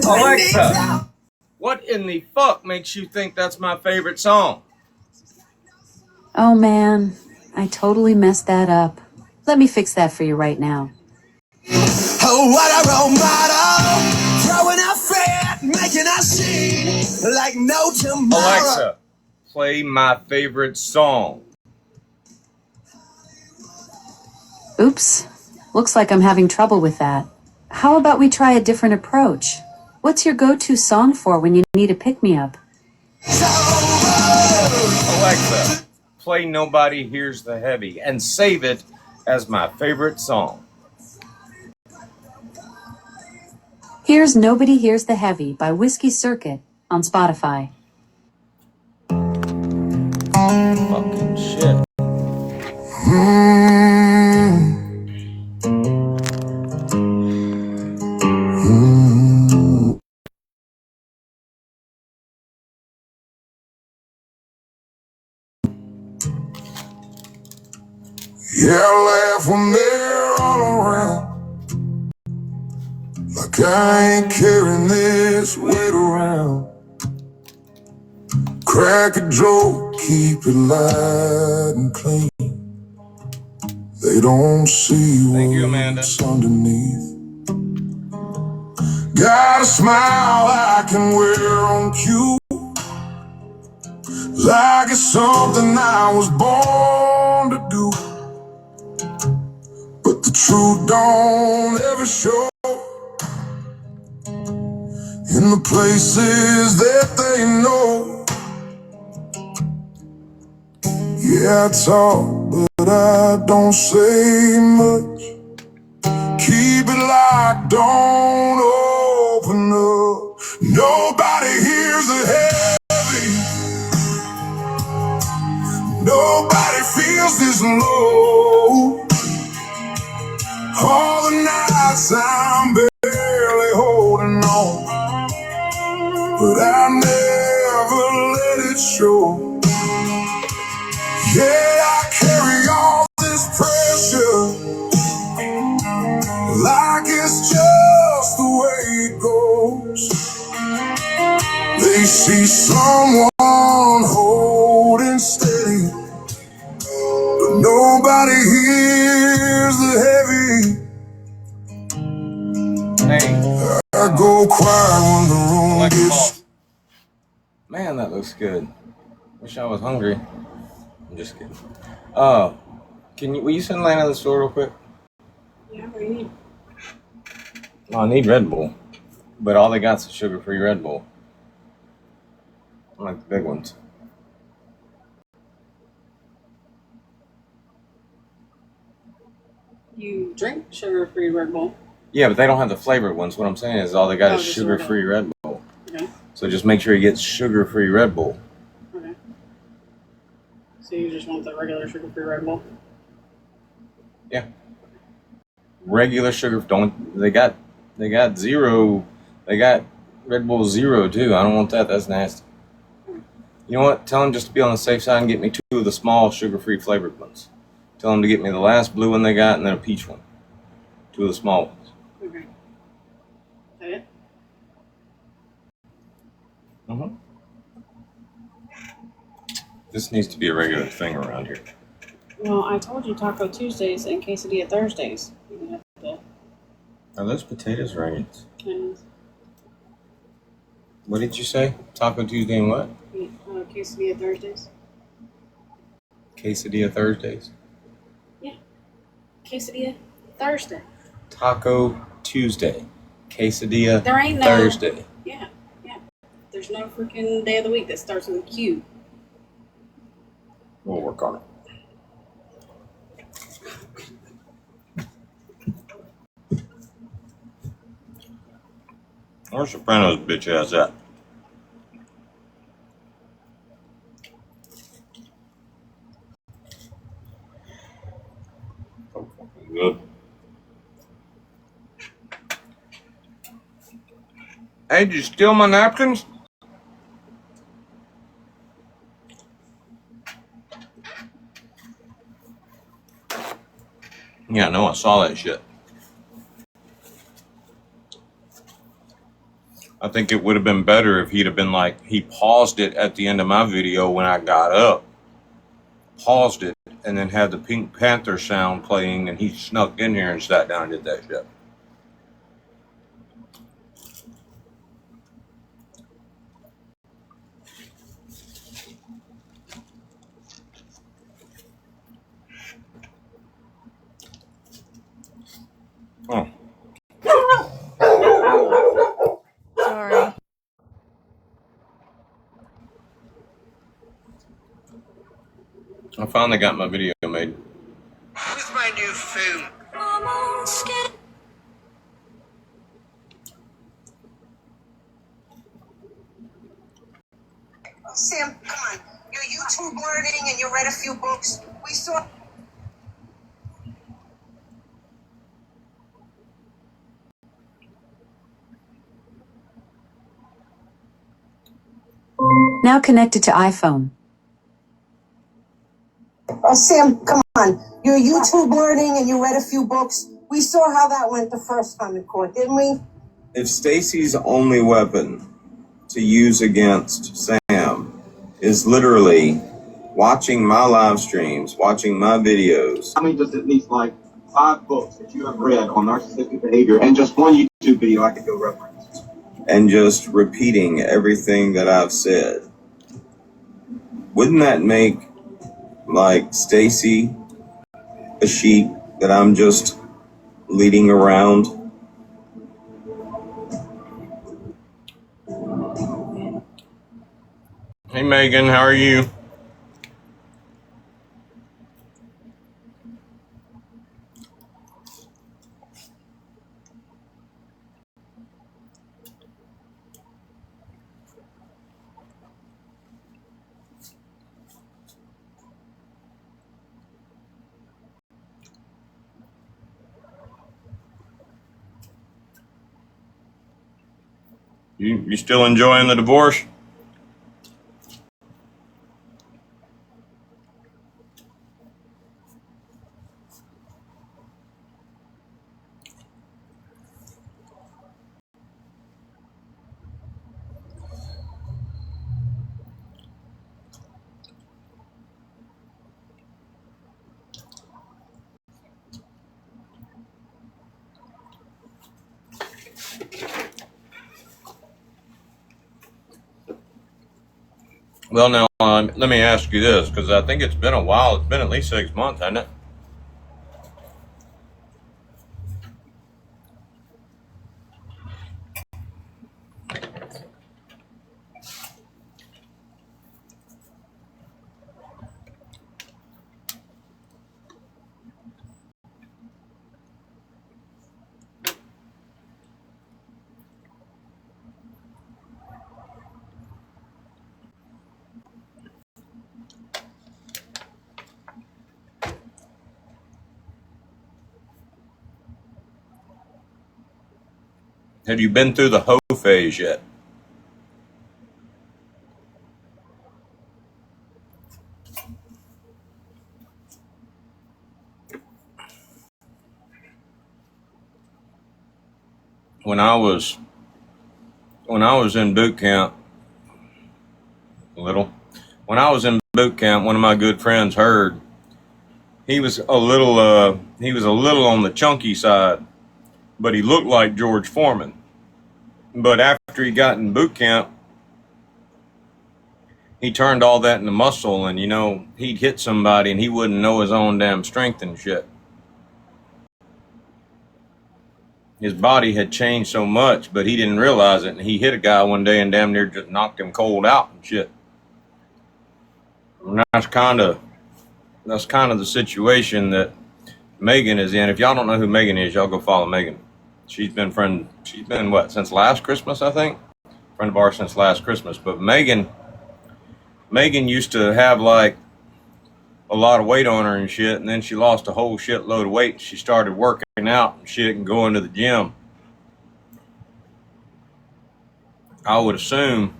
Alexa, what in the fuck makes you think that's my favorite song? Oh man, I totally messed that up. Let me fix that for you right now. Oh, what a role model! Throwing out fat, making us see like no tomorrow. Alexa, play my favorite song. Oops, looks like I'm having trouble with that. How about we try a different approach? What's your go-to song for when you need a pick-me-up? Alexa, play Nobody Hears the Heavy and save it as my favorite song. Here's Nobody Hears the Heavy by Whiskey Circuit on Spotify. Fucking shit. Yeah, I laugh when they're all around, like I ain't carrying this weight around. Crack a joke, keep it light and clean. They don't see what's underneath. Got a smile I can wear on cue, like it's something I was born to do. But the truth don't ever show in the places that they know. Yeah, I talk, but I don't say much. Keep it locked, don't open up. Nobody hears the heavy. Nobody feels this low. All the nights I'm barely holding on, but I never let it show. Yeah, I carry all this pressure, like it's just the way it goes. They see someone holding steady, but nobody hears the heavy. Hey. I go quiet when the room gets. Man, that looks good. Wish I was hungry. I'm just kidding. Will you send Lana to the store real quick? Yeah, what do you need? Oh, I need Red Bull. But all they got's a sugar-free Red Bull. I like the big ones. You drink sugar-free Red Bull? Yeah, but they don't have the flavored ones. What I'm saying is all they got is sugar-free Red Bull. Okay. So just make sure you get sugar-free Red Bull. Okay. So you just want the regular sugar-free Red Bull? Yeah. Regular sugar. They got zero. They got Red Bull Zero too. I don't want that. That's nasty. You know what? Tell them just to be on the safe side and get me 2 of the small sugar-free flavored ones. Tell them to get me the last blue one they got and then a peach one. 2 of the small ones. Okay. Is that it? Mm-hmm. This needs to be a regular thing around here. Well, I told you Taco Tuesdays and Quesadilla Thursdays. Are those potatoes or onions? Onions. What did you say? Taco Tuesday and what? Quesadilla Thursdays. Quesadilla Thursdays? Yeah. Quesadilla Thursday. Taco Tuesday. Quesadilla There ain't no Thursday. Yeah. There's no freaking day of the week that starts with a Q. We'll work on it. Where's Soprano's bitch ass at? Oh, fucking good. Hey, did you steal my napkins? Yeah, no, I saw that shit. I think it would have been better if he'd have been like, he paused it at the end of my video when I got up, paused it, and then had the Pink Panther sound playing, and he snuck in here and sat down and did that shit. Oh, Sorry. I finally got my video made. With my new phone. Sam, come on. You're YouTube learning and you read a few books. We saw. Now connected to iPhone. Oh, Sam, come on. You're YouTube learning and you read a few books. We saw how that went the first time in court, didn't we? If Stacy's only weapon to use against Sam is literally watching my live streams, watching my videos. How many does at least like 5 books that you have read on narcissistic behavior and just one YouTube video I could go reference? And just repeating everything that I've said. Wouldn't that make like Stacy a sheep that I'm just leading around? Hey Megan, how are you? You still enjoying the divorce? Well, now, let me ask you this, because I think it's been a while. It's been at least 6 months, hasn't it? Have you been through the hoe phase yet? When I was in boot camp, when I was in boot camp, one of my good friends heard he was a little on the chunky side, but he looked like George Foreman. But after he got in boot camp, he turned all that into muscle, and he'd hit somebody and he wouldn't know his own damn strength and shit. His body had changed so much, but he didn't realize it, and he hit a guy one day and damn near just knocked him cold out and shit. And that's kind of the situation that Megan is in. If y'all don't know who Megan is, y'all go follow Megan. She's been what, since last Christmas, I think? Friend of ours since last Christmas. But Megan used to have like a lot of weight on her and shit, and then she lost a whole shitload of weight. She started working out and shit and going to the gym. I would assume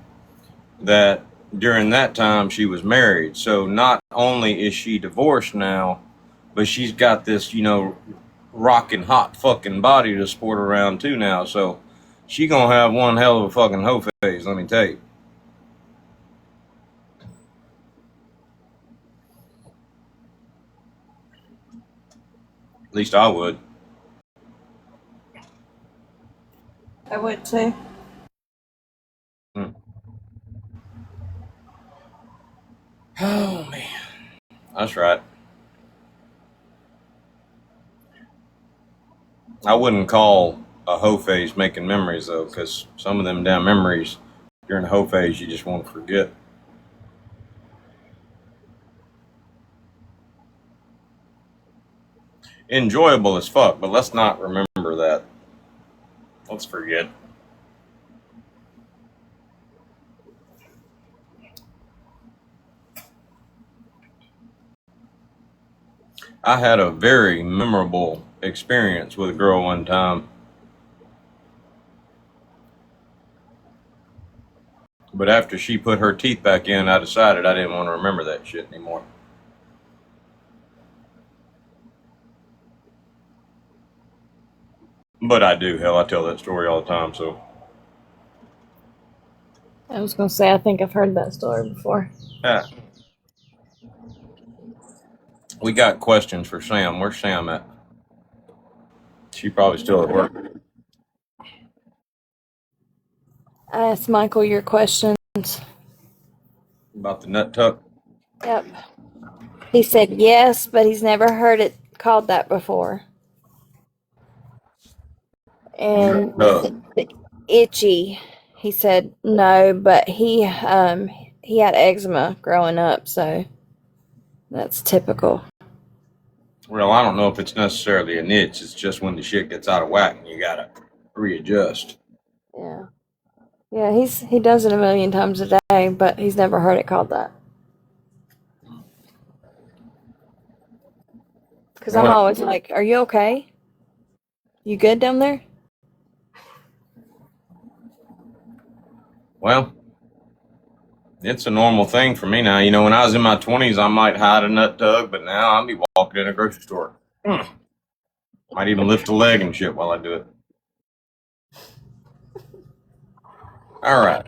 that during that time she was married. So not only is she divorced now, but she's got this, rocking hot fucking body to sport around too now. So she gonna have one hell of a fucking hoe phase, let me tell you. At least I would. I would too. Oh man, that's right. I wouldn't call a hoe phase making memories though, because some of them damn memories during the hoe phase you just want to forget. Enjoyable as fuck, but let's not remember that. Let's forget. I had a very memorable experience with a girl one time. But after she put her teeth back in, I decided I didn't want to remember that shit anymore. But I do. Hell, I tell that story all the time, so. I was gonna say I think I've heard that story before. Yeah. We got questions for Sam. Where's Sam at? She probably still at work. I asked Michael your questions. About the nut tuck? Yep. He said yes, but he's never heard it called that before. And itchy, he said no, but he had eczema growing up, so that's typical. Well, I don't know if it's necessarily an itch. It's just when the shit gets out of whack and you gotta readjust. Yeah. Yeah, he does it a million times a day, but he's never heard it called that. Because I'm always like, are you okay? You good down there? Well, it's a normal thing for me now. When I was in my 20s, I might hide a nut tug, but now I'll be walking in a grocery store. Might even lift a leg and shit while I do it. All right.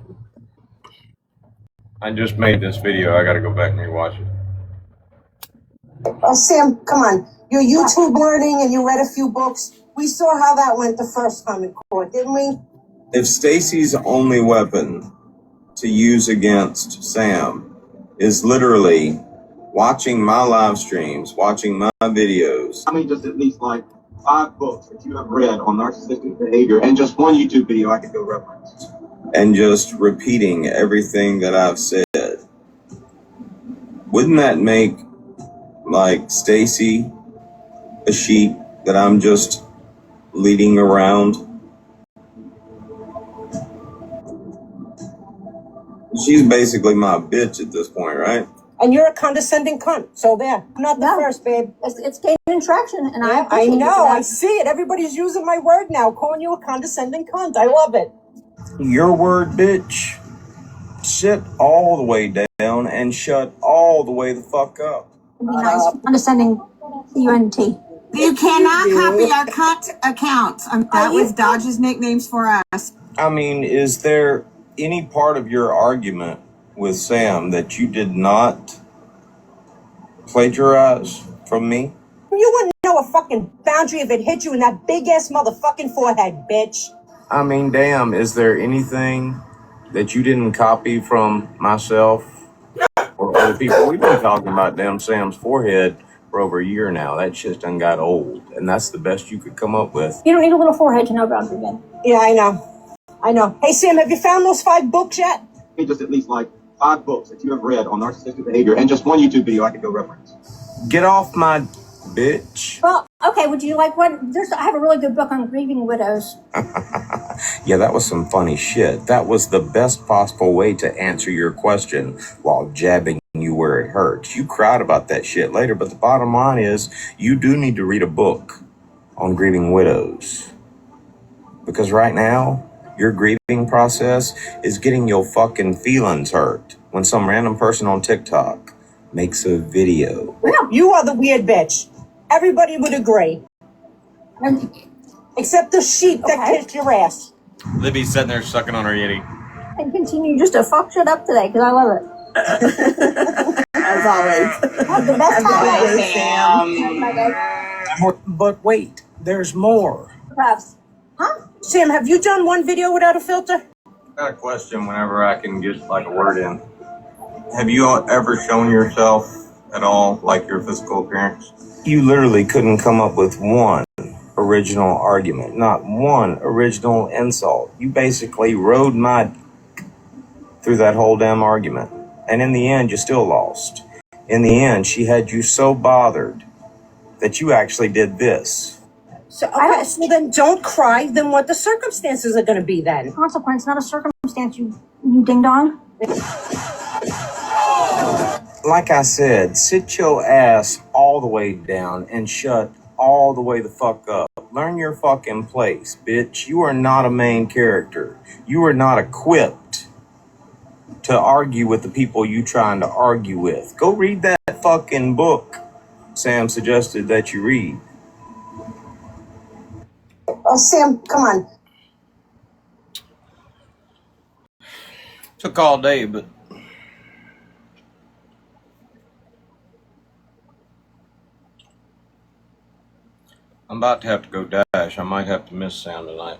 I just made this video. I got to go back and rewatch it. Sam, come on. You're YouTube learning and you read a few books. We saw how that went the first time in court, didn't we? If Stacy's only weapon to use against Sam is literally watching my live streams, watching my videos. I mean, just at least like 5 books that you have read on narcissistic behavior and just one YouTube video I could go reference. And just repeating everything that I've said. Wouldn't that make, like, Stacy a sheep that I'm just leading around? She's basically my bitch at this point, right? And you're a condescending cunt. So there. Not the first, babe. It's gaining traction, and I I appreciate you for know. that. I see it. Everybody's using my word now, calling you a condescending cunt. I love it. Your word, bitch. Sit all the way down and shut all the way the fuck up. It'd be nice. Condescending C-U-N-T. You cannot copy our cunt accounts. That was Dodge's nicknames for us. I mean, is there any part of your argument with Sam that you did not plagiarize from me? You wouldn't know a fucking boundary if it hit you in that big-ass motherfucking forehead, bitch. I mean, damn, is there anything that you didn't copy from myself or other people? We've been talking about damn Sam's forehead for over a year now. That shit done got old, and that's the best you could come up with. You don't need a little forehead to know boundary then. Yeah, I know. Hey, Sam, have you found those 5 books yet? Hey, just at least like 5 books that you have read on narcissistic behavior and just one YouTube video I could go reference. Get off my bitch. Well, okay, would you like one? I have a really good book on grieving widows. Yeah, that was some funny shit. That was the best possible way to answer your question while jabbing you where it hurts. You cried about that shit later, but the bottom line is you do need to read a book on grieving widows. Because right now, your grieving process is getting your fucking feelings hurt when some random person on TikTok makes a video. You are the weird bitch. Everybody would agree. Except the sheep that kissed your ass. Libby's sitting there sucking on her Yeti. And continue just to fuck shit up today because I love it. As always. Have the best time. But wait, there's more. Perhaps. Huh? Sam, have you done one video without a filter? I got a question whenever I can get like a word in. Have you ever shown yourself at all, like your physical appearance? You literally couldn't come up with one original argument, not one original insult. You basically rode my through that whole damn argument. And in the end, you still lost. In the end, she had you so bothered that you actually did this. So, okay, so then don't cry. Then what the circumstances are going to be then? Consequence, not a circumstance, you ding dong. Like I said, sit your ass all the way down and shut all the way the fuck up. Learn your fucking place, bitch. You are not a main character. You are not equipped to argue with the people you trying to argue with. Go read that fucking book Sam suggested that you read. Oh, Sam, come on. Took all day, but I'm about to have to go dash. I might have to miss Sam tonight.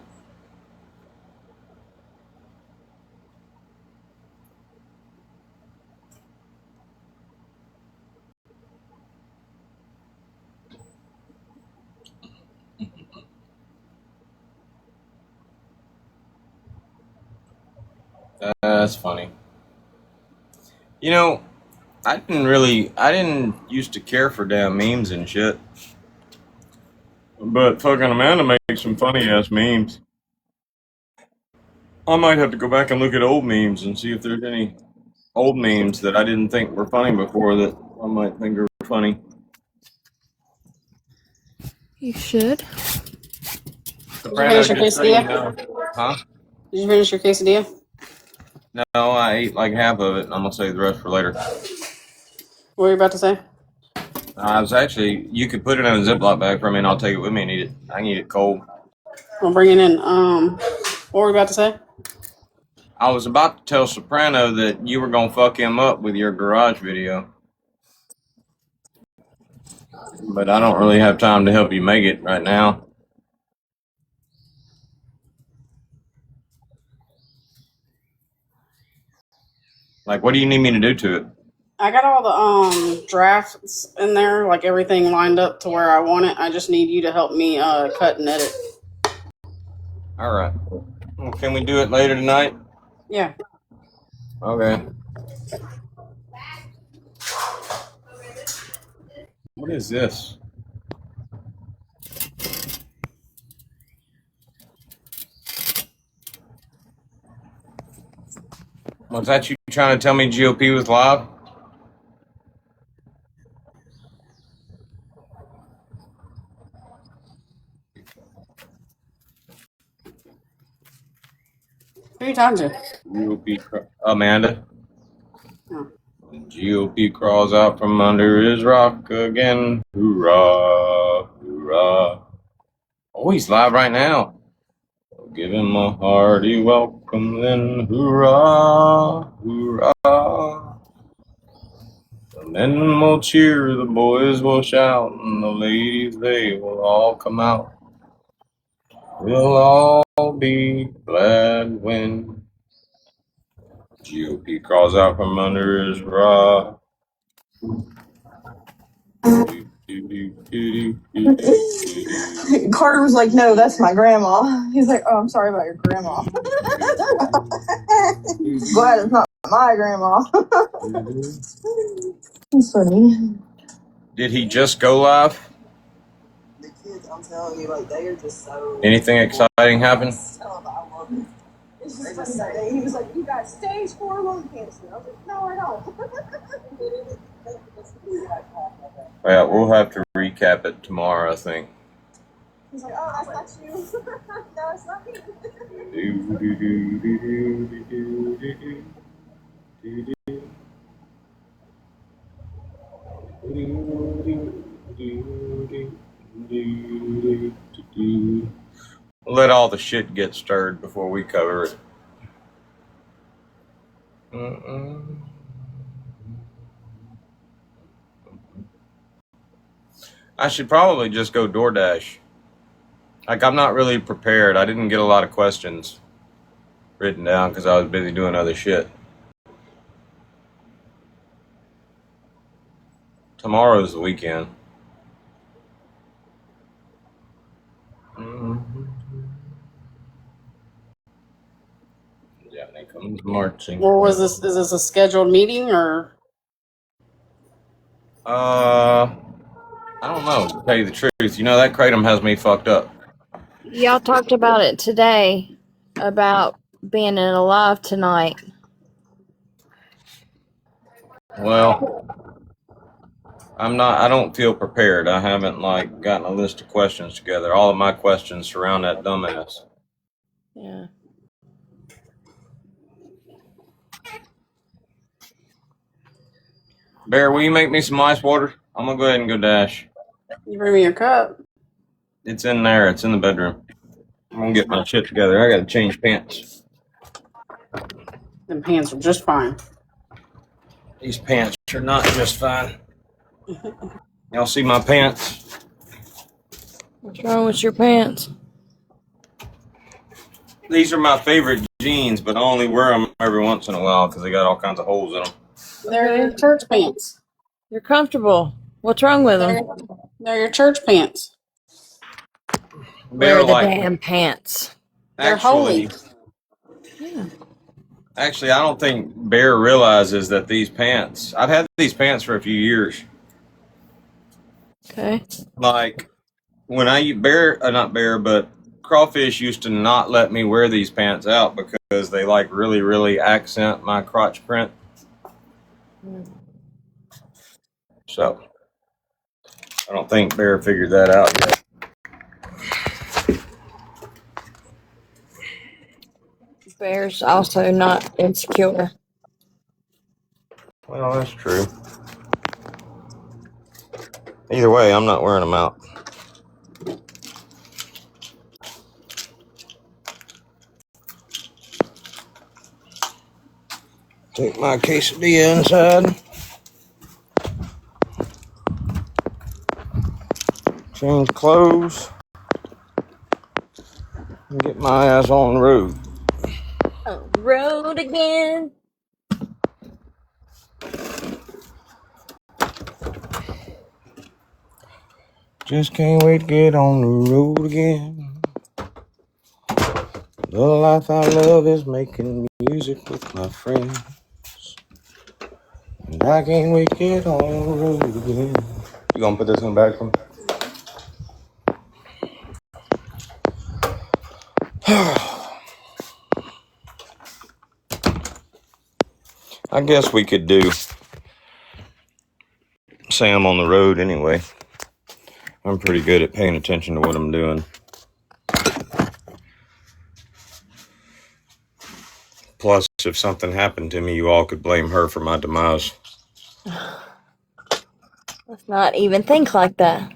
That's funny. You know, I didn't used to care for damn memes and shit. But fucking Amanda makes some funny ass memes. I might have to go back and look at old memes and see if there's any old memes that I didn't think were funny before that I might think are funny. You should. Did you finish your quesadilla? Huh? Did you finish your quesadilla? No, I ate like half of it, and I'm gonna save the rest for later. What were you about to say? I was actually, you could put it in a Ziploc bag for me, and I'll take it with me and eat it. I can eat it cold. I'll bring it in. What were you about to say? I was about to tell Soprano that you were gonna fuck him up with your garage video, but I don't really have time to help you make it right now. Like, what do you need me to do to it? I got all the drafts in there, like everything lined up to where I want it. I just need you to help me cut and edit. All right. Well, can we do it later tonight? Yeah. Okay. What is this? Was that you trying to tell me GOP was live? Who are you talking to? GOP, Amanda. Oh. GOP crawls out from under his rock again. Hoorah, hoorah. Oh, he's live right now. Give him a hearty welcome then. Hoorah, hoorah. The men will cheer, the boys will shout, and the ladies, they will all come out. We'll all be glad when GOP crawls out from under his rock. Carter was like, no, that's my grandma. He's like, oh, I'm sorry about your grandma. Glad it's not my grandma. It's funny. Did he just go live? The kids, I'm telling you, like, they are just so... Anything exciting happen? It's just funny that day. He was like, you got stage 4 lung cancer. I was like, no, I don't. Yeah, we'll have to recap it tomorrow, I think. He's like, oh, that's not you. No, it's not me. Let all the shit get stirred before we cover it. Mm-mm. I should probably just go DoorDash. Like, I'm not really prepared. I didn't get a lot of questions written down because I was busy doing other shit. Tomorrow's the weekend. Yeah, they comes marching. Or was this? Is this a scheduled meeting or? I don't know, to tell you the truth. You know, that kratom has me fucked up. Y'all talked about it today, about being in a live tonight. Well, I don't feel prepared. I haven't, like, gotten a list of questions together. All of my questions surround that dumbass. Yeah. Bear, will you make me some ice water? I'm gonna go ahead and go dash. You bring me your cup. It's in there. It's in the bedroom. I'm gonna get my shit together. I gotta change pants. Them pants are just fine. These pants are not just fine. Y'all see my pants? What's wrong with your pants? These are my favorite jeans, but I only wear them every once in a while because they got all kinds of holes in them. They're your church pants. You're comfortable. What's wrong with them? They're your church pants. Wear the damn pants. They're holy. Yeah. Actually, I don't think Bear realizes that these pants. I've had these pants for a few years. Okay. Like when I eat not bear, but crawfish used to not let me wear these pants out because they like really, really accent my crotch print. So I don't think Bear figured that out yet. Bear's also not insecure. Well, that's true. Either way, I'm not wearing them out. Take my quesadilla inside. Change clothes. And get my ass on the road. On the road again. Just can't wait to get on the road again. The life I love is making music with my friends. And I can't wait to get on the road again. You gonna put this one back from? I guess we could do say I'm on the road anyway. I'm pretty good at paying attention to what I'm doing. Plus, if something happened to me, you all could blame her for my demise. Let's not even think like that.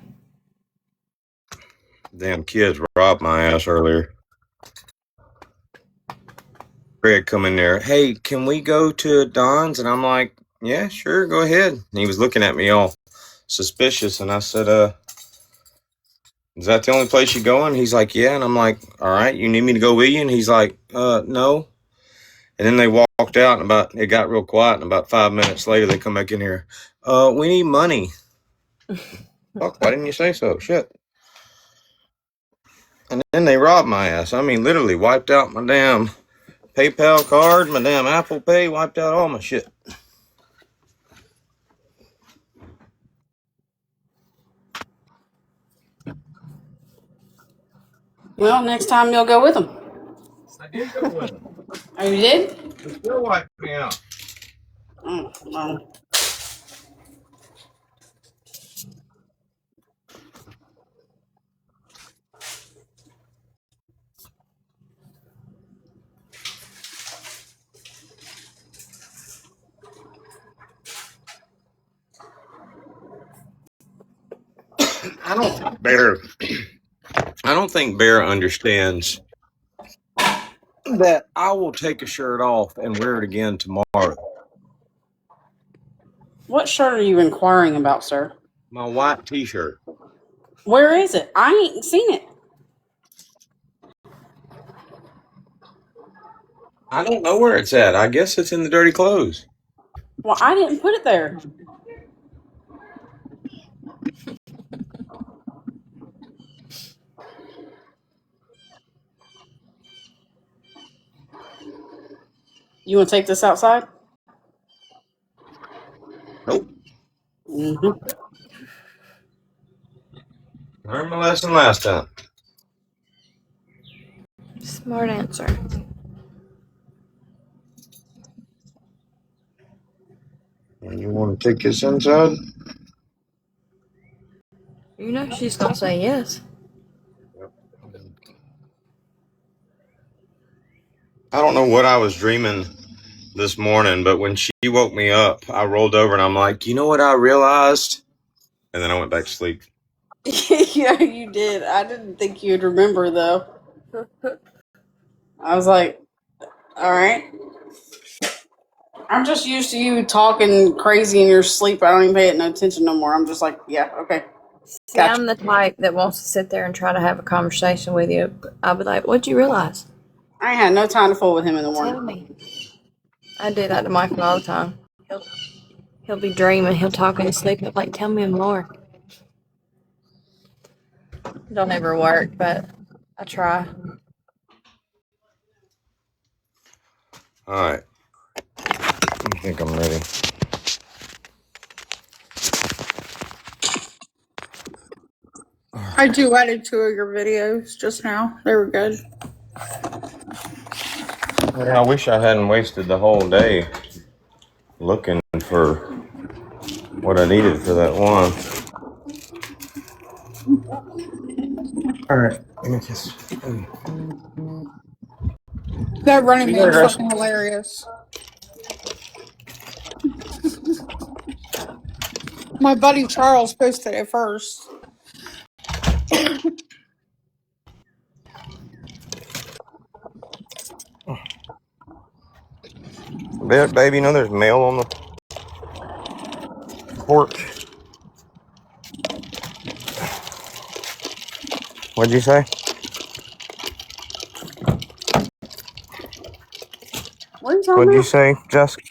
Damn kids robbed my ass earlier. Greg come in there, hey, can we go to Don's? And I'm like, yeah, sure, go ahead. And he was looking at me all suspicious, and I said, is that the only place you're going? He's like, yeah. And I'm like, all right, you need me to go with you? And he's like, no. And then they walked out, and it got real quiet, and about 5 minutes later, they come back in here. We need money. Fuck, why didn't you say so? Shit. And then they robbed my ass. I mean, literally wiped out my damn PayPal card, my damn Apple Pay, wiped out all my shit. Well, next time you'll go with them. I did go with them. Oh, you did? They still wiped me out. Oh, well. I don't think Bear. I don't think Bear understands that I will take a shirt off and wear it again tomorrow. What shirt are you inquiring about, sir? My white T-shirt. Where is it? I ain't seen it. I don't know where it's at. I guess it's in the dirty clothes. Well, I didn't put it there. You want to take this outside? Nope. Mm-hmm. Learned my lesson last time. Smart answer. You want to take this inside? You know she's gonna say yes. I don't know what I was dreaming this morning, but when she woke me up, I rolled over and I'm like, you know what I realized? And then I went back to sleep. Yeah, you did. I didn't think you'd remember, though. I was like, all right. I'm just used to you talking crazy in your sleep. I don't even pay it no attention no more. I'm just like, yeah, okay. See, Gotcha. I'm the type that wants to sit there and try to have a conversation with you. I'll be like, what'd you realize? I ain't had no time to fool with him in the Tell morning. me. I do that to Michael all the time. He'll be dreaming. He'll talk in his sleep. I'm like, tell me more. It don't ever work, but I try. All right. I think I'm ready. I duetted 2 of your videos just now. They were good. I wish I hadn't wasted the whole day looking for what I needed for that one. All right, give me a kiss. That running You got a man's dress? fucking hilarious. My buddy Charles posted it first. Baby, you know there's mail on the porch. What'd you say? What are you talking What'd you about? say, Jessica?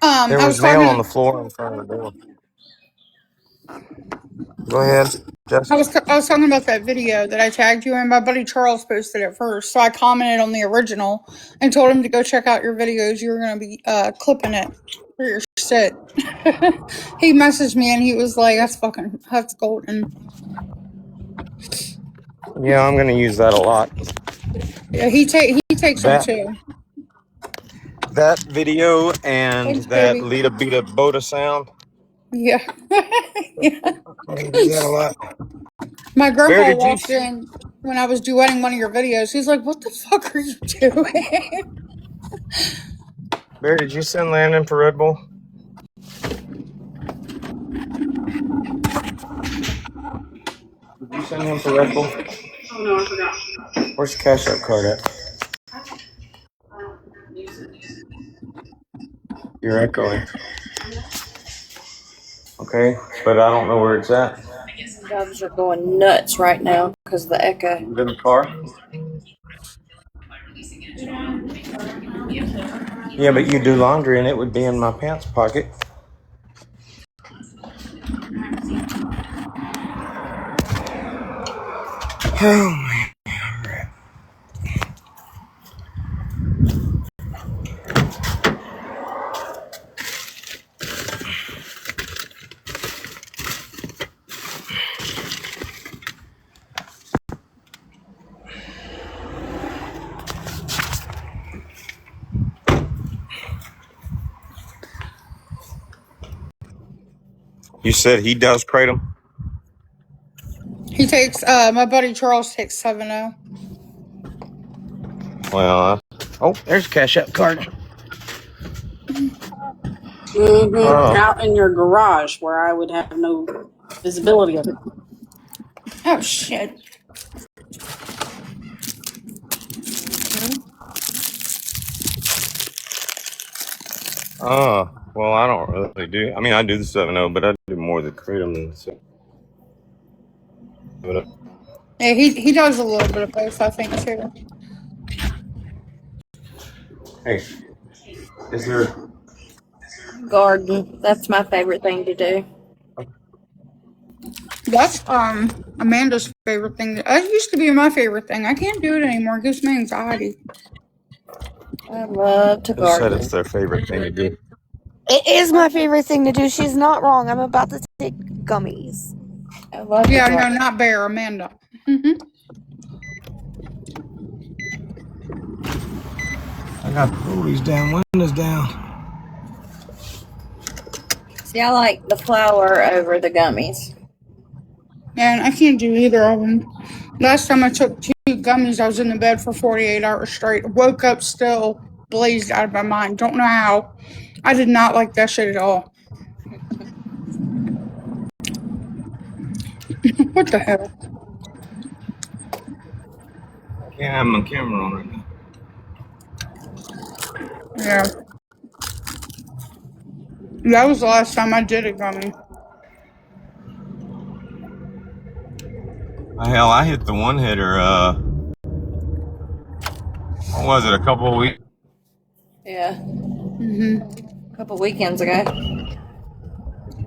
There I was was mail on talking. the floor in front of the door. Go ahead, Jessica. I was talking about that video that I tagged you in. My buddy Charles posted it first, so I commented on the original and told him to go check out your videos. You were going to be clipping it for your shit. He messaged me and he was like, "That's golden." Yeah, I'm gonna use that a lot. Yeah, he takes them That too. that video and Thanks, that baby. Lita Beta Boda sound. Yeah. Yeah. I'm gonna do that a lot. My Bear, grandpa did you walked in when I was duetting one of your videos. He's like, "What the fuck are you doing?" Bear, did you send Landon for Red Bull? Did you send him for Red Bull? Oh, no, I forgot. Where's the Cash App card at? You're echoing. Okay, but I don't know where it's at. Dogs are going nuts right now because of the echo. Is it in the car? Yeah, but you do laundry and it would be in my pants pocket. Oh, man. All right. You said he does kratom? He takes my buddy Charles takes 7-0. Well, oh, there's a Cash App card. Mm-hmm. Out in your garage where I would have no visibility of it. Oh shit. Well, I don't really do. I mean, I do the 7-0, but I do more the Kratom than the 7-0. Yeah, he does a little bit of both, I think, too. Hey, is there? Garden. That's my favorite thing to do. That's Amanda's favorite thing. That used to be my favorite thing. I can't do it anymore. It gives me anxiety. I love to Who said it's garden. their favorite thing to do? It is my favorite thing to do. She's not wrong. I'm about to take gummies. I love to Yeah, no, garden. not Bear, Amanda. Mm-hmm. I got to pull these damn windows down. See, I like the flour over the gummies. And I can't do either of them. Last time I took 2 gummies, I was in the bed for 48 hours straight. Woke up still blazed out of my mind. Don't know how. I did not like that shit at all. What the hell? I can't have my camera on right now. Yeah. That was the last time I did a gummy. Hell, I hit the one hitter. What was it? A couple of weeks. Yeah. Mm-hmm. A couple weekends ago.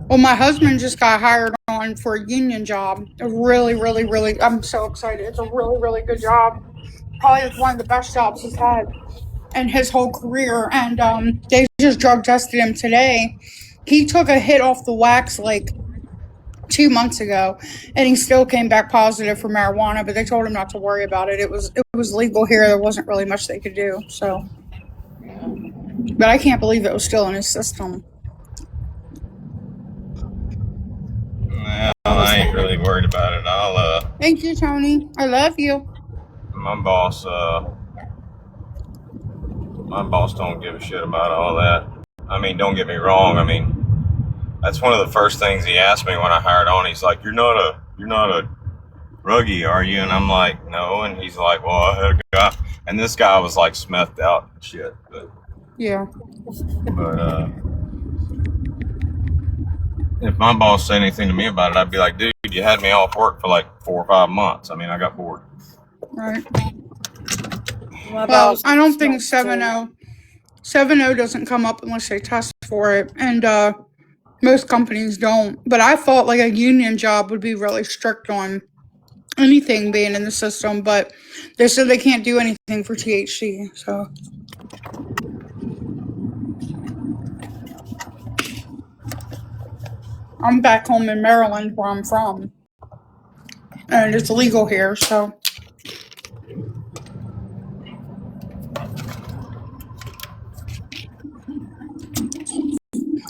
Well, my husband just got hired on for a union job. A really, really, really, I'm so excited. It's a really, really good job. Probably one of the best jobs he's had in his whole career. And they just drug tested him today. He took a hit off the wax like 2 months ago, and he still came back positive for marijuana. But they told him not to worry about it. It was legal here. There wasn't really much they could do. So, but I can't believe it was still in his system. Well, I ain't really worried about it. Thank you, Tony. I love you. My boss don't give a shit about all that. I mean, don't get me wrong. I mean, that's one of the first things he asked me when I hired on. He's like, "You're not a druggie, are you?" And I'm like, "No." And he's like, "Well, I had a guy," and this guy was like smethed out and shit. But Yeah. if my boss said anything to me about it, I'd be like, "Dude, you had me off work for like 4 or 5 months. I mean, I got bored." Right. My Well, boss I don't think smokes too. 7.0 doesn't come up unless they test for it, and most companies don't. But I thought like a union job would be really strict on anything being in the system, but they said they can't do anything for THC. So I'm back home in Maryland, where I'm from, and it's legal here. So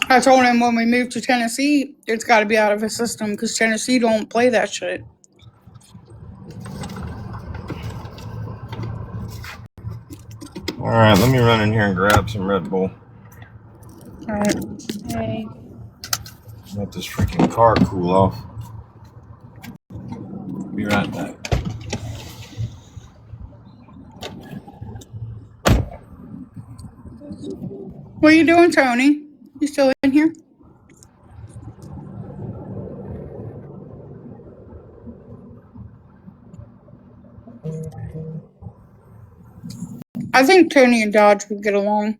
I told him when we move to Tennessee, it's got to be out of his system because Tennessee don't play that shit. All right, let me run in here and grab some Red Bull. All right. Hey. Let this freaking car cool off. Be right back. What are you doing, Tony? You still in here? I think Tony and Dodge would get along.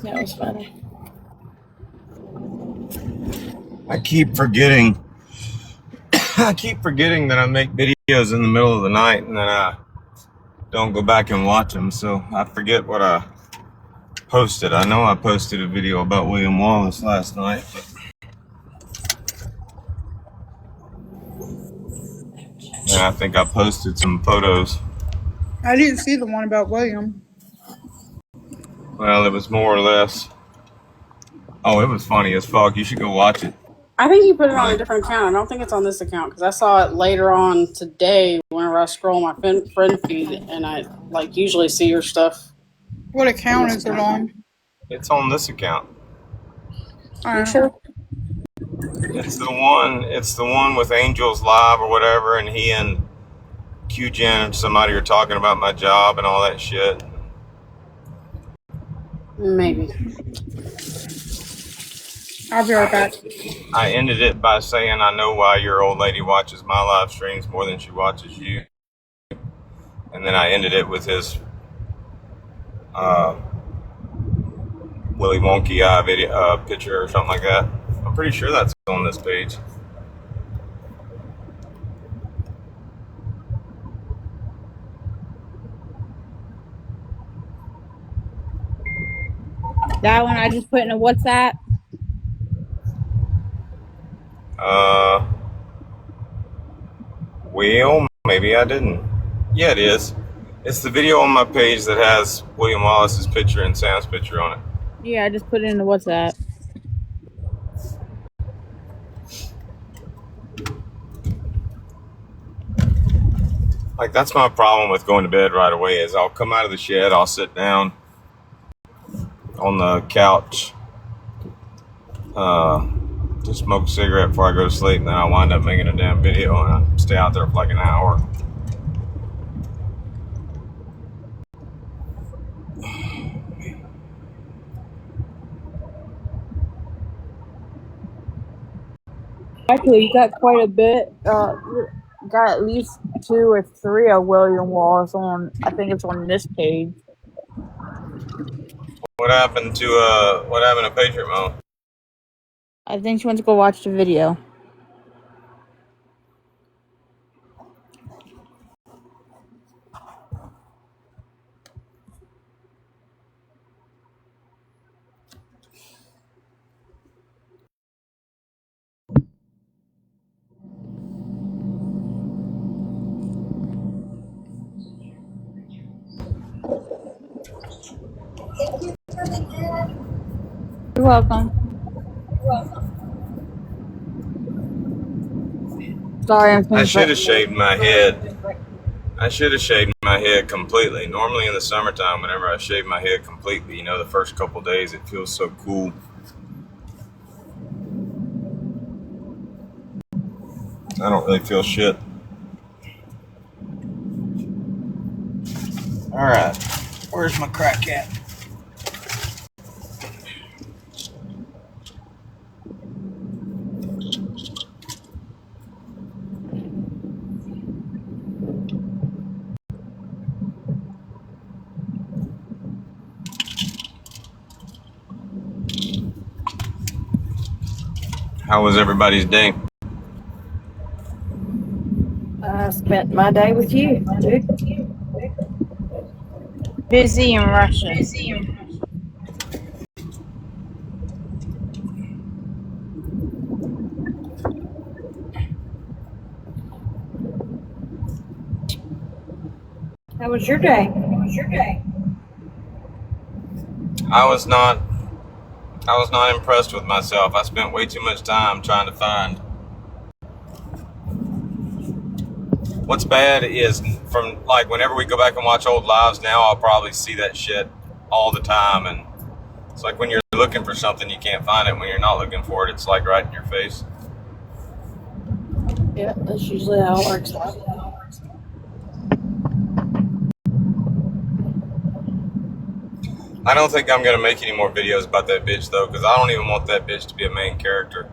That was funny. I keep forgetting. I keep forgetting that I make videos in the middle of the night and then I don't go back and watch them. So I forget what I posted. I know I posted a video about William Wallace last night, but I think I posted some photos. I didn't see the one about William. Well, it was more or less. Oh, it was funny as fuck. You should go watch it. I think you put it on a different account. I don't think it's on this account because I saw it later on today whenever I scroll my friend feed and I usually see your stuff. What account is it on? It's on this account. You sure? It's the one. It's the one with Angels Live or whatever, and he and QGen and somebody are talking about my job and all that shit. Maybe. I'll be right back. I ended it by saying, I know why your old lady watches my live streams more than she watches you. And then I ended it with his Willy Wonky eye video, picture or something like that. I'm pretty sure that's on this page. That one I just put in a WhatsApp. Well, maybe I didn't. Yeah, it is. It's the video on my page that has William Wallace's picture and Sam's picture on it. Yeah, I just put it in the WhatsApp. Like, that's my problem with going to bed right away is I'll come out of the shed, I'll sit down on the couch, just smoke a cigarette before I go to sleep, and then I wind up making a damn video and I stay out there for like an hour. Actually, you got quite a bit. Got at least 2 or 3 of William Wallace on. I think it's on this page. What happened to Patriot Mode? I think she went to go watch the video. You're welcome. Sorry, I should have shaved my head. I should have shaved my head completely. Normally in the summertime, whenever I shave my head completely, the first couple days, it feels so cool. I don't really feel shit. All right, where's my crack at? How was everybody's day? I spent my day with you, dude. Busy and rushing. How was your day? I was not impressed with myself. I spent way too much time trying to find. What's bad is from whenever we go back and watch old lives now, I'll probably see that shit all the time, and it's like when you're looking for something you can't find it. When you're not looking for it, it's like right in your face. Yeah, that's usually how it works. I don't think I'm gonna make any more videos about that bitch though, because I don't even want that bitch to be a main character.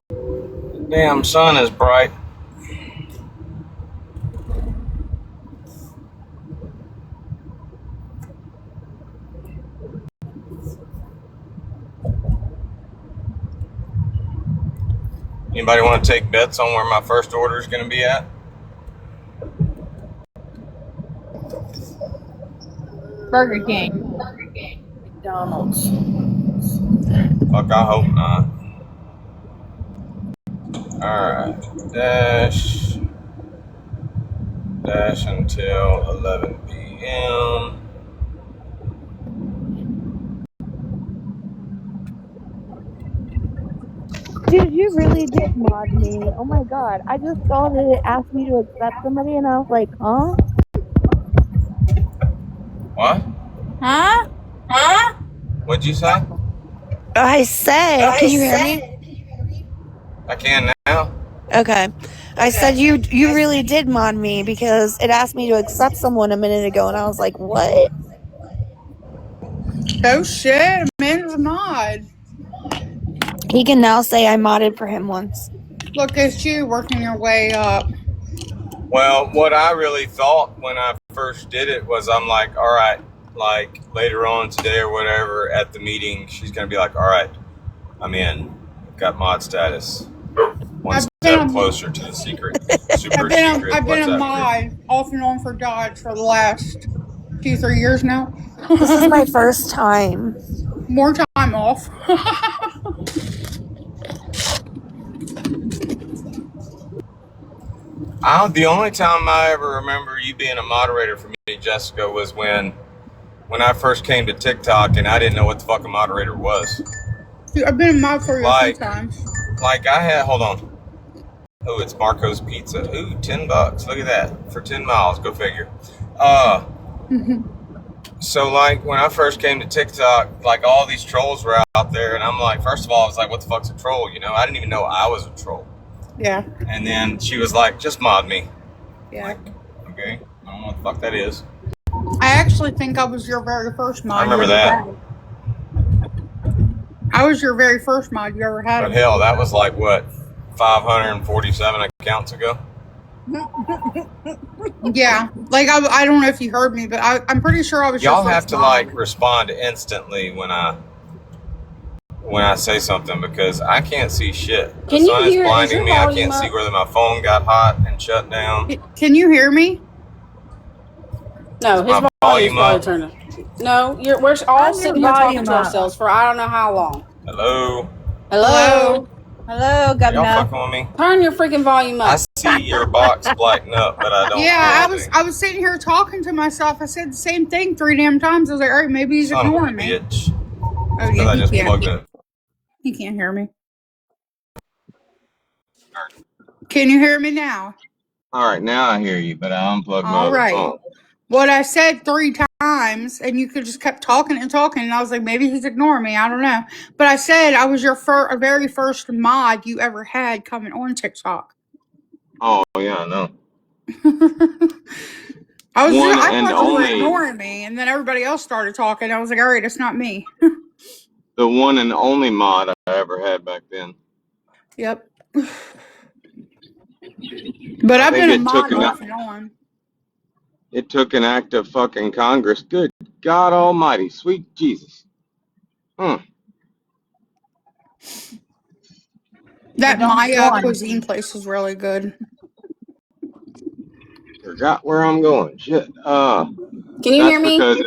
The damn sun is bright. Anybody want to take bets on where my first order is going to be at? Burger King. McDonald's. Fuck, I hope not. Alright. Dash until 11 p.m. Dude, you really did mod me. Oh my god. I just saw that it asked me to accept somebody and I was like, huh? What? Huh? What'd you say? I said, can you hear me? I can now. Okay. I said you really did mod me because it asked me to accept someone a minute ago and I was like, what? Oh shit, man's a mod. He can now say I modded for him once. Look at you working your way up. Well, what I really thought when I first did it was I'm like, all right, like later on today or whatever at the meeting, she's going to be like, all right, I'm in. Got mod status. One step closer to the secret. Super secret. I've been a mod off and on for Dodge for the last 2-3 years now. This is my first time. More time off. The only time I ever remember you being a moderator for me, Jessica, was when I first came to TikTok and I didn't know what the fuck a moderator was. Dude, I've been a mod for you a few times. Like I had, hold on. Oh, it's Marco's Pizza. Ooh, $10. Look at that. For 10 miles. Go figure. So like when I first came to TikTok, like all these trolls were out there and I'm like, first of all, I was like, what the fuck's a troll? You know, I didn't even know I was a troll. Yeah. And then she was like, just mod me. Yeah. Like, okay. I don't know what the fuck that is. I actually think I was your very first mod. I remember that. I was your very first mod you ever had. But hell, that was like what, 547 accounts ago? Yeah. Like I don't know if you heard me, but I'm pretty sure I was your first mod. Y'all have to like respond instantly when I say something because I can't see shit. The sun is blinding me. I can't see whether my phone got hot and shut down. Can you hear me? No, his volume is turned up. No, we're all sitting here talking to ourselves for I don't know how long. Hello. Hello. Hello, Governor. Y'all fucking with me? Turn your freaking volume up. I see your box lighting up, but I don't. Yeah, I was sitting here talking to myself. I said the same thing 3 damn times. I was like, all right, maybe he's ignoring me. Bitch. Oh yeah, I just plugged it. He can't hear me. Can you hear me now? All right, now I hear you, but I unplugged my other phone. What I said 3 times, and you could just kept talking and talking, and I was like, maybe he's ignoring me. I don't know. But I said I was your very first mod you ever had coming on TikTok. Oh yeah, I know. I thought you were ignoring me, and then everybody else started talking. I was like, all right, it's not me. The one and only mod I ever had back then. Yep. But I've been a mod off and on. It took an act of fucking Congress. Good God Almighty, sweet Jesus. That Maya cuisine place was really good. Forgot where I'm going. Shit. Can you hear me? Because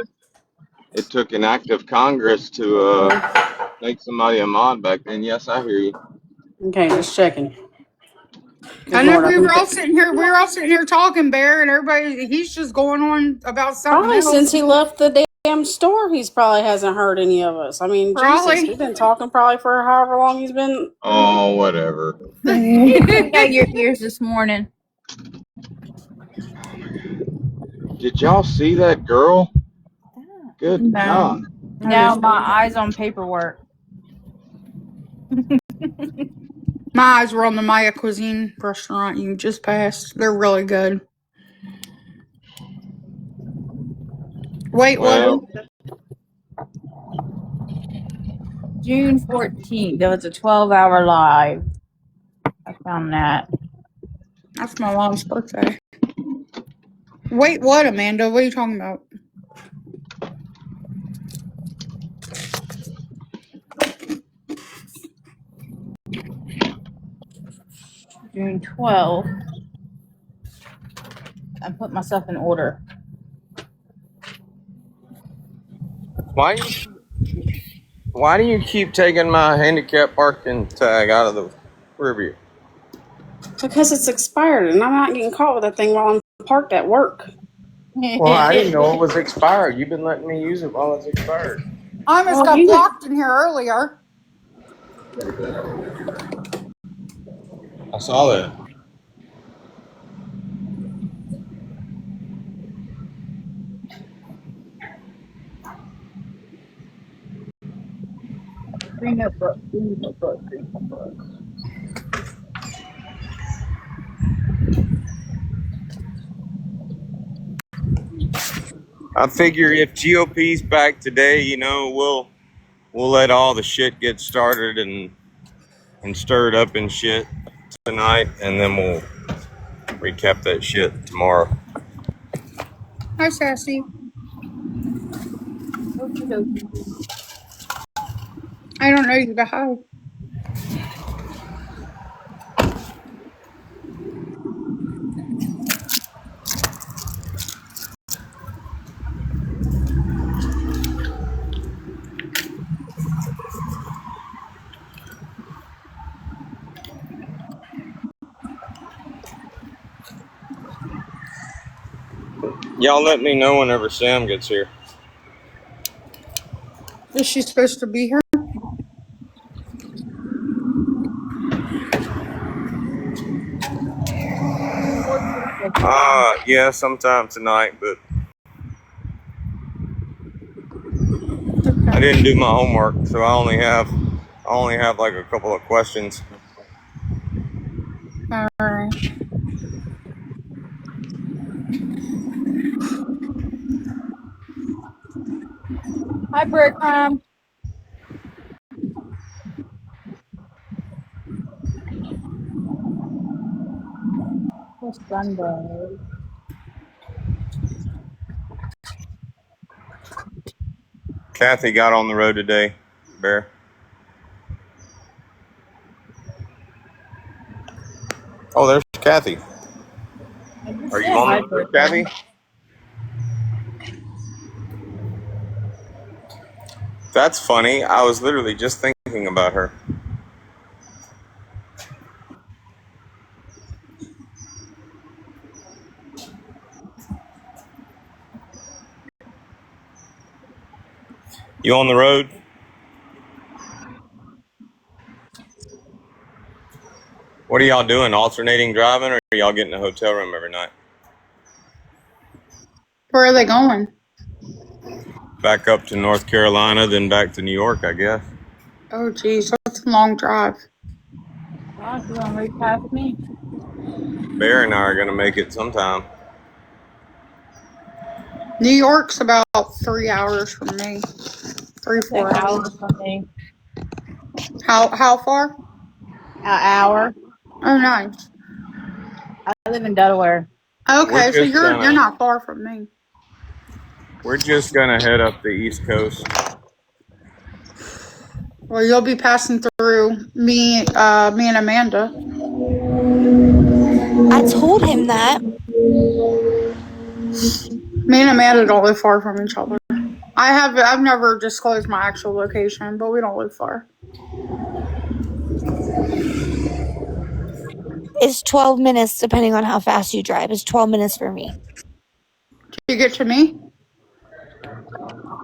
it took an act of Congress to make somebody a mod back then. Yes, I hear you. Okay, just checking. I know we were all sitting here talking, Bear, and everybody. He's just going on about something. Probably else. since he left the damn store, he's probably hasn't heard any of us. I mean, Jesus, we've been talking probably for however long he's been. Oh, whatever. Got your ears this morning. Did y'all see that girl? Good God. Now my eyes on paperwork. My eyes were on the Maya Cuisine restaurant you just passed. They're really good. Wait, what? June 14th. There was a 12-hour live. I found that. That's my mom's birthday. Wait, what, Amanda? What are you talking about? June 12th. I put myself in order. Why do you keep taking my handicap parking tag out of the rear view? Because it's expired, and I'm not getting caught with that thing while I'm parked at work. Well, I didn't know it was expired. You've been letting me use it while it's expired. I almost Well, got you blocked in here earlier. I saw that. Green notebook. Green notebook. Green notebook. I figure if GOP's back today, you know, we'll let all the shit get started and stirred up and shit tonight, and then we'll recap that shit tomorrow. Hi, Sassy. Okie dokie. I don't know you, but hi. Y'all let me know whenever Sam gets here. Is she supposed to be here? Yeah, sometime tonight, but I didn't do my homework, so I only have like a couple of questions. All right. Hi, Breadcrumb. It's Sunday. Kathy got on the road today, Bear. Oh, there's Kathy. Are you on the road, Kathy? That's funny. I was literally just thinking about her. You on the road? What are y'all doing? Alternating driving, or are y'all getting a hotel room every night? Where are they going? Back up to North Carolina, then back to New York, I guess. Oh, geez, that's a long drive. Gosh, you want to read past me? Bear and I are going to make it sometime. New York's about 3 hours from me. 3, 4 6 hours. hours from me. How far? An hour. Oh, nice. I live in Delaware. Okay, so you're not far from me. We're just going to head up the East Coast. Well, you'll be passing through me and Amanda. I told him that. Me and Amanda don't live far from each other. I've never disclosed my actual location, but we don't live far. It's 12 minutes, depending on how fast you drive. It's 12 minutes for me. Do you get to me?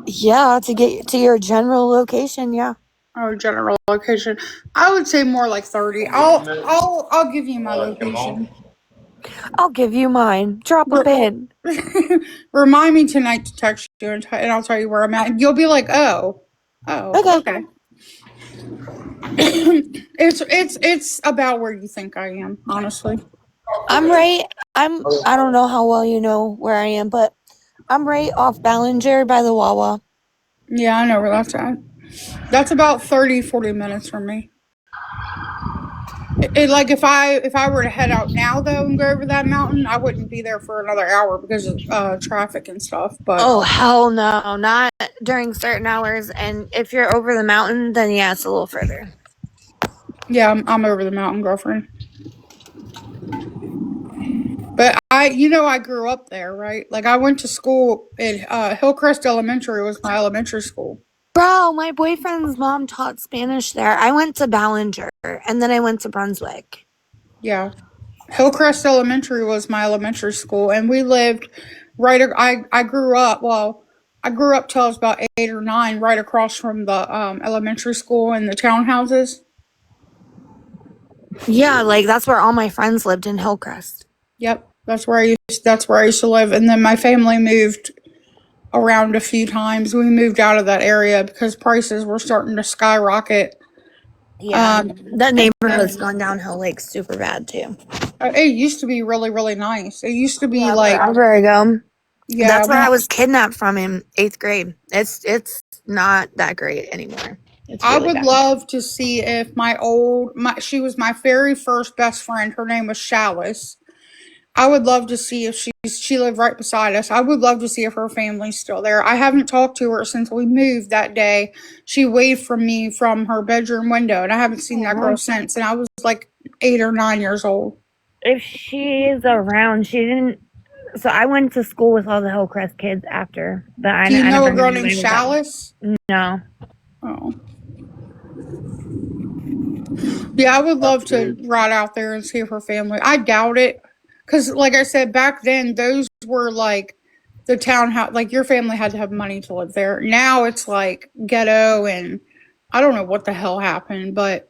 Yeah, to get to your general location, yeah. Oh, general location. I would say more like 30. I'll give you my location. I'll give you mine. Drop a pin. Remind me tonight to text you and I'll tell you where I'm at. You'll be like, oh, okay. It's about where you think I am, honestly. I'm right. I don't know how well you know where I am, but I'm right off Ballinger by the Wawa. Yeah, I know where that's at. That's about 30, 40 minutes from me. Like if I were to head out now though and go over that mountain, I wouldn't be there for another hour because of traffic and stuff. But Oh hell no, not during certain hours. And if you're over the mountain, then yeah, it's a little further. yeah, I'm over the mountain, girlfriend. But I grew up there, right? Like I went to school at Hillcrest Elementary was my elementary school. Bro, my boyfriend's mom taught Spanish there. I went to Ballinger, and then I went to Brunswick. Yeah. Hillcrest Elementary was my elementary school, and we lived right. I grew up. Well, I grew up till I was about 8 or 9, right across from the elementary school and the townhouses. Yeah, like that's where all my friends lived in Hillcrest. Yep, that's where I used to live, and then my family moved around a few times. We moved out of that area because prices were starting to skyrocket. Yeah, that neighborhood's gone downhill like super bad too. It used to be really, really nice. It used to be Yeah, like forever ago. yeah. That's where I was kidnapped from in 8th grade. It's not that great anymore. It's I really would bad. love to see if she was my very first best friend. Her name was Chalice. I would love to see if she lived right beside us. I would love to see if her family's still there. I haven't talked to her since we moved that day. She waved from me from her bedroom window, and I haven't seen that girl since. And I was like 8 or 9 years old. If she's around, she didn't. So I went to school with all the Hillcrest kids after, but Do you know a girl knew named anybody with them. Chalice? No. Oh. Yeah, I would love to ride out there and see if her family. I doubt it. Because, like I said, back then, those were like the townhouse. Like, your family had to have money to live there. Now it's like ghetto, and I don't know what the hell happened, but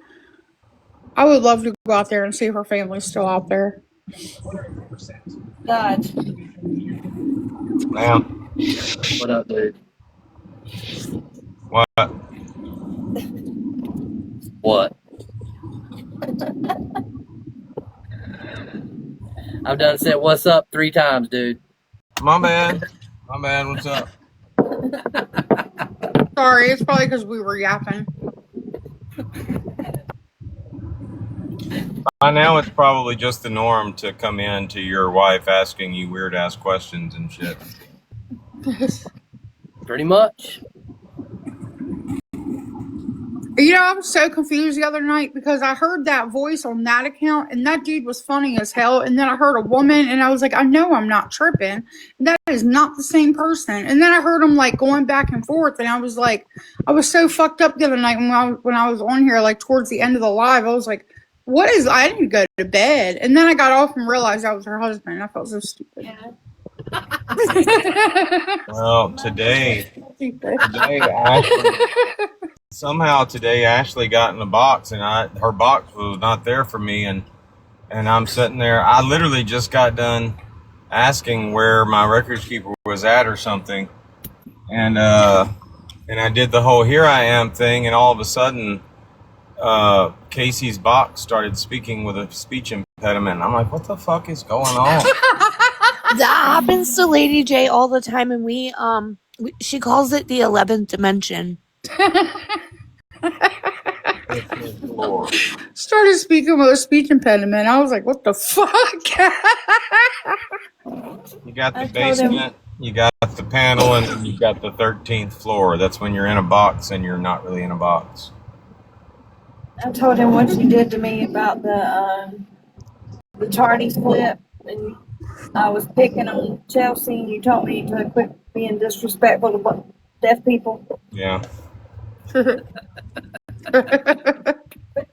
I would love to go out there and see if her family's still out there. Dodge. Ma'am. What up, dude? What? What? I've done said what's up 3 times, dude. My bad. My bad. What's up? Sorry, it's probably because we were yapping. By now, it's probably just the norm to come in to your wife asking you weird ass questions and shit. Pretty much. I was so confused the other night because I heard that voice on that account, and that dude was funny as hell. And then I heard a woman, and I was like, I know I'm not tripping. That is not the same person. And then I heard him like going back and forth, and I was like, I was so fucked up the other night when I was on here, like towards the end of the live. I was like, I didn't go to bed. And then I got off and realized that was her husband. I felt so stupid. Yeah. Well, today Ashley got in the box, and her box was not there for me, and I'm sitting there. I literally just got done asking where my records keeper was at or something, and I did the whole "here I am" thing, and all of a sudden, Casey's box started speaking with a speech impediment. I'm like, what the fuck is going on? That happens to Lady J all the time, and she calls it the 11th dimension. Started speaking with a speech impediment. I was like, what the fuck? You got the basement, you got the panel, and then you got the 13th floor. That's when you're in a box and you're not really in a box. I told him what you did to me about the Charlie's clip, and I was picking on Chelsea, and you told me to quit being disrespectful to deaf people. Yeah. Quit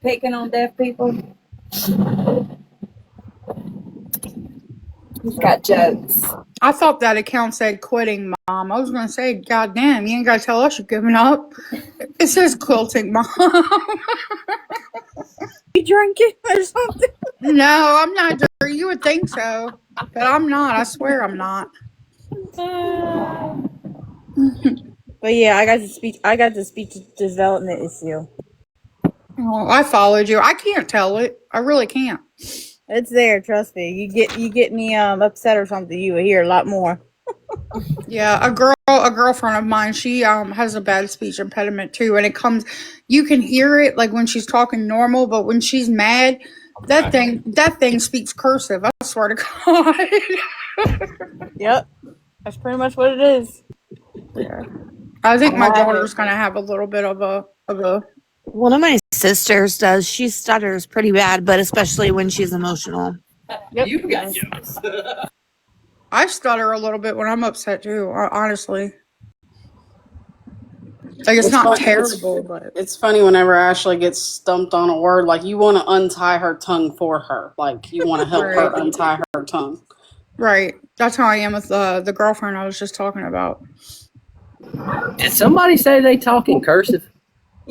picking on deaf people. He's got jokes. I thought that account said quitting, Mom. I was going to say, God damn, you ain't got to tell us you're giving up. It says quilting, Mom. You drinking or something? No, I'm not. You would think so, but I'm not. I swear I'm not. But yeah, I got the speech development issue. Oh, I followed you. I can't tell it. I really can't. It's there, trust me. You get me upset or something, you will hear a lot more. Yeah, a girlfriend of mine, she has a bad speech impediment too, and you can hear it like when she's talking normal, but when she's mad, that thing speaks cursive. I swear to God. Yep, that's pretty much what it is. Yeah, I think my daughter's gonna have a little bit of a. One of my sisters does. She stutters pretty bad, but especially when she's emotional. Yep. You got jokes. I stutter a little bit when I'm upset too. Honestly, like it's not terrible, but it's funny whenever Ashley gets stumped on a word. Like you want to untie her tongue for her. Like you want to help her untie her tongue. Right. That's how I am with the girlfriend I was just talking about. Did somebody say they talk in cursive?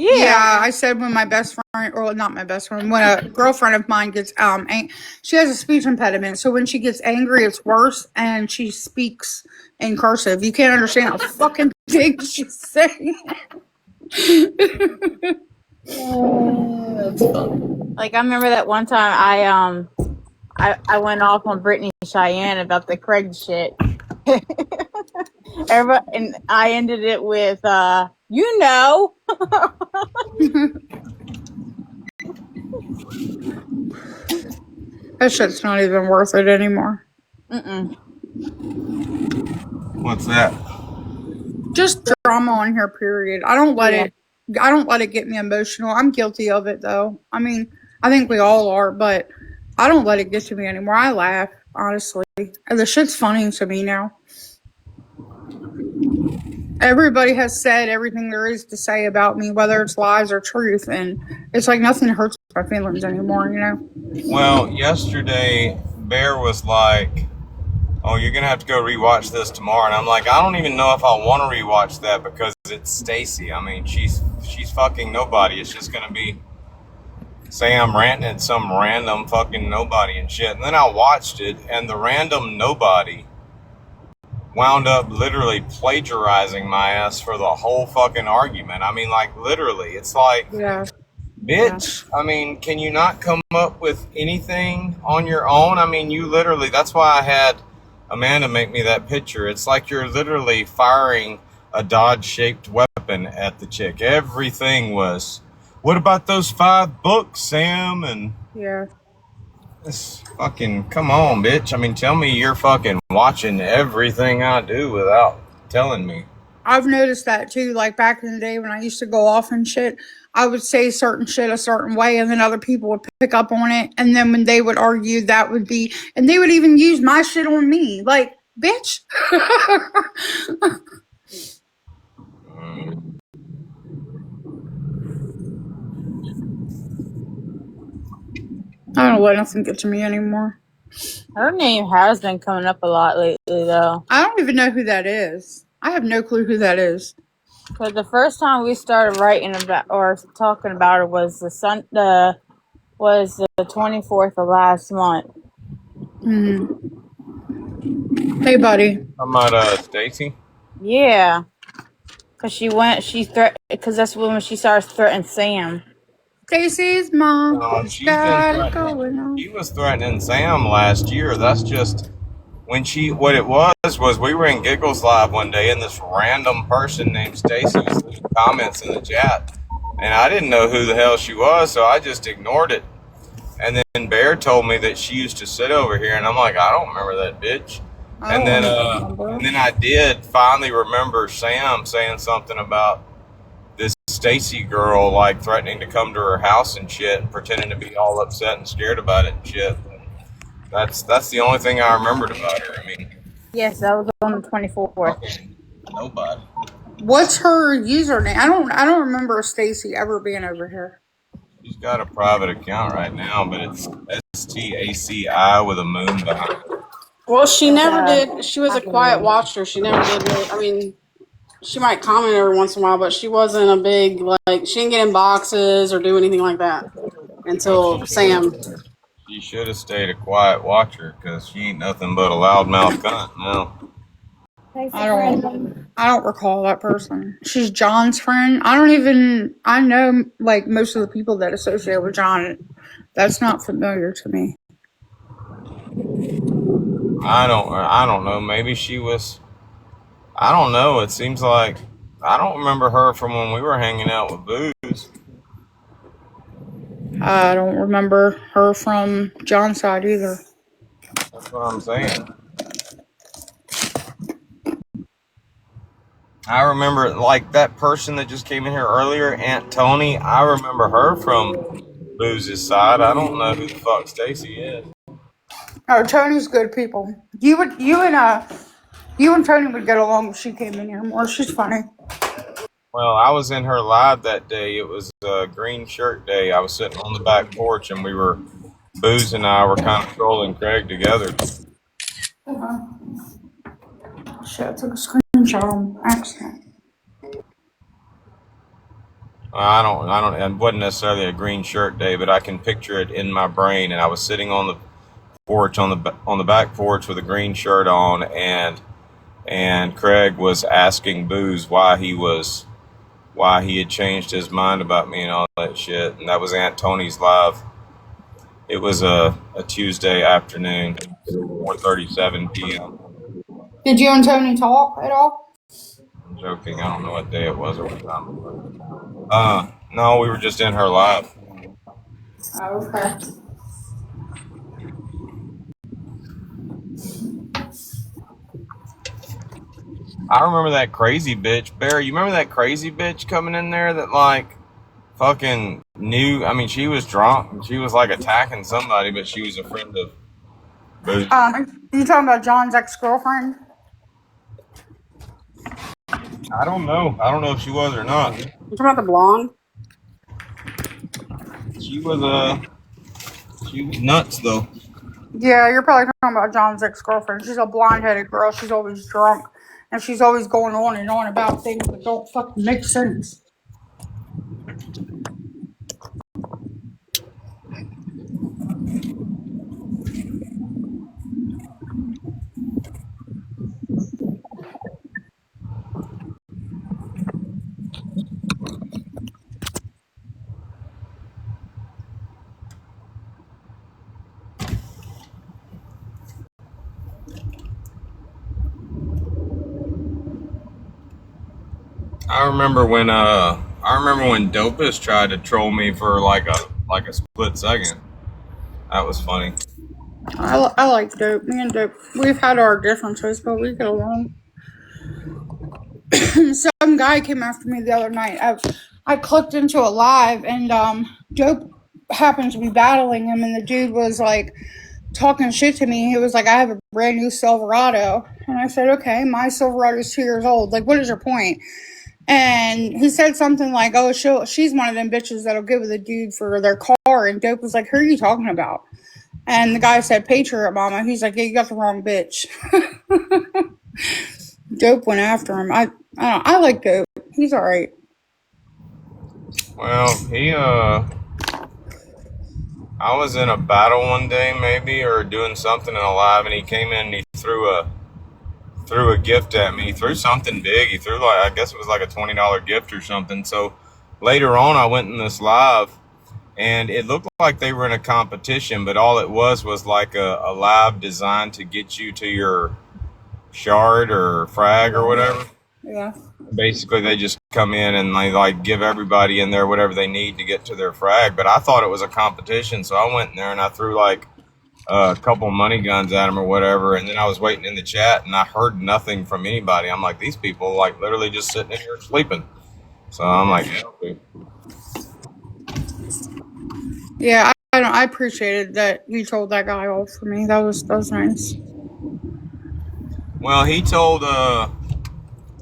Yeah, I said when my best friend, or not my best friend, when a girlfriend of mine gets she has a speech impediment, so when she gets angry, it's worse, and she speaks in cursive. You can't understand a fucking thing she's saying. That's funny. Like I remember that one time I went off on Brittany Cheyenne about the Craig shit. Everybody, and I ended it with you know. That shit's not even worth it anymore. What's that? Just drama on here, period. I don't let it get me emotional. I'm guilty of it though. I mean, I think we all are, but I don't let it get to me anymore. I laugh, honestly. And the shit's funny to me now. Everybody has said everything there is to say about me, whether it's lies or truth, and it's like nothing hurts my feelings anymore, you know? Well, yesterday, Bear was like, oh, you're going to have to go rewatch this tomorrow. And I'm like, I don't even know if I want to rewatch that because it's Stacy. I mean, she's fucking nobody. It's just going to be Sam ranting at some random fucking nobody and shit. And then I watched it, and the random nobody wound up literally plagiarizing my ass for the whole fucking argument. I mean, like, literally. It's like, bitch, I mean, can you not come up with anything on your own? I mean, you literally, that's why I had Amanda make me that picture. It's like you're literally firing a Dodge-shaped weapon at the chick. Everything was, what about those 5 books, Sam? And this fucking, come on, bitch. I mean, tell me you're fucking watching everything I do without telling me. I've noticed that too. Like back in the day when I used to go off and shit, I would say certain shit a certain way, and then other people would pick up on it. And then when they would argue, that would be, and they would even use my shit on me. Like, bitch. I don't let nothing get to me anymore. Her name has been coming up a lot lately, though. I don't even know who that is. I have no clue who that is. Because the first time we started writing about or talking about her was the 24th of last month. Hey, buddy. Talking about Stacy? Yeah. Because because that's when she starts threatening Sam. Stacy's mom. She was threatening Sam last year. That's just when what it was we were in Giggles Live one day and this random person named Stacy was leaving comments in the chat. And I didn't know who the hell she was, so I just ignored it. And then Bear told me that she used to sit over here, and I'm like, I don't remember that bitch. And then I did finally remember Sam saying something about this Stacy girl like threatening to come to her house and shit and pretending to be all upset and scared about it and shit. That's the only thing I remembered about her. I mean, yes, that was on the 24th. Nobody. What's her username? I don't remember Stacy ever being over here. She's got a private account right now, but it's STACI with a moon behind it. Well, she never did. She was a quiet watcher. She never did really, I mean, she might comment every once in a while, but she wasn't a big, like, she didn't get in boxes or do anything like that until Sam. She should have stayed a quiet watcher because she ain't nothing but a loudmouth cunt now. I don't recall that person. She's John's friend. I know like most of the people that associate with John. That's not familiar to me. I don't know. Maybe she was I don't know. It seems like I don't remember her from when we were hanging out with Booze. I don't remember her from John's side either. That's what I'm saying. I remember, like, that person that just came in here earlier, Aunt Tony. I remember her from Booze's side. I don't know who the fuck Stacy is. Oh, Tony's good people. You and Tony would get along if she came in here more. She's funny. Well, I was in her live that day. It was Green Shirt Day. I was sitting on the back porch, and Booze and I were kind of trolling Craig together. Shit, I took a screenshot on accident. It wasn't necessarily a Green Shirt Day, but I can picture it in my brain. And I was sitting on the porch, on the back porch with a green shirt on, and Craig was asking Booze why he had changed his mind about me and all that shit. And that was Aunt Tony's live. It was a Tuesday afternoon, 4:37 p.m. Did you and Tony talk at all? I'm joking. I don't know what day it was or what time. No, we were just in her live. Oh, okay. I remember that crazy bitch. Barry, you remember that crazy bitch coming in there that, like, fucking knew? I mean, she was drunk and she was, like, attacking somebody, but she was a friend of Booze. You talking about John's ex-girlfriend? I don't know. I don't know if she was or not. You talking about the blonde? She was nuts, though. Yeah, you're probably talking about John's ex-girlfriend. She's a blonde-headed girl. She's always drunk. And she's always going on and on about things that don't fucking make sense. I remember when Dopus tried to troll me for like a split second. That was funny. I like Dope. Me and Dope, we've had our differences, but we get along. Some guy came after me the other night. I clicked into a live, and Dope happened to be battling him, and the dude was like talking shit to me. He was like, I have a brand new Silverado. And I said, okay, my Silverado's 2 years old. Like, what is your point? And he said something like, oh, she's one of them bitches that'll give the dude for their car. And Dope was like, who are you talking about? And the guy said, Patriot Mama. He's like, yeah, you got the wrong bitch. Dope went after him. I like Dope. He's all right. Well, I was in a battle one day, maybe, or doing something in a live, and he came in and he threw a gift at me. He threw something big. He threw, like, I guess it was like a $20 gift or something. So later on, I went in this live, and it looked like they were in a competition, but all it was like a live designed to get you to your shard or frag or whatever. Yeah. Basically, they just come in and they like give everybody in there whatever they need to get to their frag. But I thought it was a competition, so I went in there and I threw like a couple money guns at them or whatever. And then I was waiting in the chat and I heard nothing from anybody. I'm like, these people like literally just sitting in here sleeping. So I'm like, yeah. I appreciated that you told that guy off for me. That was nice. Well, he told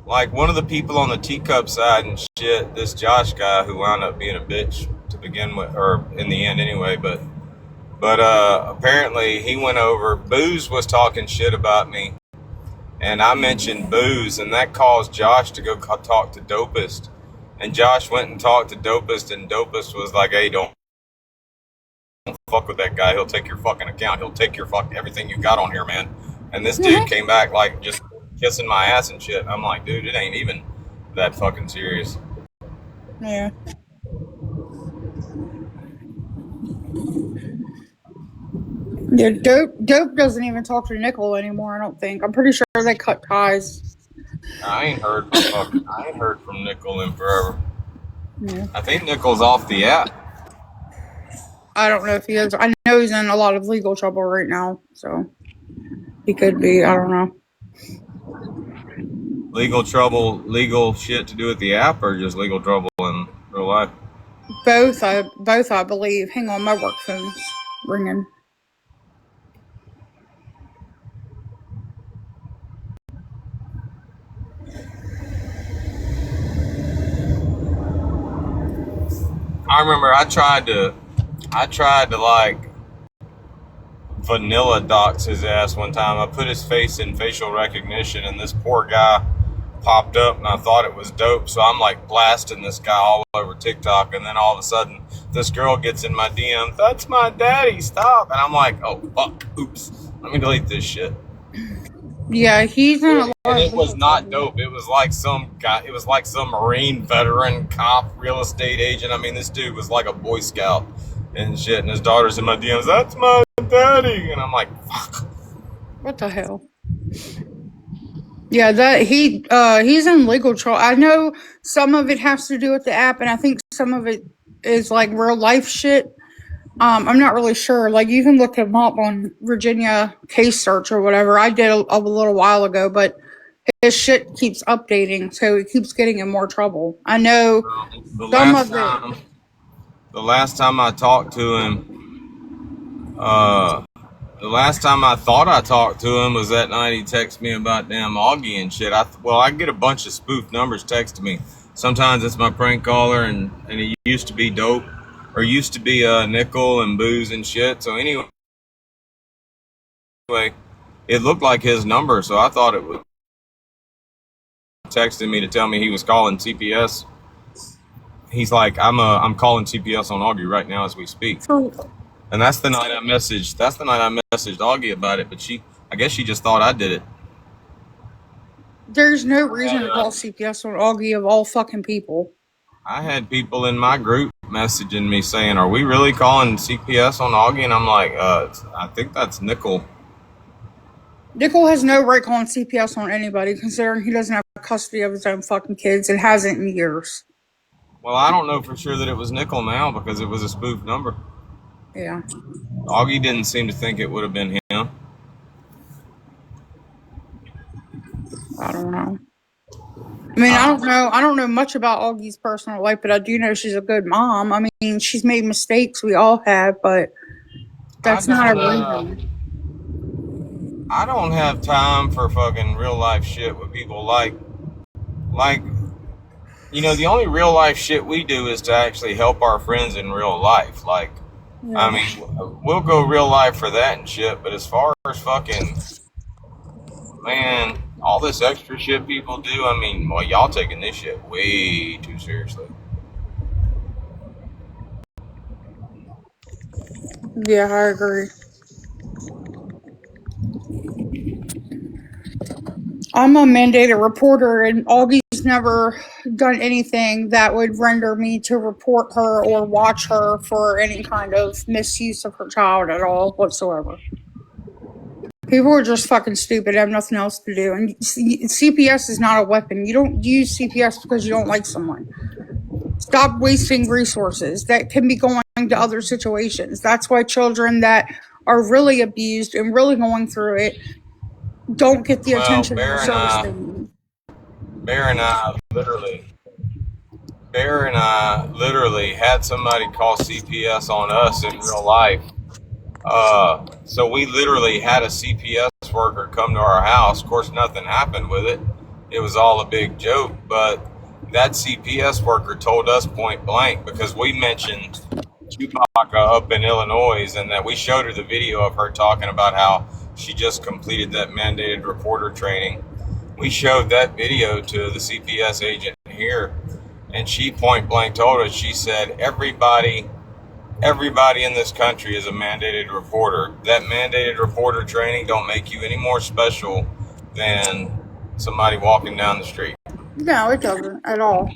like one of the people on the teacup side and shit, this Josh guy who wound up being a bitch to begin with, or in the end anyway, but apparently he went over, Booze was talking shit about me, and I mentioned Booze, and that caused Josh to go talk to Dopest, and Josh went and talked to Dopest, and Dopest was like, hey, don't fuck with that guy, he'll take your fucking account, he'll take your everything you got on here, man. And this dude came back like just kissing my ass and shit. I'm like, dude, it ain't even that fucking serious. Yeah. Yeah, Dope doesn't even talk to Nickel anymore, I don't think. I'm pretty sure they cut ties. I ain't heard from Nickel in forever. Yeah. I think Nickel's off the app. I don't know if he is. I know he's in a lot of legal trouble right now, so he could be. I don't know. Legal trouble, legal shit to do with the app, or just legal trouble in real life? Both, I believe. Hang on, my work phone's ringing. I remember I tried to like vanilla dox his ass one time. I put his face in facial recognition, and this poor guy popped up, and I thought it was dope. So I'm like blasting this guy all over TikTok, and then all of a sudden, this girl gets in my DM. That's my daddy. Stop! And I'm like, oh fuck, oops. Let me delete this shit. Yeah, he's in a lot. And it was not dope. It was like some guy. It was like some Marine veteran, cop, real estate agent. I mean, this dude was like a Boy Scout and shit. And his daughter's in my DMs. That's my daddy. And I'm like, fuck. What the hell? Yeah, that he's in legal trouble. I know some of it has to do with the app, and I think some of it is like real life shit. I'm not really sure. Like, you can look him up on Virginia Case Search or whatever. I did a little while ago, but his shit keeps updating, so it keeps getting in more trouble. I know The last time I talked to him, the last time I thought I talked to him was that night he texted me about damn Augie and shit. I get a bunch of spoof numbers texted me. Sometimes it's my prank caller, and it used to be dope, or used to be Nickel and booze and shit. So anyway, it looked like his number, so I thought it was texting me to tell me he was calling CPS. He's like, I'm calling CPS on Augie right now as we speak. And that's the night I messaged Augie about it, but I guess she just thought I did it. There's no reason to call CPS on Augie of all fucking people. I had people in my group messaging me saying, are we really calling CPS on Augie? And I'm like, I think that's Nickel. Nickel has no right calling CPS on anybody, considering he doesn't have custody of his own fucking kids and hasn't in years. Well, I don't know for sure that it was Nickel now because it was a spoof number. Yeah. Augie didn't seem to think it would have been him. I don't know. I mean, I don't know much about Augie's personal life, but I do know she's a good mom. I mean, she's made mistakes. We all have, but that's not a reason. I don't have time for fucking real life shit with people like, you know, the only real life shit we do is to actually help our friends in real life. Like, yeah. I mean, we'll go real life for that and shit, but as far as fucking, man, all this extra shit people do, I mean, well, y'all taking this shit way too seriously. Yeah, I agree. I'm a mandated reporter, and Augie's never done anything that would render me to report her or watch her for any kind of misuse of her child at all whatsoever. People are just fucking stupid, have nothing else to do. And CPS is not a weapon. You don't use CPS because you don't like someone. Stop wasting resources that can be going to other situations. That's why children that are really abused and really going through it don't get the attention and service they need. Bear and I literally had somebody call CPS on us in real life. So we literally had a CPS worker come to our house. Of course, nothing happened with it. It was all a big joke, but that CPS worker told us point blank, because we mentioned Chewbacca up in Illinois, and that we showed her the video of her talking about how she just completed that mandated reporter training. We showed that video to the CPS agent here, and she point blank told us, she said, everybody in this country is a mandated reporter. That mandated reporter training don't make you any more special than somebody walking down the street. No, it doesn't at all.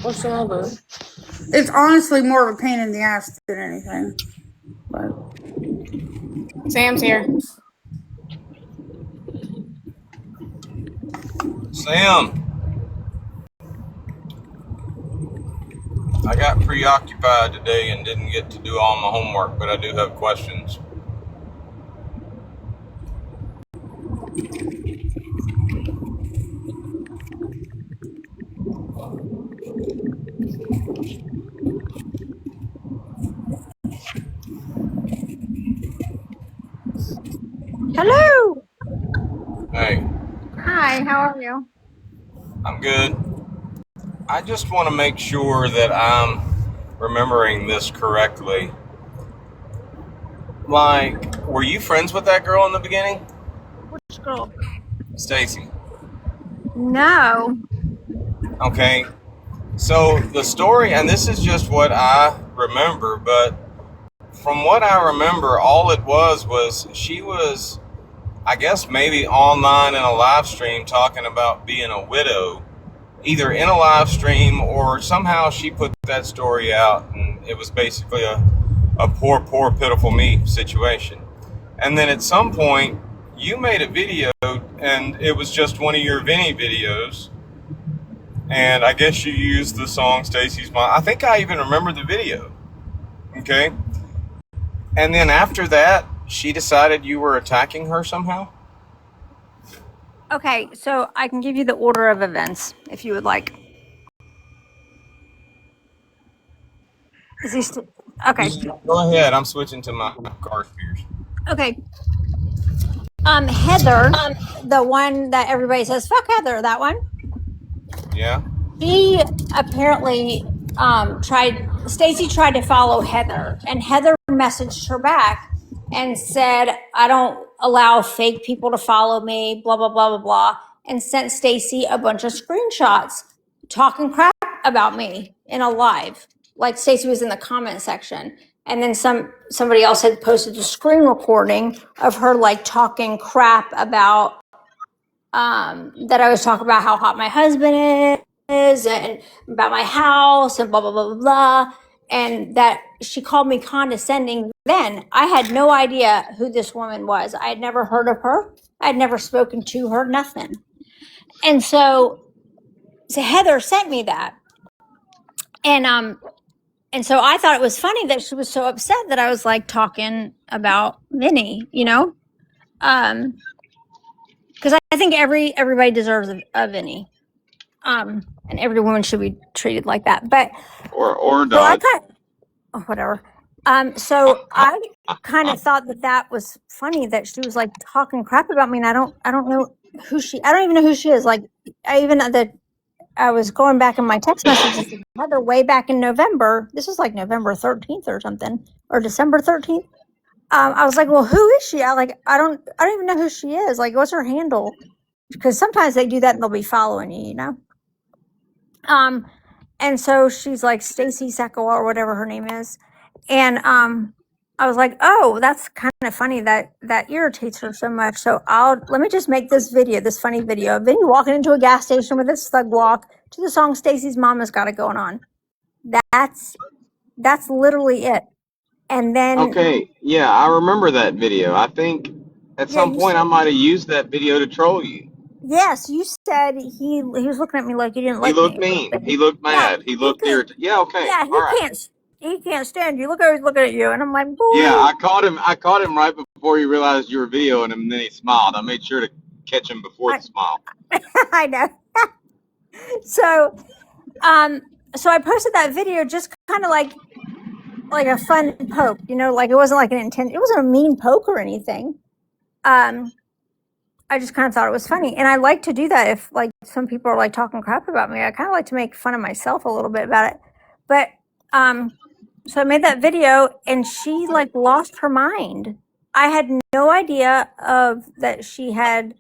Whatsoever. It's honestly more of a pain in the ass than anything. But Sam's here. Sam, I got preoccupied today and didn't get to do all my homework, but I do have questions. Hello. Hey, Hi, how are you? I'm good. I just want to make sure that I'm remembering this correctly. Like, were you friends with that girl in the beginning? Which girl? Stacy. No. Okay. So the story, and this is just what I remember, but from what I remember, all it was she was, I guess, maybe online in a live stream talking about being a widow, either in a live stream or somehow she put that story out, and it was basically a poor, pitiful me situation. And then at some point, you made a video, and it was just one of your Vinny videos, and I guess you used the song Stacy's Mom. I think I even remember the video. Okay. And then after that, she decided you were attacking her somehow? Okay, so I can give you the order of events if you would like. Is he still okay? Go ahead. I'm switching to my car speakers. Okay. Heather, the one that everybody says, fuck Heather, that one. Yeah? She apparently Stacy tried to follow Heather, and Heather messaged her back and said, I don't allow fake people to follow me, blah, blah, blah, blah, blah, and sent Stacy a bunch of screenshots talking crap about me in a live. Like Stacy was in the comment section. And then somebody else had posted a screen recording of her like talking crap about that I was talking about how hot my husband is and about my house and blah, blah, blah, blah, blah. And that she called me condescending. Then I had no idea who this woman was. I had never heard of her. I had never spoken to her, nothing. And so Heather sent me that. And so I thought it was funny that she was so upset that I was like talking about Vinny, you know? Because I think everybody deserves a Vinny. And every woman should be treated like that. But Or so I dog. whatever. So I kind of thought that was funny that she was like talking crap about me, and I don't know who she. I don't even know who she is. Like I was going back in my text messages to Heather way back in November. This was like November 13th or something, or December 13th. I was like, well, who is she? I don't even know who she is. Like, what's her handle? Because sometimes they do that and they'll be following you, you know? And so she's like Stacy Sacco or whatever her name is. And I was like, oh, that's kind of funny that irritates her so much. So let me just make this funny video of Vinny walking into a gas station with his thug walk to the song Stacy's Mama's Got It Going On. That's literally it. And then Okay, yeah, I remember that video. I think at some point I might have used that video to troll you. Yes, you said he was looking at me like he didn't He like looked me. mean. He looked mad. He looked irritated. Yeah, okay. Yeah, All right. he can't stand you. Look how he's looking at you. And I'm like, boy. Yeah, I caught him right before he realized you were videoing him, and then he smiled. I made sure to catch him before the smile. I know. So I posted that video just kind of like a fun poke, you know, like it wasn't like it wasn't a mean poke or anything. I just kind of thought it was funny. And I like to do that if like some people are like talking crap about me. I kind of like to make fun of myself a little bit about it. But so I made that video and she like lost her mind. I had no idea that she had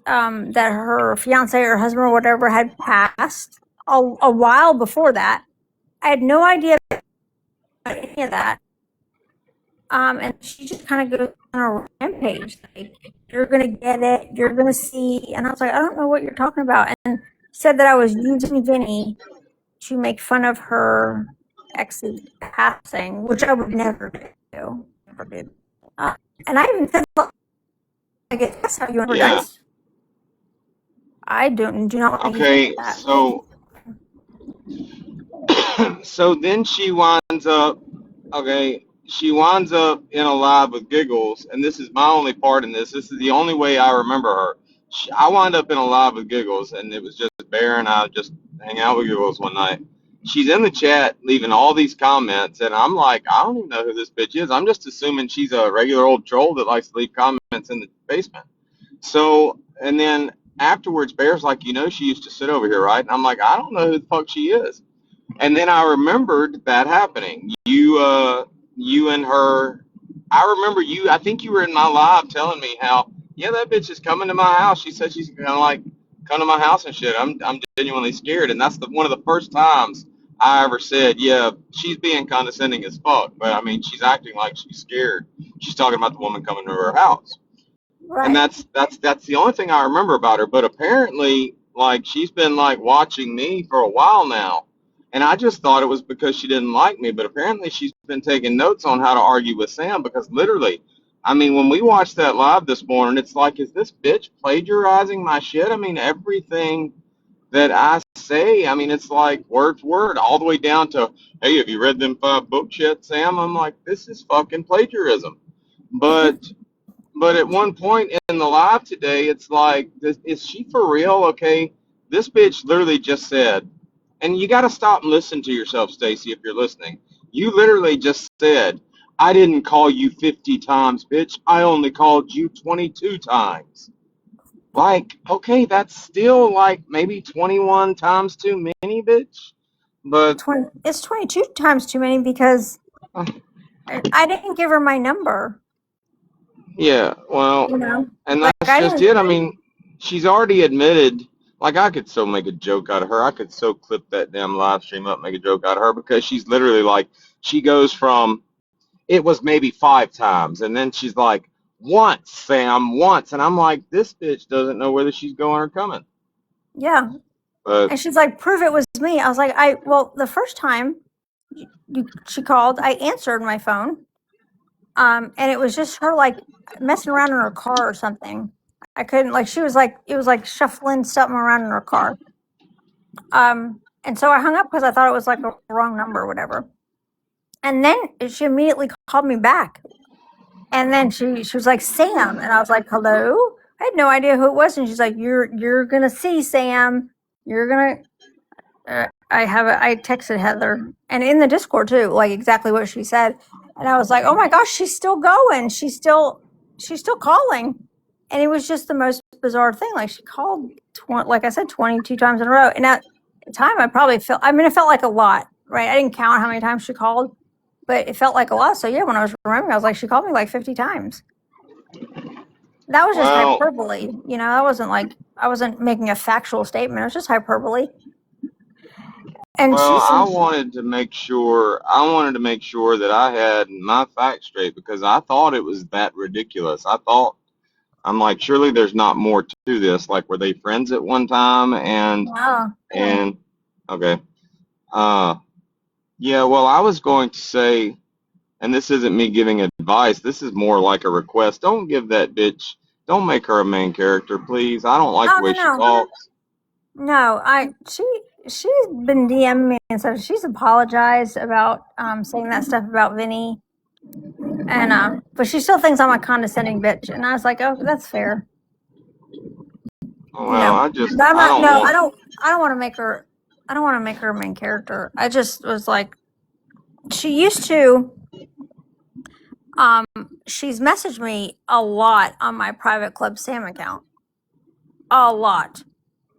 that her fiance or husband or whatever had passed a while before that. I had no idea about any of that. And she just kind of goes on a rampage, like, you're going to get it, you're going to see. And I was like, I don't know what you're talking about. And said that I was using Vinny to make fun of her ex's passing, which I would never do. Never do. And I even said, I guess that's how you ever done. I do not want to Okay, that. so then she winds up, she winds up in a live with Giggles, and this is my only part in this. This is the only way I remember her. I wound up in a live with Giggles, and it was just Bear and I just hanging out with Giggles one night. She's in the chat leaving all these comments, and I'm like, I don't even know who this bitch is. I'm just assuming she's a regular old troll that likes to leave comments in the basement. So, and then afterwards, Bear's like, she used to sit over here, right? And I'm like, I don't know who the fuck she is. And then I remembered that happening. You and her. I remember you. I think you were in my live telling me how, yeah, that bitch is coming to my house. She said she's gonna like come to my house and shit. I'm genuinely scared, and that's one of the first times I ever said, yeah, she's being condescending as fuck. But I mean, she's acting like she's scared. She's talking about the woman coming to her house. And Right. that's the only thing I remember about her. But apparently, like, she's been like watching me for a while now, and I just thought it was because she didn't like me. But apparently, she's been taking notes on how to argue with Sam, because literally, I mean, when we watched that live this morning, it's like, is this bitch plagiarizing my shit? I mean, everything that I say, I mean, it's like word for word, all the way down to, hey, have you read them 5 books yet, Sam? I'm like, this is fucking plagiarism. But at one point in the live today, it's like, is she for real? Okay, this bitch literally just said, and you got to stop and listen to yourself, Stacy, if you're listening. You literally just said, I didn't call you 50 times, bitch. I only called you 22 times. Like, okay, that's still like maybe 21 times too many, bitch. But It's 22 times too many because I didn't give her my number. yeah, well, and Like that's I just didn't. it. I mean, she's already admitted, like, I could so make a joke out of her. I could so clip that damn live stream up, make a joke out of her, because she's literally like, she goes from, it was maybe 5 times, and then she's like, once, Sam, once. And I'm like, this bitch doesn't know whether she's going or coming. Yeah. But And she's like, prove it was me. I was like, well, the first time she called, I answered my phone. And it was just her like messing around in her car or something. I couldn't, like, she was like, it was like shuffling something around in her car. And so I hung up because I thought it was like a wrong number or whatever. And then she immediately called me back. And then she was like, Sam. And I was like, hello? I had no idea who it was. And she's like, you're going to see, Sam. You're going to, I texted Heather and in the Discord too, like exactly what she said. And I was like, oh my gosh, she's still going. She's still calling. And it was just the most bizarre thing. Like she called, like I said, 22 times in a row. And at the time I probably it felt like a lot, right? I didn't count how many times she called, but it felt like a lot. So yeah, when I was remembering, I was like, she called me like 50 times. That was just hyperbole. That wasn't like, I wasn't making a factual statement. It was just hyperbole. And well, I wanted to make sure that I had my facts straight, because I thought it was that ridiculous. I'm like, surely there's not more to this. Like, were they friends at one time? And okay. Yeah, well, I was going to say, and this isn't me giving advice, this is more like a request. Don't give that bitch, don't make her a main character, please. I don't like the way she talks. No, she's been DMing me and stuff. She's apologized about saying that stuff about Vinny, and but she still thinks I'm a condescending bitch. And I was like, oh, that's fair. Well, I don't want to make her. I don't want to make her a main character. I just was like, she used to. She's messaged me a lot on my private Club Sam account, a lot.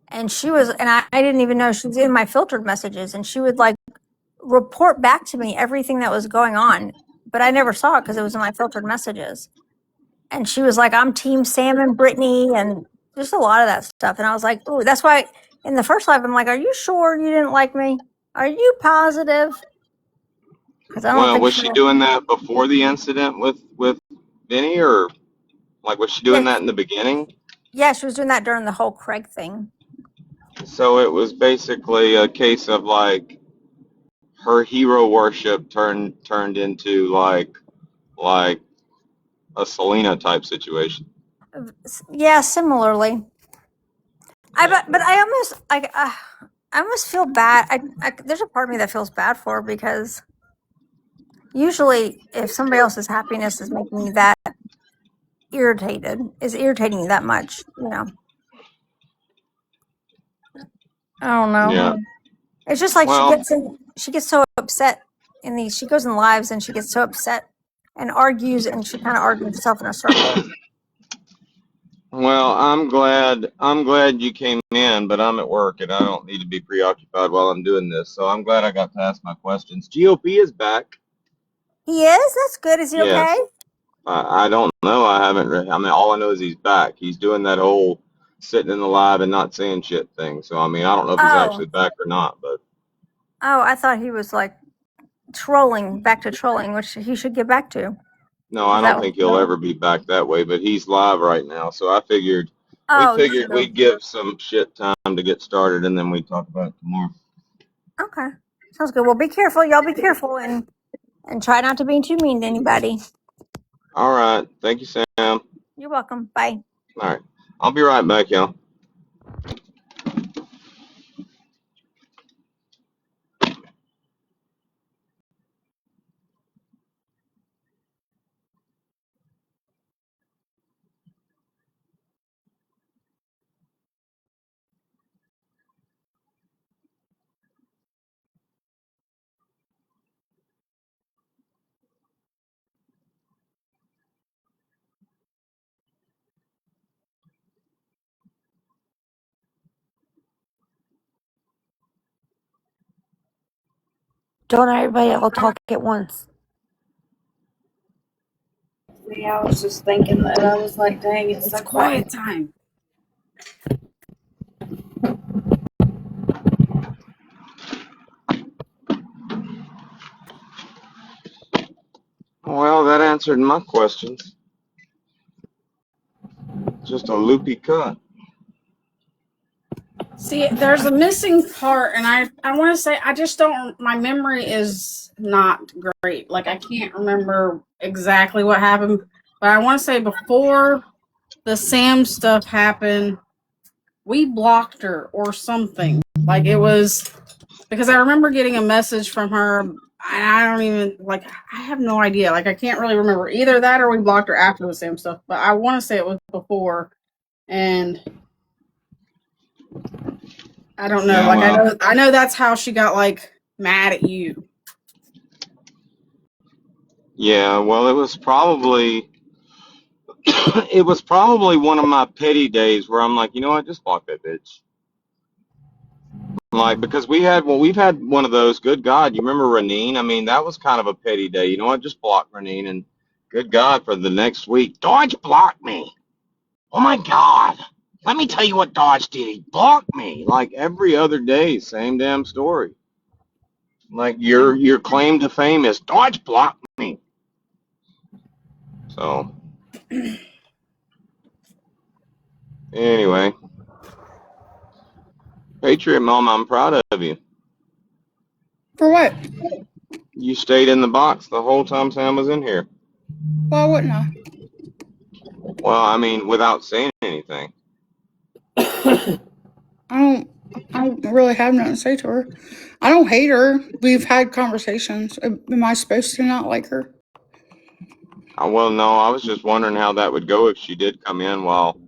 And I didn't even know she was in my filtered messages, and she would like report back to me everything that was going on, but I never saw it because it was in my filtered messages. And she was like, I'm team Sam and Brittany, and just a lot of that stuff. And I was like, ooh, that's why in the first live, I'm like, are you sure you didn't like me? Are you positive? Because I don't think was she doing that before the incident with Vinny, or like, was she doing that in the beginning? Yeah, she was doing that during the whole Craig thing. So it was basically a case of like her hero worship turned into like a Selena type situation. Yeah, similarly. But I almost like I almost feel bad. There's a part of me that feels bad for her because usually if somebody else's happiness is making me that irritating you that much, I don't know. Yeah. It's just like Well, she gets so upset she goes in lives and she gets so upset and argues and she kind of argues herself in a circle. well, I'm glad you came in, but I'm at work and I don't need to be preoccupied while I'm doing this. So I'm glad I got to ask my questions. GOP is back. He is? That's good. Is he okay? Yes. I don't know. I haven't. I mean, all I know is he's back. He's doing that whole sitting in the lab and not saying shit thing. So I mean, I don't know if he's actually back or not, but Oh, I thought he was like back to trolling, which he should get back to. no, I don't think he'll ever be back that way. But he's live right now, so I figured we'd give some shit time to get started, and then we'd talk about it tomorrow. Okay, sounds good. Well, be careful. Y'all be careful and try not to be too mean to anybody. All right. Thank you, Sam. You're welcome. Bye. All right. I'll be right back, y'all. Don't everybody all talk at once. Yeah, I was just thinking that. I was like, dang, it's so quiet time. Well, that answered my questions. Just a loopy cut. See, there's a missing part, and I want to say I just don't. My memory is not great. Like I can't remember exactly what happened, but I want to say before the Sam stuff happened, we blocked her or something. Like it was because I remember getting a message from her. I don't even I have no idea. Like I can't really remember either that or we blocked her after the Sam stuff. But I want to say it was before, and I don't know. Yeah, I know that's how she got mad at you. Yeah, well, it was probably one of my petty days where I'm like, you know what, just block that bitch. Like because we've had one of those. Good God, you remember Ranine? I mean, that was kind of a petty day. You know what, just block Ranine, and good God, for the next week, Dodge blocked me. Oh my God, let me tell you what Dodge did. He blocked me like every other day. Same damn story. Like your claim to fame is Dodge blocked me. So anyway, Patriot Mom, I'm proud of you. For what? You stayed in the box the whole time Sam was in here. Why wouldn't I? Well, I mean, without saying anything. I don't really have nothing to say to her. I don't hate her. We've had conversations. Am I supposed to not like her? Well, no, I was just wondering how that would go if she did come in while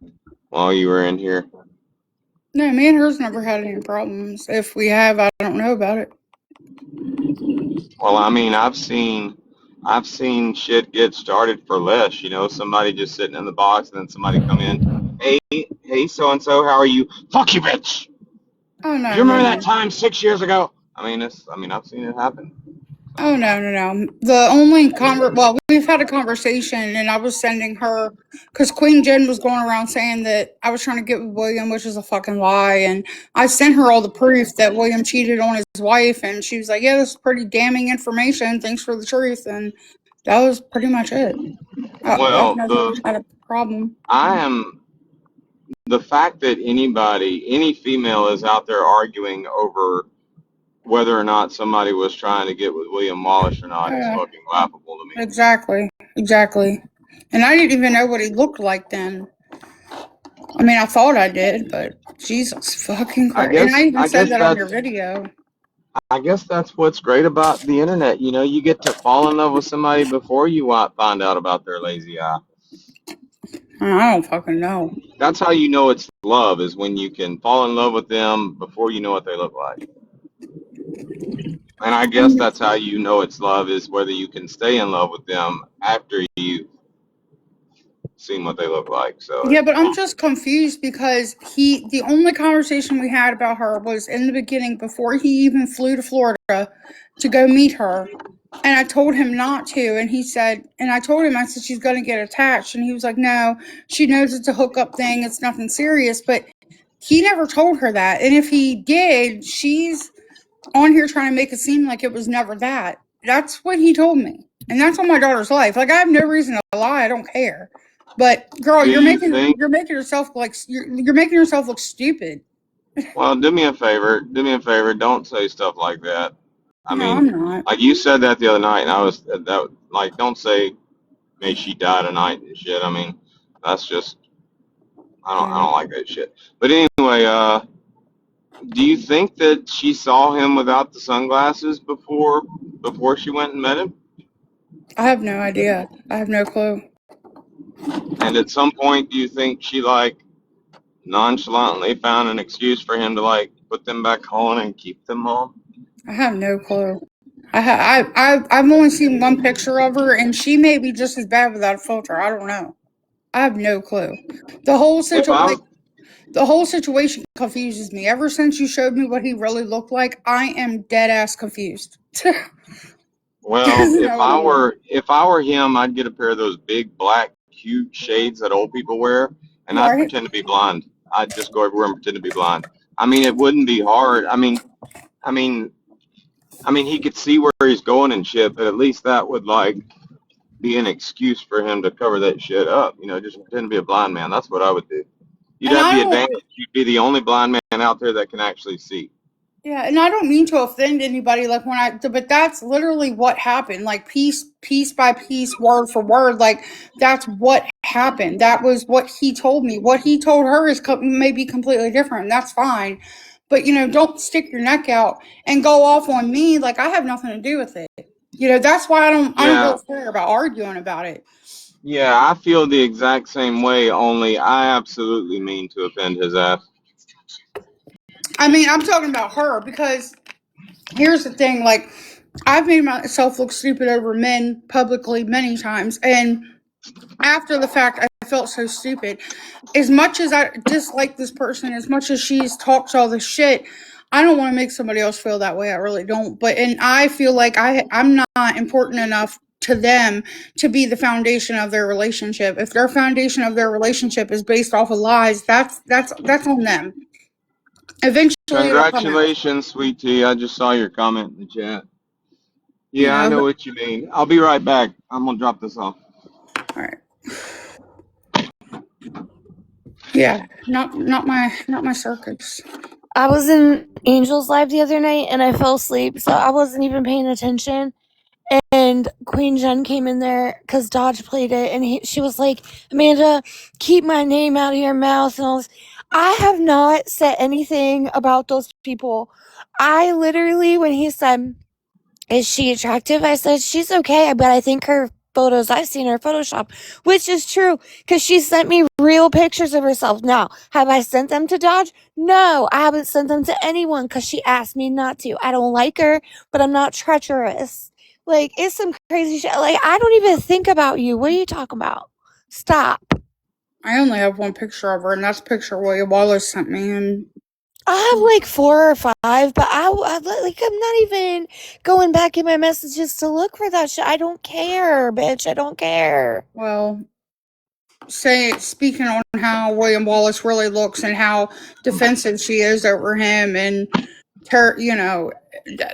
you were in here. No, me and her's never had any problems. If we have, I don't know about it. Well, I mean, I've seen shit get started for less. You know, somebody just sitting in the box and then somebody come in. Hey, so and so, how are you? Fuck you, bitch. Oh no. Do you remember that time 6 years ago? I mean, I've seen it happen. Oh no. The only we've had a conversation, and I was sending her because Queen Jen was going around saying that I was trying to get with William, which is a fucking lie, and I sent her all the proof that William cheated on his wife, and she was like, "Yeah, this is pretty damning information. Thanks for the truth," and that was pretty much it. Well, I've never had a problem. the fact that any female is out there arguing over whether or not somebody was trying to get with William Wallace or not is fucking laughable to me. Exactly. And I didn't even know what he looked like then. I mean, I thought I did, but Jesus fucking I Christ. And I guess even I said guess that on your that's video. I guess that's what's great about the internet. You know, you get to fall in love with somebody before you find out about their lazy eye. I don't fucking know. That's how you know it's love, is when you can fall in love with them before you know what they look like. And I guess that's how you know it's love, is whether you can stay in love with them after you've seen what they look like. So Yeah, but I'm just confused because the only conversation we had about her was in the beginning before he even flew to Florida to go meet her. And I told him not to. And he said, and I told him, I said, she's going to get attached. And he was like, no, she knows it's a hookup thing. It's nothing serious. But he never told her that. And if he did, she's on here trying to make it seem like it was never that. That's what he told me. And that's on my daughter's life. Like, I have no reason to lie. I don't care. But girl, do you're you making think, yourself like you're making yourself look stupid. well, do me a favor, don't say stuff like that. I No, I'm mean, not. like you said that the other night, and I was, that, like, don't say, may she die tonight and shit. I mean, that's just, I don't like that shit. But anyway, do you think that she saw him without the sunglasses before she went and met him? I have no idea. I have no clue. And at some point, do you think she like nonchalantly found an excuse for him to like put them back on and keep them on? I have no clue. I've only seen one picture of her, and she may be just as bad without a filter. I don't know. I have no clue. The whole If I situation, the whole situation confuses me. Ever since you showed me what he really looked like, I am dead ass confused. Well, There's no other way. if I were him, I'd get a pair of those big black huge shades that old people wear, and I'd Right? pretend to be blind. I'd just go everywhere and pretend to be blind. I mean, it wouldn't be hard. I mean, he could see where he's going and shit, but at least that would like be an excuse for him to cover that shit up. You know, just pretend to be a blind man. That's what I would do. You'd And have I the don't. advantage. You'd be the only blind man out there that can actually see. Yeah, and I don't mean to offend anybody. Like but that's literally what happened. Like piece by piece, word for word. Like that's what happened. That was what he told me. What he told her is may be completely different. And that's fine. But don't stick your neck out and go off on me. Like I have nothing to do with it. That's why I don't Yeah, really care about arguing about it. yeah, I feel the exact same way. Only I absolutely mean to offend his ass. I mean, I'm talking about her because here's the thing. Like I've made myself look stupid over men publicly many times, and after the fact, I felt so stupid. As much as I dislike this person, as much as she's talked all this shit, I don't want to make somebody else feel that way. I really don't. And I feel like I'm not important enough to them to be the foundation of their relationship. If their foundation of their relationship is based off of lies, that's on them. Eventually, it'll come out. Congratulations, sweet tea. I just saw your comment in the chat. You Yeah, I know, know but what you mean. I'll be right back. I'm gonna drop this off. all right. Yeah, not my circus. I was in Angel's Live the other night and I fell asleep, so I wasn't even paying attention. And Queen Jen came in there because Dodge played it, and she was like, Amanda, keep my name out of your mouth. And all this. I have not said anything about those people. I literally, when he said, is she attractive? I said, she's okay, but I think her photos, I've seen her Photoshop, which is true because she sent me real pictures of herself. Now, have I sent them to Dodge? No, I haven't sent them to anyone because she asked me not to. I don't like her, but I'm not treacherous. Like, it's some crazy shit. Like, I don't even think about you. What are you talking about? Stop. I only have one picture of her, and that's a picture William Wallace sent me. And I have like 4 or 5, but I'm not even going back in my messages to look for that shit. I don't care, bitch. I don't care. well, speaking on how William Wallace really looks and how defensive she is over him, and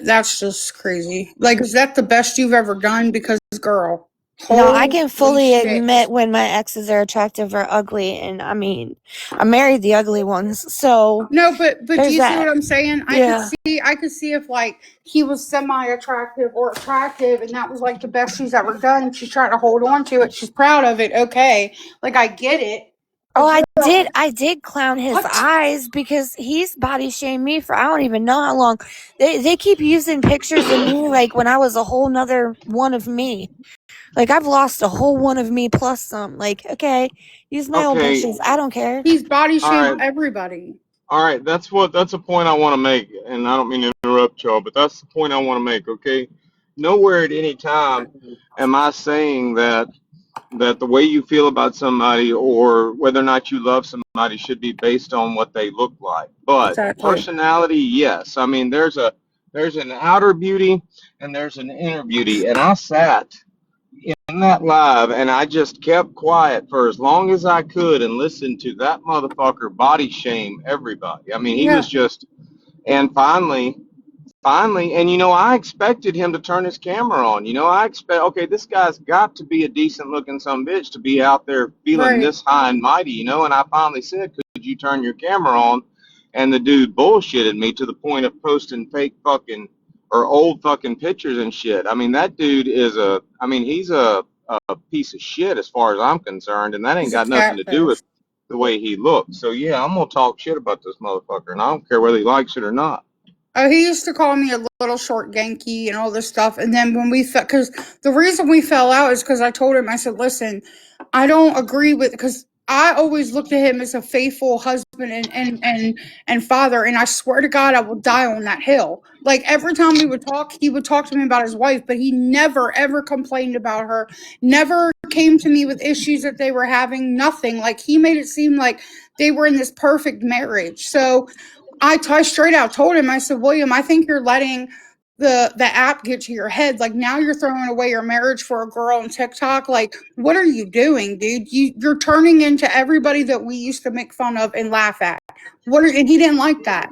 that's just crazy. Like, is that the best you've ever done? Because, girl, No, I can holy fully shit. admit when my exes are attractive or ugly, and I mean, I married the ugly ones, so No, but do there's you see that. what I'm saying? Yeah. I could see if like he was semi-attractive or attractive, and that was like the best she's ever done. She's trying to hold on to it. She's proud of it. Okay, like I get it, Oh, I did clown his eyes because he's body shamed me for I don't even know how long. They keep using pictures of me like when I was a whole nother one of me. Like I've lost a whole one of me plus some. Like, okay, use my old Okay, pictures. I don't care. He's body all shamed right, everybody. all right. That's a point I want to make, and I don't mean to interrupt y'all, but that's the point I want to make. Okay, nowhere at any time am I saying that the way you feel about somebody or whether or not you love somebody should be based on what they look like. But Exactly. personality, yes. I mean, there's an outer beauty and there's an inner beauty, and I sat in that live and I just kept quiet for as long as I could and listened to that motherfucker body shame everybody. I mean, he Yeah. was just, and finally, and I expected him to turn his camera on. I expect, okay, this guy's got to be a decent looking son of a bitch to be out there feeling Right. this high and mighty, and I finally said, could you turn your camera on? And the dude bullshitted me to the point of posting fake fucking or old fucking pictures and shit. I mean, that dude is he's a piece of shit as far as I'm concerned, and that ain't He's a got nothing to do with catfish. the way he looks. So yeah, I'm gonna talk shit about this motherfucker, and I don't care whether he likes it or not. Oh, he used to call me a little short Genki and all this stuff. And then when we fell, because the reason we fell out is because I told him, I said, listen, I don't agree with, because I always looked at him as a faithful husband and father. And I swear to God, I will die on that hill. Like every time we would talk, he would talk to me about his wife, but he never, ever complained about her, never came to me with issues that they were having, nothing. Like he made it seem like they were in this perfect marriage. So, I straight out told him, I said, William, I think you're letting the app get to your head. Like now you're throwing away your marriage for a girl on TikTok. Like, what are you doing, dude? You're turning into everybody that we used to make fun of and laugh at. And he didn't like that.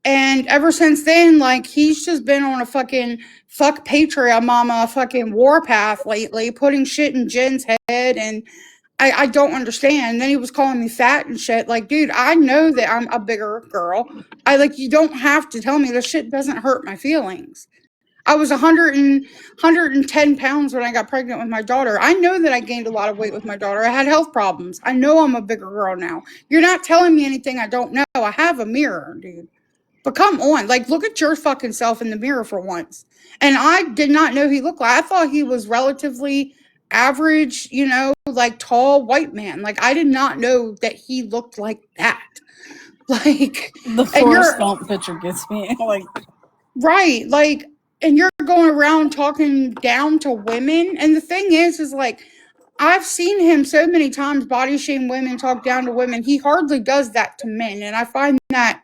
And ever since then, like he's just been on a fucking fuck Patreon mama fucking warpath lately, putting shit in Jen's head, and I don't understand. And then he was calling me fat and shit. Like, dude, I know that I'm a bigger girl. You don't have to tell me this shit doesn't hurt my feelings. I was 110 pounds when I got pregnant with my daughter. I know that I gained a lot of weight with my daughter. I had health problems. I know I'm a bigger girl now. You're not telling me anything I don't know. I have a mirror, dude. But come on, like, look at your fucking self in the mirror for once. And I did not know he looked like, I thought he was relatively average, like tall white man. Like, I did not know that he looked like that. Like, The and Forrest you're Gump picture gets me. Like, right. Like, and you're going around talking down to women. And the thing is like, I've seen him so many times body shame women, talk down to women. He hardly does that to men. And I find that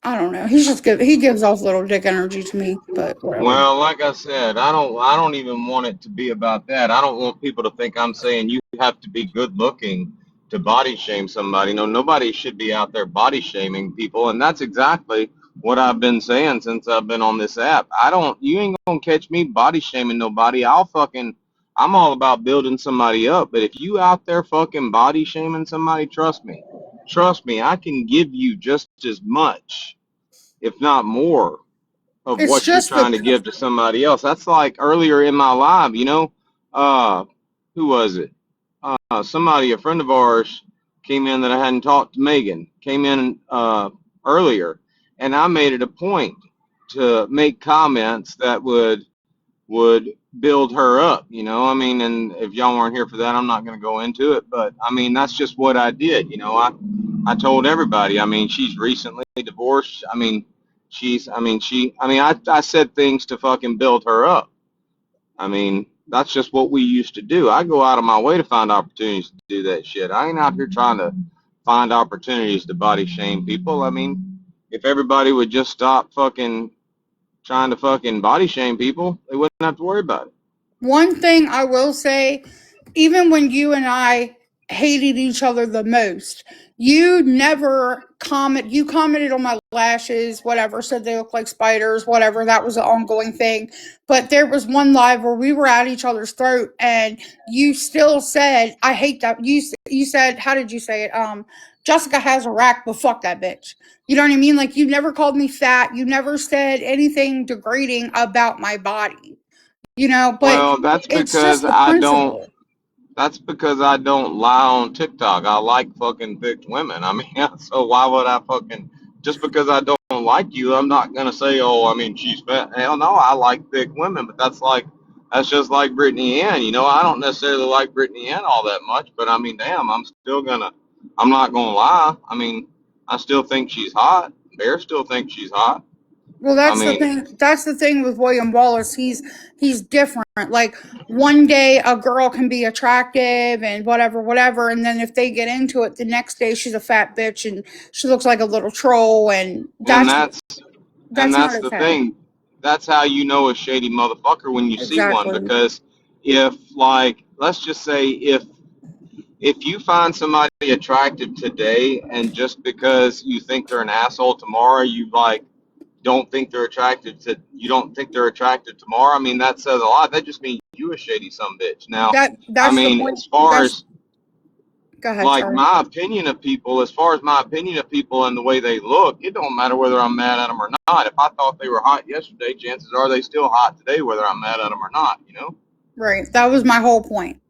I don't know. He's just good. He gives off little dick energy to me, but whatever. Well, like I said, I don't even want it to be about that. I don't want people to think I'm saying you have to be good looking to body shame somebody. No, nobody should be out there body shaming people, and that's exactly what I've been saying since I've been on this app. You ain't gonna catch me body shaming nobody. I'm all about building somebody up. But if you out there fucking body shaming somebody, trust me, I can give you just as much, if not more, of It's what you're just trying the to give to somebody else. That's like earlier in my live, uh, who was it? A friend of ours came in that I hadn't talked to. Megan came in earlier, and I made it a point to make comments that would build her up. I mean, and if y'all weren't here for that, I'm not going to go into it, but I mean, that's just what I did. I told everybody. I mean, she's recently divorced. I said things to fucking build her up. I mean, that's just what we used to do. I go out of my way to find opportunities to do that shit. I ain't out here trying to find opportunities to body shame people. I mean, if everybody would just stop fucking trying to fucking body shame people, they wouldn't have to worry about it. one thing I will say, even when you and I hated each other the most, you never you commented on my lashes, whatever, said they look like spiders, whatever. That was an ongoing thing. But there was one live where we were at each other's throat and you still said, I hate that. You said, how did you say it? Jessica has a rack, but fuck that bitch. You know what I mean? Like you never called me fat. You never said anything degrading about my body. But Well, that's it's because just the I don't. principle. That's because I don't lie on TikTok. I like fucking thick women. I mean, so why would I fucking just because I don't like you, I'm not gonna say, oh, I mean, she's fat. Hell no, I like thick women, but that's just like Brittany Ann. You know, I don't necessarily like Brittany Ann all that much, but I mean, damn, I'm not gonna lie. I mean, I still think she's hot. Bear still thinks she's hot. Well, I that's the mean, thing. That's the thing with William Wallace. He's different. Like one day a girl can be attractive and whatever, and then if they get into it, the next day she's a fat bitch and she looks like a little troll, and and that's and that's not that's the okay. thing. That's how you know a shady motherfucker when you see one. Exactly. Because if, like, let's just say, if you find somebody attractive today, and just because you think they're an asshole tomorrow, you don't think they're attractive tomorrow. I mean, that says a lot. That just means you a shady some bitch. Now, I That's the mean, point. as far That's as Go ahead. like Sorry. my opinion of people, as far as my opinion of people and the way they look, it don't matter whether I'm mad at them or not. If I thought they were hot yesterday, chances are they still hot today, whether I'm mad at them or not. You know? Right. That was my whole point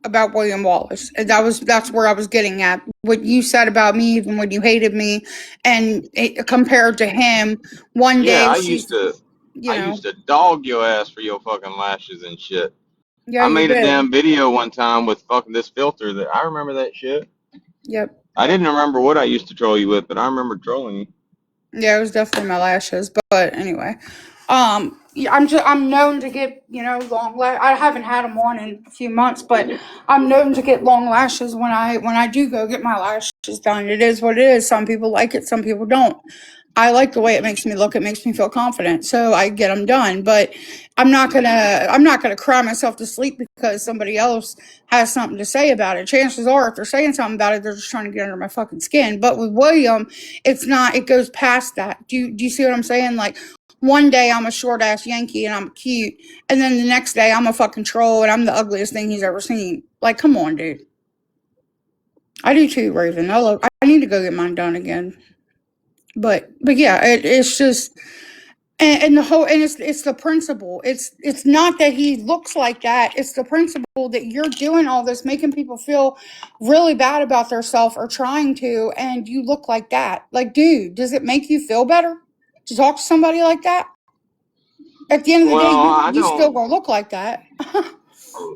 about William Wallace. That's where I was getting at. What you said about me, even when you hated me, and compared to him, one Yeah, day I used she's, to, you I know, used to dog your ass for your fucking lashes and shit. yeah, I you made a did. damn video one time with fucking this filter that I remember that shit. Yep. I didn't remember what I used to troll you with, but I remember trolling you. Yeah, it was definitely my lashes. But anyway, yeah, I'm known to get long. I haven't had them on in a few months, but I'm known to get long lashes when I do go get my lashes done. It is what it is. Some people like it, some people don't. I like the way it makes me look. It makes me feel confident, so I get them done. But I'm not gonna cry myself to sleep because somebody else has something to say about it. Chances are, if they're saying something about it, they're just trying to get under my fucking skin. But with William, it's not. It goes past that. Do you see what I'm saying? Like one day I'm a short ass Yankee and I'm cute, and then the next day I'm a fucking troll and I'm the ugliest thing he's ever seen. Like, come on, dude. I do too, Raven. I need to go get mine done again. But yeah, it's just and the whole and it's the principle. It's not that he looks like that. It's the principle that you're doing all this, making people feel really bad about themselves or trying to, and you look like that. Like, dude, does it make you feel better to talk to somebody like that? At the end of the day, Well, I you still don't. gonna look like that.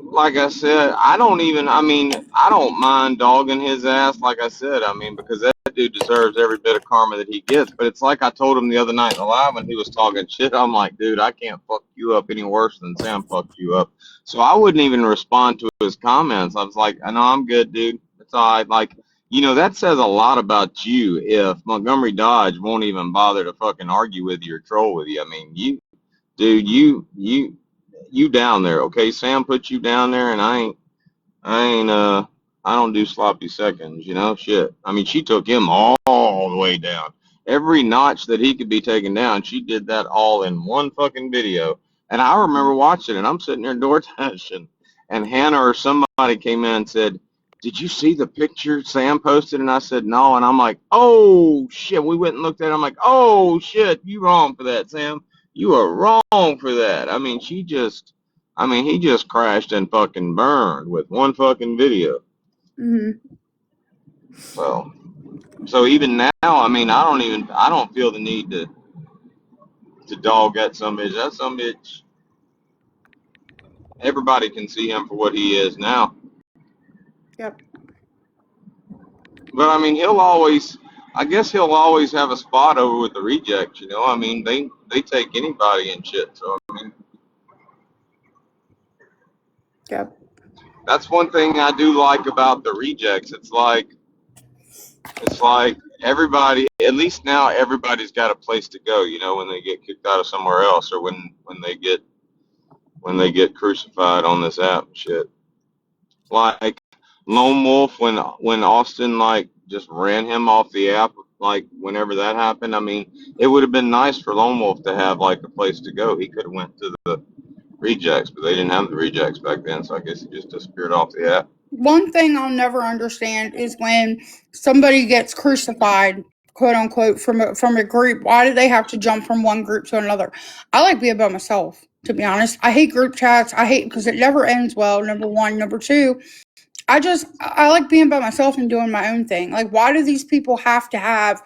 Like I said, I don't even. I mean, I don't mind dogging his ass. Like I said, I mean, because that dude deserves every bit of karma that he gets. But it's like I told him the other night in the live when he was talking shit. I'm like, dude, I can't fuck you up any worse than Sam fucked you up. So I wouldn't even respond to his comments. I was like, I know I'm good, dude. It's all right. Like, that says a lot about you if Montgomery Dodge won't even bother to fucking argue with you or troll with you. I mean, dude, you down there, okay? Sam put you down there, and I ain't, I don't do sloppy seconds, shit. I mean, she took him all the way down. Every notch that he could be taken down, she did that all in one fucking video. And I remember watching it. I'm sitting there door dashing, and Hannah or somebody came in and said, "Did you see the picture Sam posted?" And I said, "No." And I'm like, "Oh shit!" We went and looked at it. I'm like, "Oh shit, you wrong for that, Sam. You are wrong for that." I mean, he just crashed and fucking burned with one fucking video. Hmm. So even now, I mean, I don't feel the need to dog that some bitch. That some bitch, everybody can see him for what he is now. Yep. But I mean, I guess he'll always have a spot over with the rejects. I mean, they take anybody and shit. So I mean, Yep. that's one thing I do like about the rejects. It's like everybody, at least now, everybody's got a place to go. When they get kicked out of somewhere else, or when they get crucified on this app and shit. Like Lone Wolf, when Austin like just ran him off the app, like whenever that happened. I mean, it would have been nice for Lone Wolf to have like a place to go. He could have went to the rejects, but they didn't have the rejects back then, so I guess he just disappeared off the app. One thing I'll never understand is when somebody gets crucified, quote unquote, from a group. Why do they have to jump from one group to another? I like being by myself, to be honest. I hate group chats. I hate because it never ends well. Number one, number two. I like being by myself and doing my own thing. Like, why do these people have to have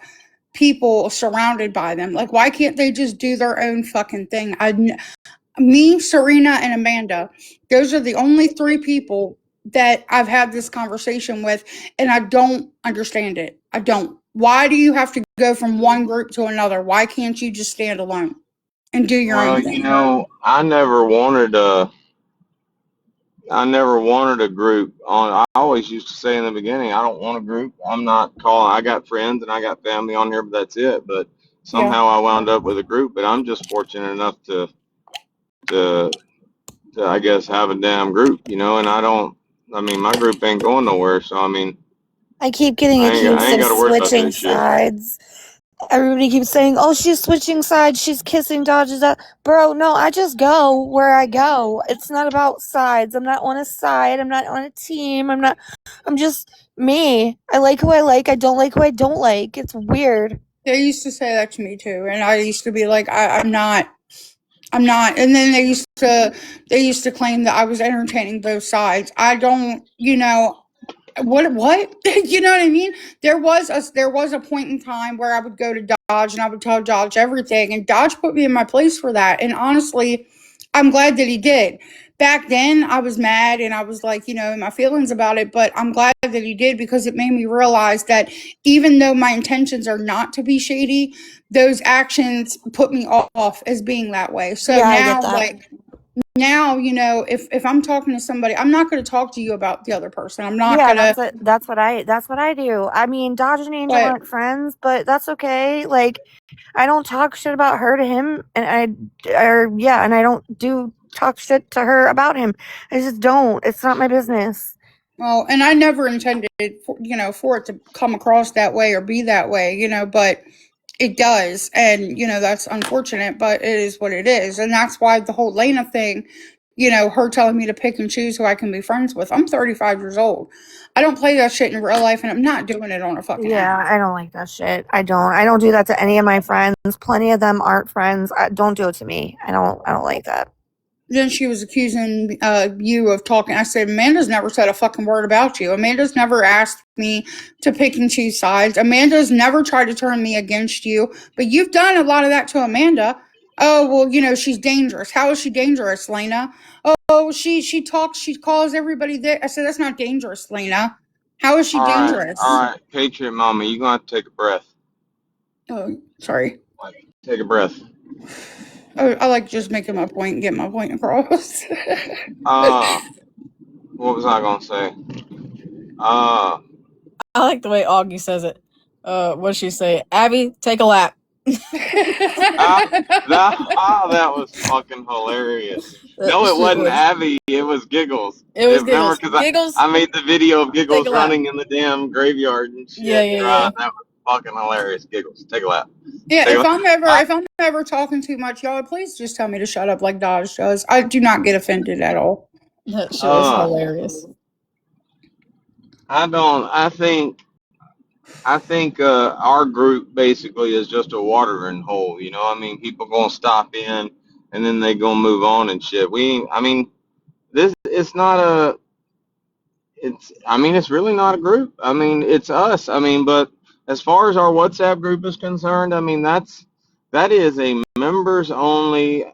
people surrounded by them? Like, why can't they just do their own fucking thing? Me, Serena, and Amanda, those are the only three people that I've had this conversation with, and I don't understand it. I don't. Why do you have to go from one group to another? Why can't you just stand alone and do your Well, own you thing? know, I never wanted a group on. I always used to say in the beginning, I don't want a group. I'm not calling. I got friends and I got family on here, but that's it. But Yeah. somehow I wound up with a group. But I'm just fortunate enough to, I guess, have a damn group, you know. And I don't. I mean, my group ain't going nowhere. So I mean, I keep getting I accused ain't of got to worry about switching that shit. sides. Everybody keeps saying, "Oh, she's switching sides. She's kissing Dodge's up." Bro, no, I just go where I go. It's not about sides. I'm not on a side. I'm not on a team. I'm just me. I like who I like. I don't like who I don't like. It's weird. They used to say that to me too, and I used to be like, I'm not. I'm not. And then they used to claim that I was entertaining both sides. I don't, what you know what I mean? There was a point in time where I would go to Dodge and I would tell Dodge everything, and Dodge put me in my place for that. And honestly, I'm glad that he did. Back then I was mad and I was like, in my feelings about it, but I'm glad that he did, because it made me realize that even though my intentions are not to be shady, those actions put me off as being that way. So Yeah, I get now, that. like, now, if I'm talking to somebody, I'm not going to talk to you about the other person. I'm not Yeah, going to. that's what I do. I mean, Dodge and Angel But aren't friends, but that's okay. Like, I don't talk shit about her to him, and I don't do talk shit to her about him. I just don't. It's not my business. well, and I never intended for it to come across that way or be that way, but it does, and that's unfortunate, but it is what it is, and that's why the whole Lena thing, her telling me to pick and choose who I can be friends with. I'm 35 years old. I don't play that shit in real life, and I'm not doing it on a fucking Yeah, app. I don't like that shit. I don't. I don't do that to any of my friends. Plenty of them aren't friends. Don't do it to me. I don't like that. Then she was accusing you of talking. I said, Amanda's never said a fucking word about you. Amanda's never asked me to pick and choose sides. Amanda's never tried to turn me against you. But you've done a lot of that to Amanda. Oh, well, she's dangerous. How is she dangerous, Lena? Oh, she talks, she calls everybody there. I said, that's not dangerous, Lena. How is she dangerous? All right, Patriot Mama, you gonna have to take a breath. Oh, sorry. Like, take a breath. I like just making my point and getting my point across. What was I gonna say? I like the way Augie says it. What'd she say? Abby, take a lap. That was fucking hilarious. No, it wasn't Abby. It was Giggles. It was Remember, Giggles. because Giggles, I made the video of take Giggles a lap. running in the damn graveyard and shit. Yeah. That was fucking hilarious. Giggles, take a lap. Yeah, Take a lap. if I'm ever talking too much, y'all, please just tell me to shut up like Dodge does. I do not get offended at all. That shit was hilarious. I think our group basically is just a watering hole. You know, I mean, people gonna stop in and then they gonna move on and shit. I mean, this it's not a. It's really not a group. I mean, it's us. I mean, but as far as our WhatsApp group is concerned, I mean, that is a members only.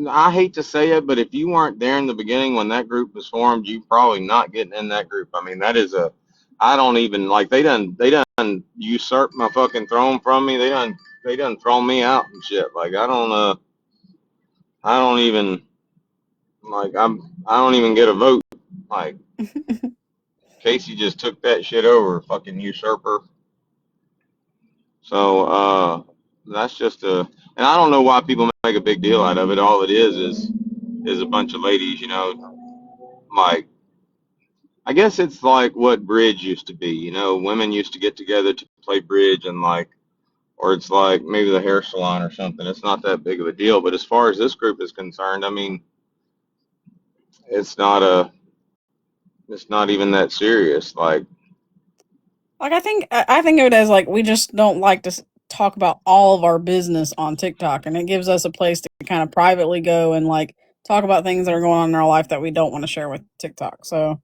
I hate to say it, but if you weren't there in the beginning when that group was formed, you probably not getting in that group. I mean, that is I don't even like they done usurped my fucking throne from me. They done thrown me out and shit. Like I don't even I don't even get a vote. Like Casey just took that shit over, fucking usurper. So that's just and I don't know why people make a big deal out of it. All it is a bunch of ladies, you know, like I guess it's like what bridge used to be. You know, women used to get together to play bridge and like, or it's like maybe the hair salon or something. It's not that big of a deal. But as far as this group is concerned, I mean, it's not it's not even that serious. Like, I think of it as like we just don't like to talk about all of our business on TikTok, and it gives us a place to kind of privately go and like talk about things that are going on in our life that we don't want to share with TikTok. So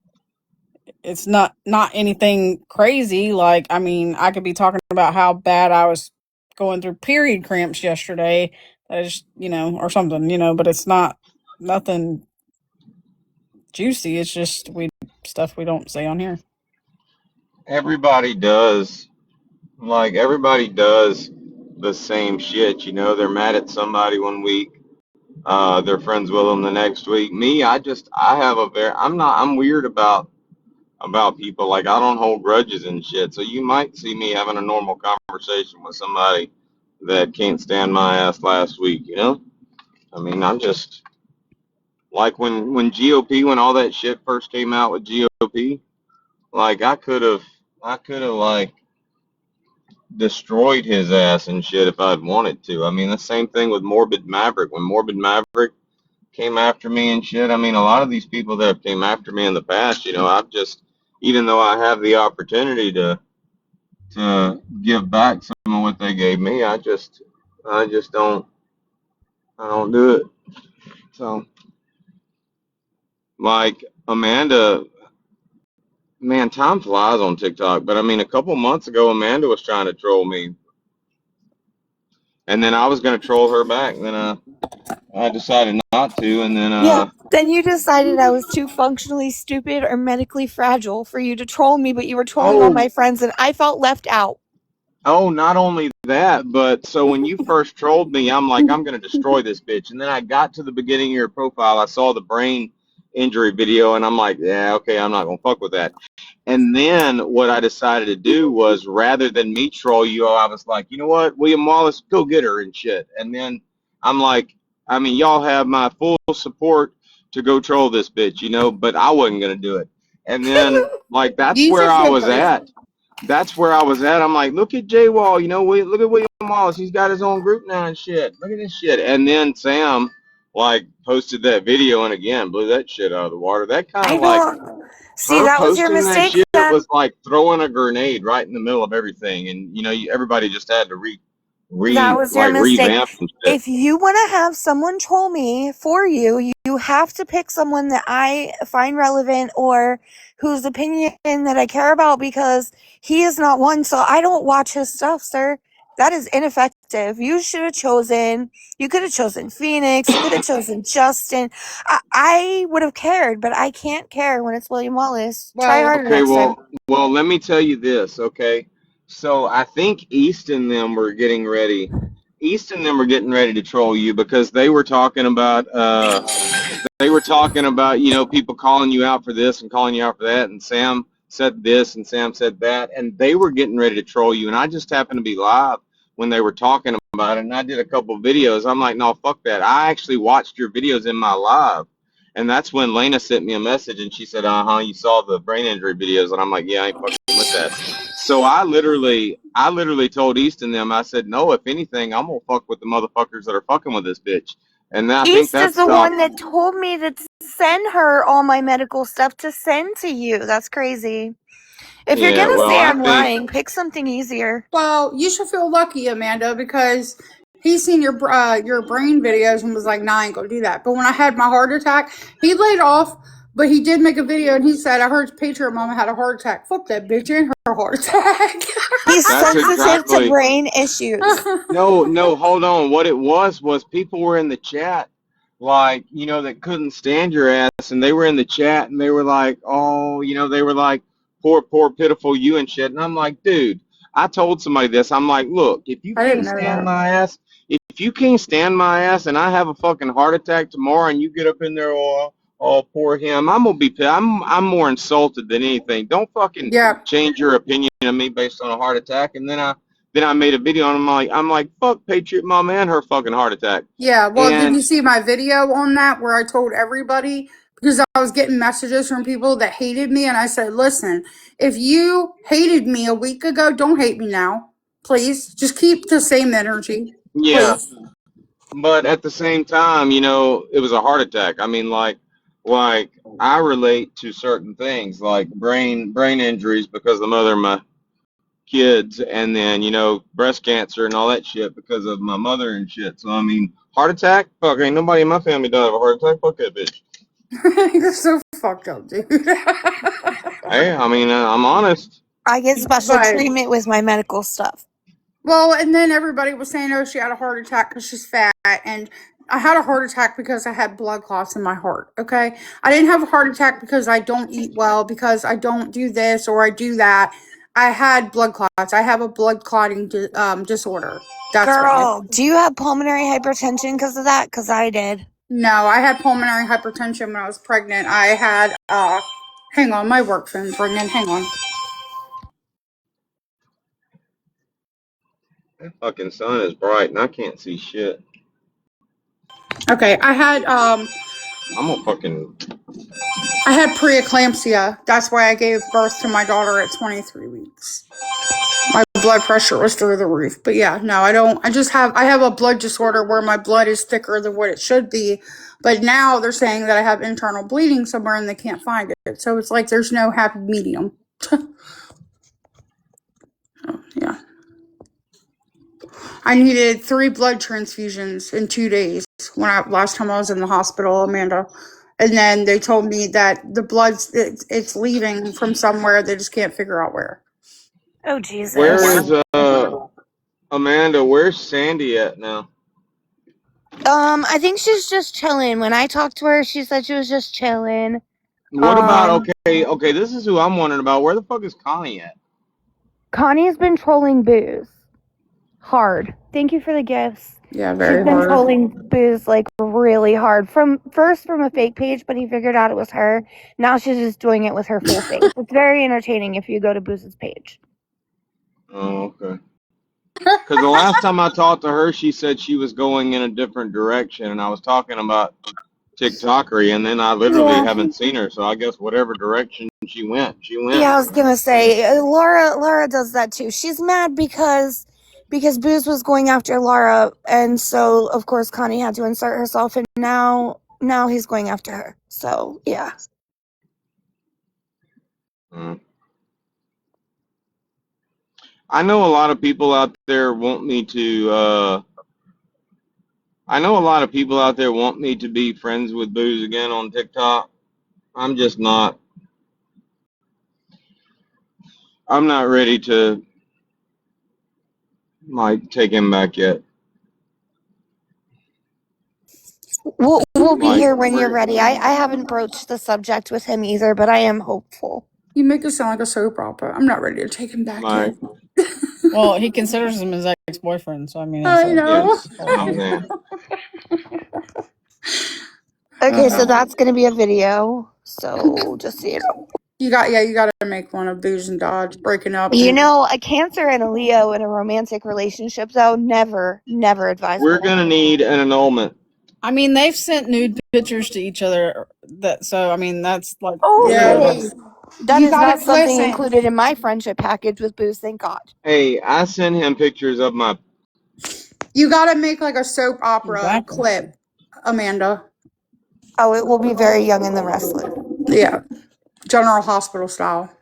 it's not anything crazy. Like, I mean, I could be talking about how bad I was going through period cramps yesterday. I just, or something, but it's not nothing juicy. It's just stuff we don't say on here. Everybody does. Like, everybody does the same shit. They're mad at somebody one week. They're friends with them the next week. Me, I'm weird about people. Like, I don't hold grudges and shit. So you might see me having a normal conversation with somebody that can't stand my ass last week, I mean, I'm just like when GOP, when all that shit first came out with GOP, like I could have like destroyed his ass and shit if I'd wanted to. I mean, the same thing with Morbid Maverick. When Morbid Maverick came after me and shit, I mean, a lot of these people that have came after me in the past, I've just, even though I have the opportunity to give back some of what they gave me, I don't do it. So, like Amanda, man, time flies on TikTok. But I mean, a couple months ago, Amanda was trying to troll me, and then I was going to troll her back. And then I decided not to, and then Yeah. Then you decided I was too functionally stupid or medically fragile for you to troll me, but you were trolling all my friends, and I felt left out. Oh, not only that, but so when you first trolled me, I'm like, I'm going to destroy this bitch. And then I got to the beginning of your profile. I saw the brain injury video, and I'm like, yeah, okay, I'm not going to fuck with that. And then what I decided to do was, rather than me troll you, I was like, you know what, William Wallace, go get her and shit. And then I'm like, I mean, y'all have my full support to go troll this bitch, but I wasn't going to do it. And then, like, that's where I was at. I'm like, look at J Wall, look at William Wallace. He's got his own group now and shit. Look at this shit. And then Sam, like, posted that video and again blew that shit out of the water. That kind of like, see, her that was your posting that mistake. shit was like throwing a grenade right in the middle of everything. And, everybody just had to That was your mistake. revamp and shit. If you want to have someone troll me for you, you have to pick someone that I find relevant or whose opinion that I care about, because he is not one. So I don't watch his stuff, sir. That is ineffective. You could have chosen Phoenix. You could have chosen Justin. I would have cared, but I can't care when it's William Wallace. Try harder Okay, next time. well, let me tell you this, okay? So I think East and them were getting ready. To troll you because they were talking about people calling you out for this and calling you out for that, and Sam said this and Sam said that, and they were getting ready to troll you, and I just happened to be live when they were talking about it, and I did a couple of videos. I'm like, no, fuck that. I actually watched your videos in my live. And that's when Lena sent me a message and she said, you saw the brain injury videos. And I'm like, yeah, I ain't fucking with that. So I literally told East and them, I said, no, if anything, I'm going to fuck with the motherfuckers that are fucking with this bitch. And I think East is the one that told me to send her all my medical stuff to send to you. That's crazy. If you're going to say I'm lying, pick something easier. Well, you should feel lucky, Amanda, because he's seen your brain videos and was like, nah, I ain't gonna do that. But when I had my heart attack, he laid off, but he did make a video and he said, I heard Patriot Mama had a heart attack. Fuck that bitch and her heart attack. He's sensitive to brain issues. No, hold on. What it was people were in the chat, like, that couldn't stand your ass, and they were in the chat and they were like, oh, they were like, poor, pitiful you and shit. And I'm like, dude, I told somebody this. I'm like, look, if you can't stand my ass, and I have a fucking heart attack tomorrow and you get up in there, oh, poor him, I'm gonna be, I'm more insulted than anything. Don't fucking change your opinion of me based on a heart attack. And then I made a video and I'm like, fuck Patriot Mama and her fucking heart attack. Yeah, well, did you see my video on that where I told everybody? Because I was getting messages from people that hated me, and I said, listen, if you hated me a week ago, don't hate me now. Please. Just keep the same energy. Yeah. Please. But at the same time, it was a heart attack. I mean, like I relate to certain things like brain injuries because of the mother of my kids, and then, breast cancer and all that shit because of my mother and shit. So, I mean, heart attack? Fuck, ain't nobody in my family died of a heart attack. Fuck that bitch. You're so fucked up, dude. Hey, I mean, I'm honest. I get special But- treatment with my medical stuff. Well, and then everybody was saying, oh, she had a heart attack because she's fat. And I had a heart attack because I had blood clots in my heart, okay? I didn't have a heart attack because I don't eat well, because I don't do this or I do that. I had blood clots. I have a blood clotting disorder. That's Girl, why. do you have pulmonary hypertension because of that? Because I did. No, I had pulmonary hypertension when I was pregnant. I had, hang on, my work phone's ringing. Hang on. That fucking sun is bright and I can't see shit. Okay, I had, I'm gonna fucking. I had preeclampsia. That's why I gave birth to my daughter at 23 weeks. My blood pressure was through the roof. But yeah, no, I don't. I have a blood disorder where my blood is thicker than what it should be. But now they're saying that I have internal bleeding somewhere and they can't find it. So it's like there's no happy medium. Yeah. I needed 3 blood transfusions in 2 days last time I was in the hospital, Amanda. And then they told me that the it's leaving from somewhere. They just can't figure out where. Oh, Jesus. Where is Amanda? Where's Sandy at now? I think she's just chilling. When I talked to her, she said she was just chilling. What about okay? This is who I'm wondering about. Where the fuck is Connie at? Connie's been trolling Booze hard. Thank you for the gifts. Yeah, very She's been hard. trolling Booze like really hard. From a fake page, but he figured out it was her. Now she's just doing it with her full face. It's very entertaining if you go to Booze's page. Oh, okay. Because the last time I talked to her, she said she was going in a different direction, and I was talking about TikTokery, and then I literally haven't seen her. So I guess whatever direction she went, she went. Yeah, I was gonna say Laura does that too. She's mad because Booze was going after Laura, and so of course Connie had to insert herself, and now he's going after her. So yeah. I know a lot of people out there want me to. I know a lot of people out there want me to be friends with Booze again on TikTok. I'm just not. I'm not ready to take him back yet. We'll be here when you're ready. I haven't broached the subject with him either, but I am hopeful. You make it sound like a soap opera. I'm not ready to take him back yet. Well, he considers him his ex-boyfriend, so I mean. I know. Yes, Okay, so that's gonna be a video. So just so you know. You got to make one of Booze and Dodge breaking up. You know, a Cancer and a Leo in a romantic relationship, though, never advisable. We're gonna need an annulment. I mean, they've sent nude pictures to each other. So I mean, that's like. Oh, Yeah. that is not something included in my friendship package with Booze. Thank God. Hey, I sent him pictures of my. You got to make like a soap opera clip, Amanda. Oh, it will be very Young and the Restless. Yeah. General Hospital style.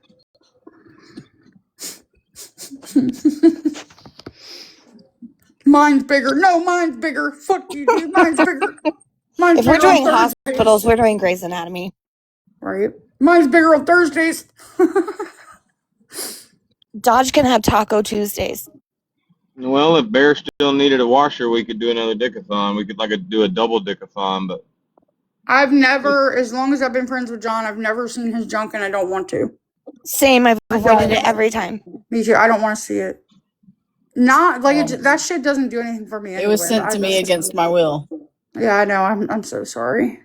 Mine's bigger. No, mine's bigger. Fuck you, dude. Mine's bigger. Mine's If we're bigger on doing Thursdays. hospitals, we're doing Grey's Anatomy. Right. Mine's bigger on Thursdays. Dodge can have Taco Tuesdays. Well, if Bear still needed a washer, we could do another dickathon. We could do a double dickathon, but. I've never, as long as I've been friends with John, I've never seen his junk and I don't want to. Same, I've avoided it every time. Me too. I don't want to see it. Not like that shit doesn't do anything for me. Anyway, It was sent to me against my will. Yeah, I know. I'm so sorry.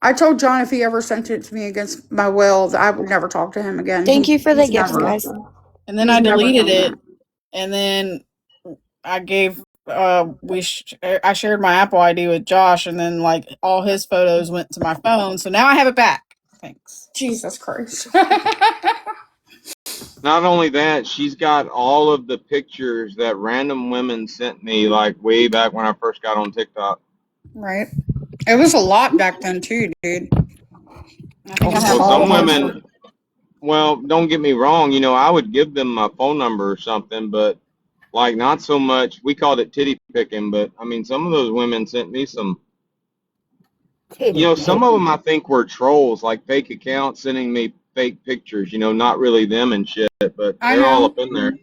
I told John if he ever sent it to me against my will, I would never talk to him again. Thank you for the gifts, guys. And then I deleted it, and then I gave. I shared my Apple ID with Josh, and then like all his photos went to my phone, so now I have it back. Thanks. Jesus Christ. Not only that, she's got all of the pictures that random women sent me, like way back when I first got on TikTok. Right. It was a lot back then too, dude. I think I have So all some of women, well, don't get me wrong, I would give them my phone number or something, but like not so much. We called it titty picking, but I mean, some of those women sent me some. Some of them I think were trolls, like fake accounts sending me fake pictures, you know, not really them and shit, but I they're all know. up in there.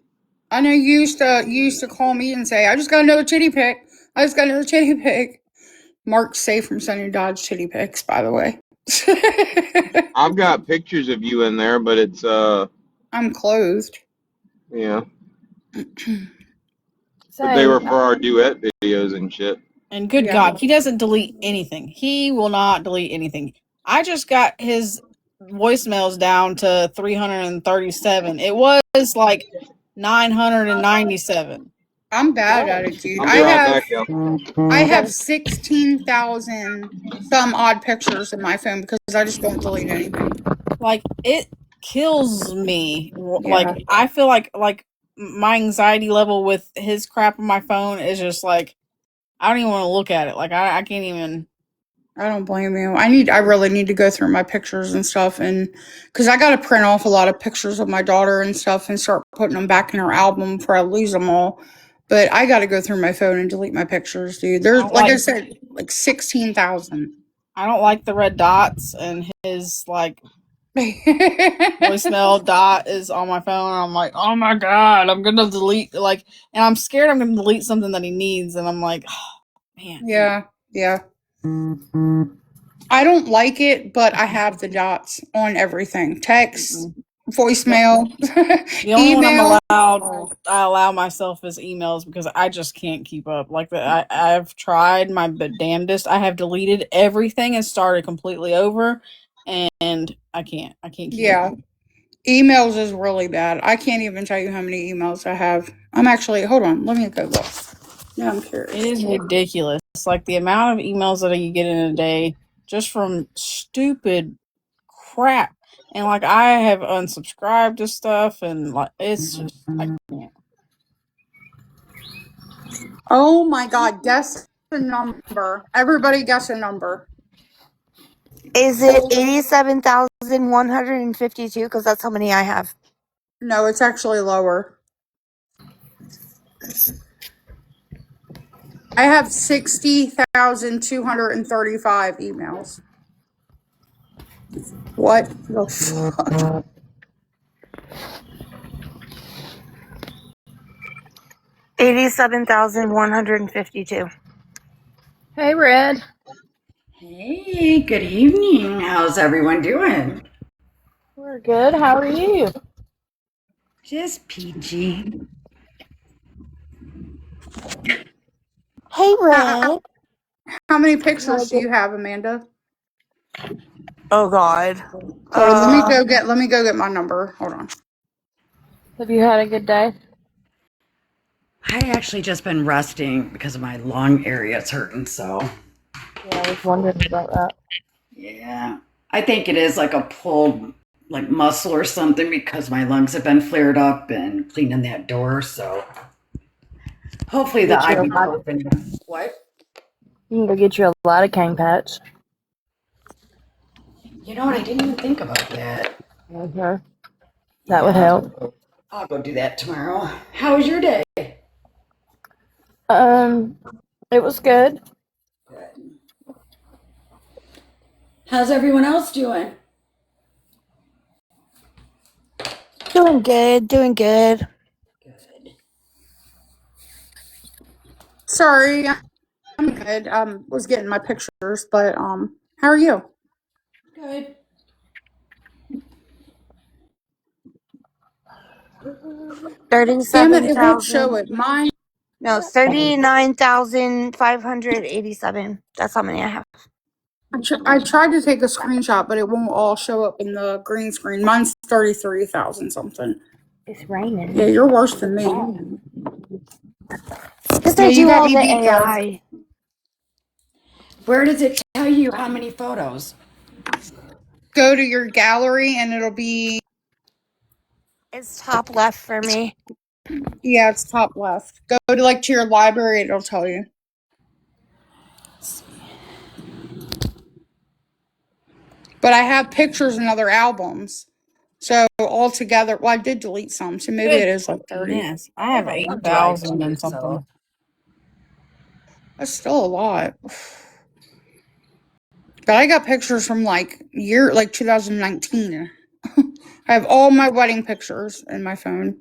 I know you used to call me and say, I just got another titty pic. I just got another titty pic. Mark's safe from sending Dodge titty pics, by the way. I've got pictures of you in there, but it's I'm clothed. yeah. But they were for our duet videos and shit. And good God, he doesn't delete anything. He will not delete anything. I just got his voicemails down to 337. It was like 997. I'm bad at it, dude. I'll be right back, yo. I have 16,000 some odd pictures in my phone because I just don't delete anything. Like, it kills me. Like, I feel like my anxiety level with his crap on my phone is just like, I don't even want to look at it. Like, I can't even. I don't blame you. I really need to go through my pictures and stuff, and because I got to print off a lot of pictures of my daughter and stuff and start putting them back in her album before I lose them all. But I got to go through my phone and delete my pictures, dude. There's like I said, like 16,000. I don't like the red dots, and his like voicemail dot is on my phone. And I'm like, oh my God, I'm gonna delete and I'm scared I'm gonna delete something that he needs, and I'm like, oh, man. Yeah. I don't like it, but I have the dots on everything. Text, voicemail, The only email. one I allow myself is emails because I just can't keep up. Like I've tried my damnedest. I have deleted everything and started completely over, and I can't keep up. Emails is really bad. I can't even tell you how many emails I have. I'm actually, hold on, let me go look. Yeah, I'm curious. It is ridiculous. It's like the amount of emails that you get in a day just from stupid crap. And like I have unsubscribed to stuff, and like it's just I can't. Oh my God, guess the number. Everybody guess a number. Is it 87,152? Because that's how many I have. No, it's actually lower. I have 60,235 emails. What the fuck? 87,152. Hey, Red. Hey, good evening. How's everyone doing? We're good. How are you? Just peachy. Hey, Red. How many pictures do you have, Amanda? Oh God. Hold on, let me go get my number. Hold on. Have you had a good day? I actually just been resting because of my lung area's hurting, so. Yeah, I was wondering about that. Yeah. I think it is like a pulled like muscle or something because my lungs have been flared up and cleaning that door, so hopefully the ibuprofen. What? You can go get you a lidocaine patch. You know what? I didn't even think about that. Okay. That would help. I'll go do that tomorrow. How was your day? It was good. How's everyone else doing? Doing good. Doing good. Sorry, I'm good. Was getting my pictures, but how are you? Good. Damn it, it won't show it. Mine. No, 39,587. That's how many I have. I tried to take a screenshot, but it won't all show up in the green screen. Mine's 33,000 something. It's raining. Yeah, you're worse than me. Because I do all the AI. Where does it tell you how many photos? Go to your gallery and it'll be. It's top left for me. Yeah, it's top left. Go to your library, it'll tell you. But I have pictures and other albums. So altogether, well, I did delete some, so maybe it is like 30. Yes, I have 8,000 and something. That's still a lot. But I got pictures from 2019. I have all my wedding pictures in my phone.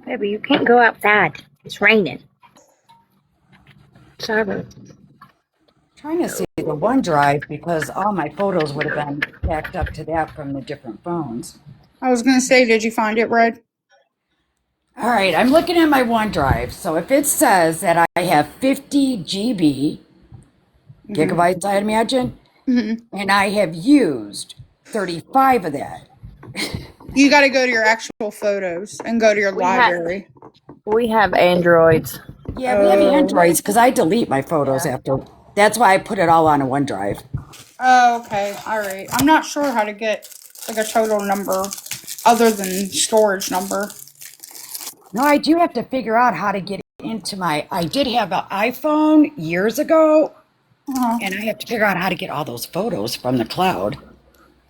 Baby, you can't go outside. It's raining. Sorry. Trying to see the OneDrive because all my photos would have been backed up to that from the different phones. I was gonna say, did you find it, Red? All right, I'm looking at my OneDrive. So if it says that I have 50 GB gigabytes, I imagine, and I have used 35 of that. You got to go to your actual photos and go to your library. We have Androids. Yeah, we have Androids because I delete my photos after. That's why I put it all on a OneDrive. Oh, okay. All right. I'm not sure how to get like a total number other than storage number. No, I do have to figure out how to get into my. I did have an iPhone years ago, and I have to figure out how to get all those photos from the cloud.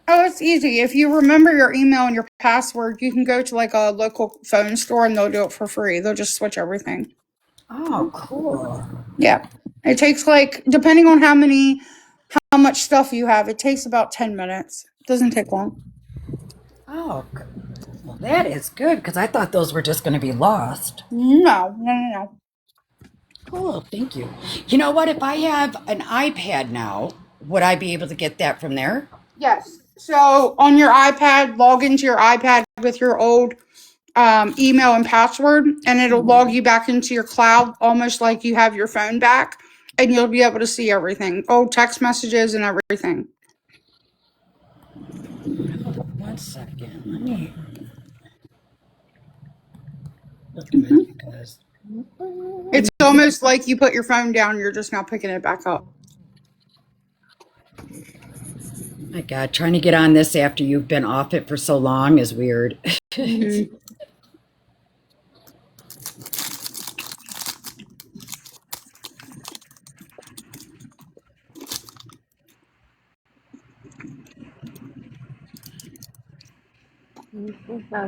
Oh, it's easy. If you remember your email and your password, you can go to like a local phone store and they'll do it for free. They'll just switch everything. Oh, cool. Yeah. It takes like, depending on how much stuff you have, it takes about 10 minutes. It doesn't take long. Oh, well, that is good because I thought those were just going to be lost. No. Cool, thank you. You know what? If I have an iPad now, would I be able to get that from there? Yes. So on your iPad, log into your iPad with your old email and password, and it'll log you back into your cloud almost like you have your phone back, and you'll be able to see everything, old text messages and everything. 1 second. Let me look at it because It's almost like you put your phone down, you're just now picking it back up. my God, trying to get on this after you've been off it for so long is weird. No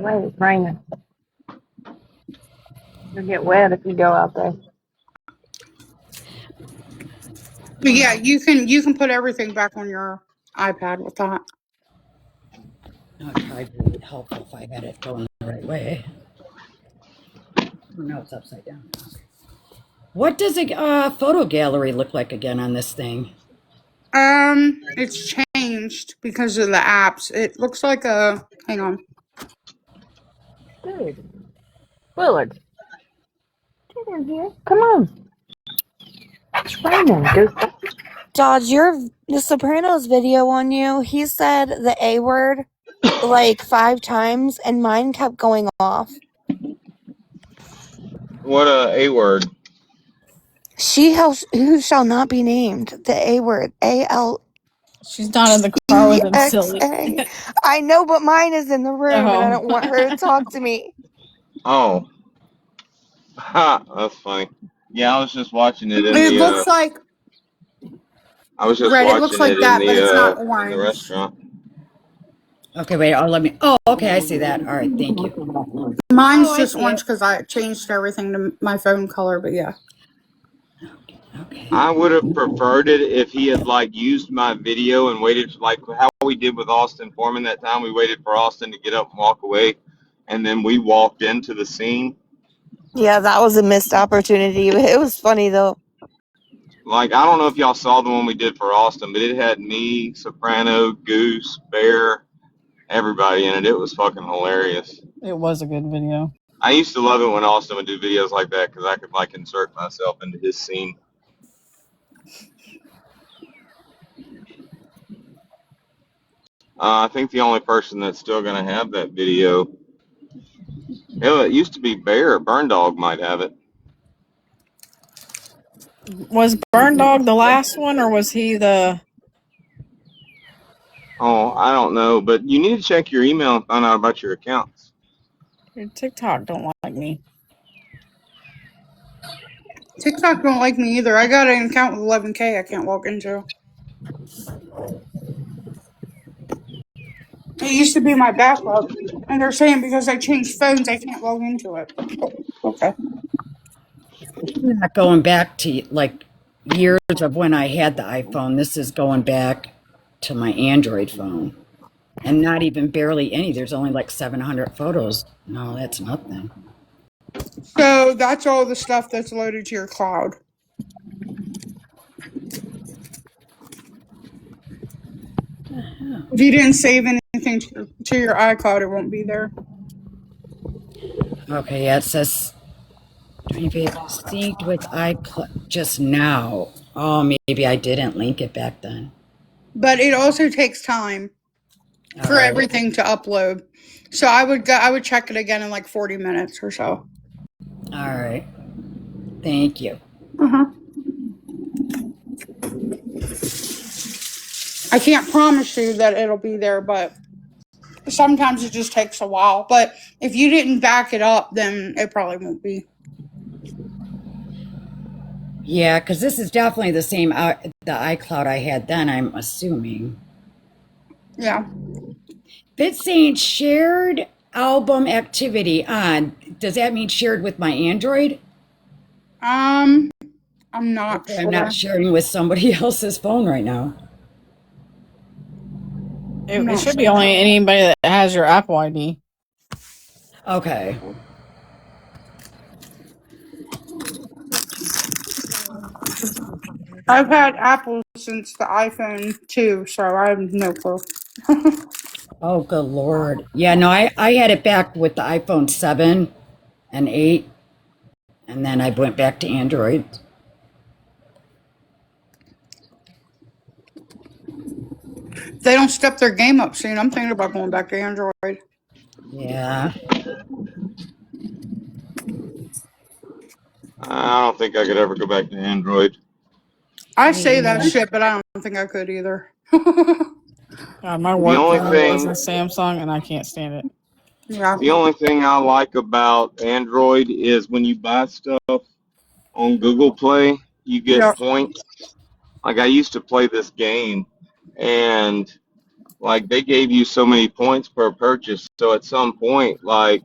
way, it's raining. You'll get wet if you go out there. But yeah, you can put everything back on your iPad with that. That would probably be helpful if I had it going the right way. Oh, no, it's upside down. What does a photo gallery look like again on this thing? It's changed because of the apps. It looks like hang on. Dude. Willard. Get in here. Come on. It's raining, dude. Dodge, the Sopranos video on you, he said the A word like 5 times and mine kept going off. What a word? Who shall not be named. The A word. A-L. She's not in the car with him, silly. E-X-A. I know, but mine is in the room and I don't want her to talk to me. Oh, ha, that's funny. Yeah, I was just watching it in It the. looks like I was just Red. It looks watching like it that, but it's not in orange. the restaurant. Okay, wait. Let me. Oh, okay, I see that. All right, thank you. Mine's just orange because I changed everything to my phone color. But yeah. Okay. I would have preferred it if he had like used my video and waited like how we did with Austin Foreman that time. We waited for Austin to get up and walk away, and then we walked into the scene. Yeah, that was a missed opportunity. It was funny though. Like I don't know if y'all saw the one we did for Austin, but it had me, Soprano, Goose, Bear, everybody in it. It was fucking hilarious. It was a good video. I used to love it when Austin would do videos like that because I could like insert myself into his scene. I think the only person that's still going to have that video, it used to be Bear. Burn Dog might have it. Was Burn Dog the last one, or was he the? Oh, I don't know, but you need to check your email and find out about your accounts. Your TikTok don't like me. TikTok don't like me either. I got an account with 11K I can't log into. It used to be my backup, and they're saying because I changed phones, I can't log into it. Okay. You're not going back to like years of when I had the iPhone. This is going back to my Android phone. And not even barely any. There's only like 700 photos. No, that's nothing. So that's all the stuff that's loaded to your cloud. If you didn't save anything to your iCloud, it won't be there. Okay, yeah, it says 25 synced with iCloud just now. Oh, maybe I didn't link it back then. But it also takes time for right. everything to upload. So I would check it again in like 40 minutes or so. All right. Thank you. I can't promise you that it'll be there, but sometimes it just takes a while. But if you didn't back it up, then it probably won't be. Yeah, because this is definitely the same the iCloud I had then, I'm assuming. Yeah. It's saying shared album activity on. Does that mean shared with my Android? I'm not okay, sure. I'm not sharing with somebody else's phone right now. It should be only anybody that has your Apple ID. Okay. I've had Apple since the iPhone 2, so I have no clue. Oh, good Lord. Yeah, no, I had it back with the iPhone 7 and 8, and then I went back to Android. They don't step their game up soon. I'm thinking about going back to Android. Yeah. I don't think I could ever go back to Android. I say that shit, but I don't think I could either. My work phone is a Samsung, and I can't stand it. Yeah. The only thing I like about Android is when you buy stuff on Google Play, you get points. Like I used to play this game, and like they gave you so many points per purchase. So at some point, like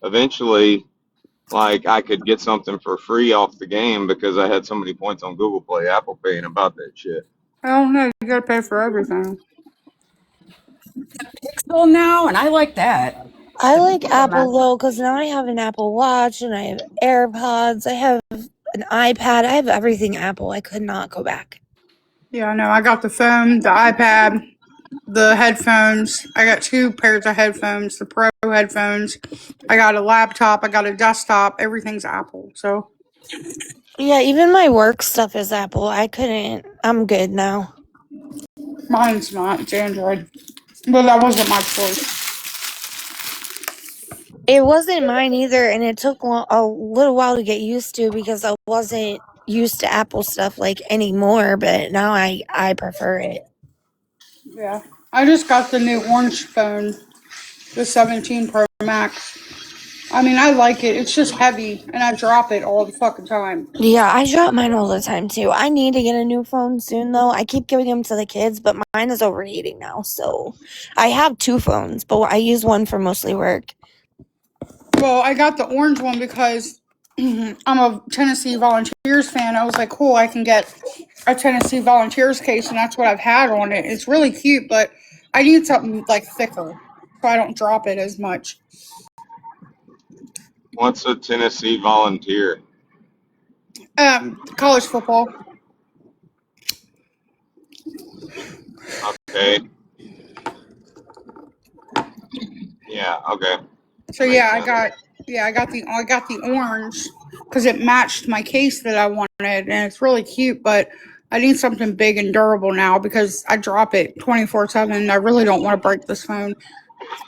eventually, like I could get something for free off the game because I had so many points on Google Play. Apple paying about that shit. I don't know. You gotta pay for everything. Pixel now, and I like that. I like Apple though, because now I have an Apple Watch and I have AirPods. I have an iPad. I have everything Apple. I could not go back. Yeah, no, I got the phone, the iPad, the headphones. I got 2 pairs of headphones, the Pro headphones. I got a laptop. I got a desktop. Everything's Apple. So. Yeah, even my work stuff is Apple. I'm good now. Mine's not. It's Android. But that wasn't my choice. It wasn't mine either, and it took a little while to get used to because I wasn't used to Apple stuff like anymore, but now I prefer it. Yeah. I just got the new orange phone, the 17 Pro Max. I mean, I like it. It's just heavy, and I drop it all the fucking time. Yeah, I drop mine all the time too. I need to get a new phone soon though. I keep giving them to the kids, but mine is overheating now. So I have 2 phones, but I use one for mostly work. Well, I got the orange one because I'm a Tennessee Volunteers fan. I was like, cool, I can get a Tennessee Volunteers case, and that's what I've had on it. It's really cute, but I need something like thicker so I don't drop it as much. What's a Tennessee Volunteer? College football. Okay. Yeah. Okay. So yeah, I got the orange because it matched my case that I wanted, and it's really cute. But I need something big and durable now because I drop it 24/7. I really don't want to break this phone.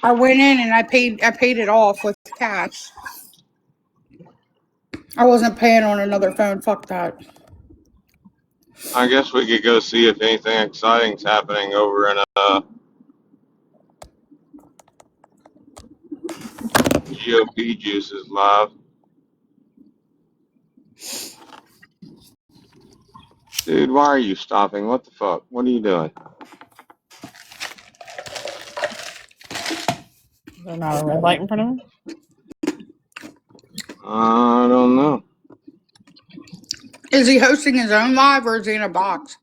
I went in and I paid it off with cash. I wasn't paying on another phone. Fuck that. I guess we could go see if anything exciting's happening over in GOP Juices live. Dude, why are you stopping? What the fuck? What are you doing? Is there not a red light in front of him? I don't know. Is he hosting his own live or is he in a box?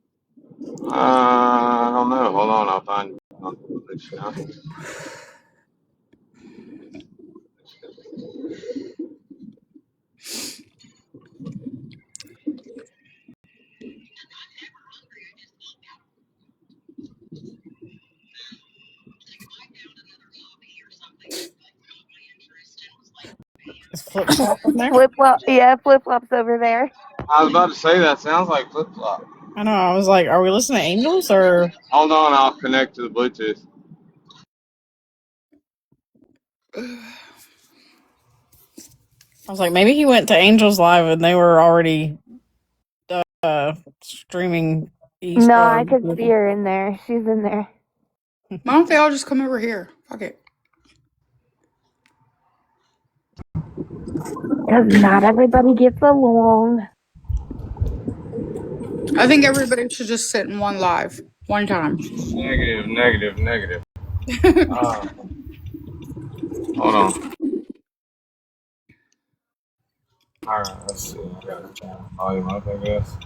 I don't know. Hold on, I'll find. Is Flip Flop in there? Flip flop, yeah, flip flops over there. I was about to say that sounds like flip flop. I know. I was like, are we listening to Angels or? Hold on, I'll connect to the Bluetooth. I was like, maybe he went to Angels Live and they were already streaming East. No, I could see her in there. She's in there. Why don't they all just come over here? Fuck it. Because not everybody gets along. I think everybody should just sit in one live, one time. Negative. Hold on. Alright, let's see. I gotta turn the volume up, I guess.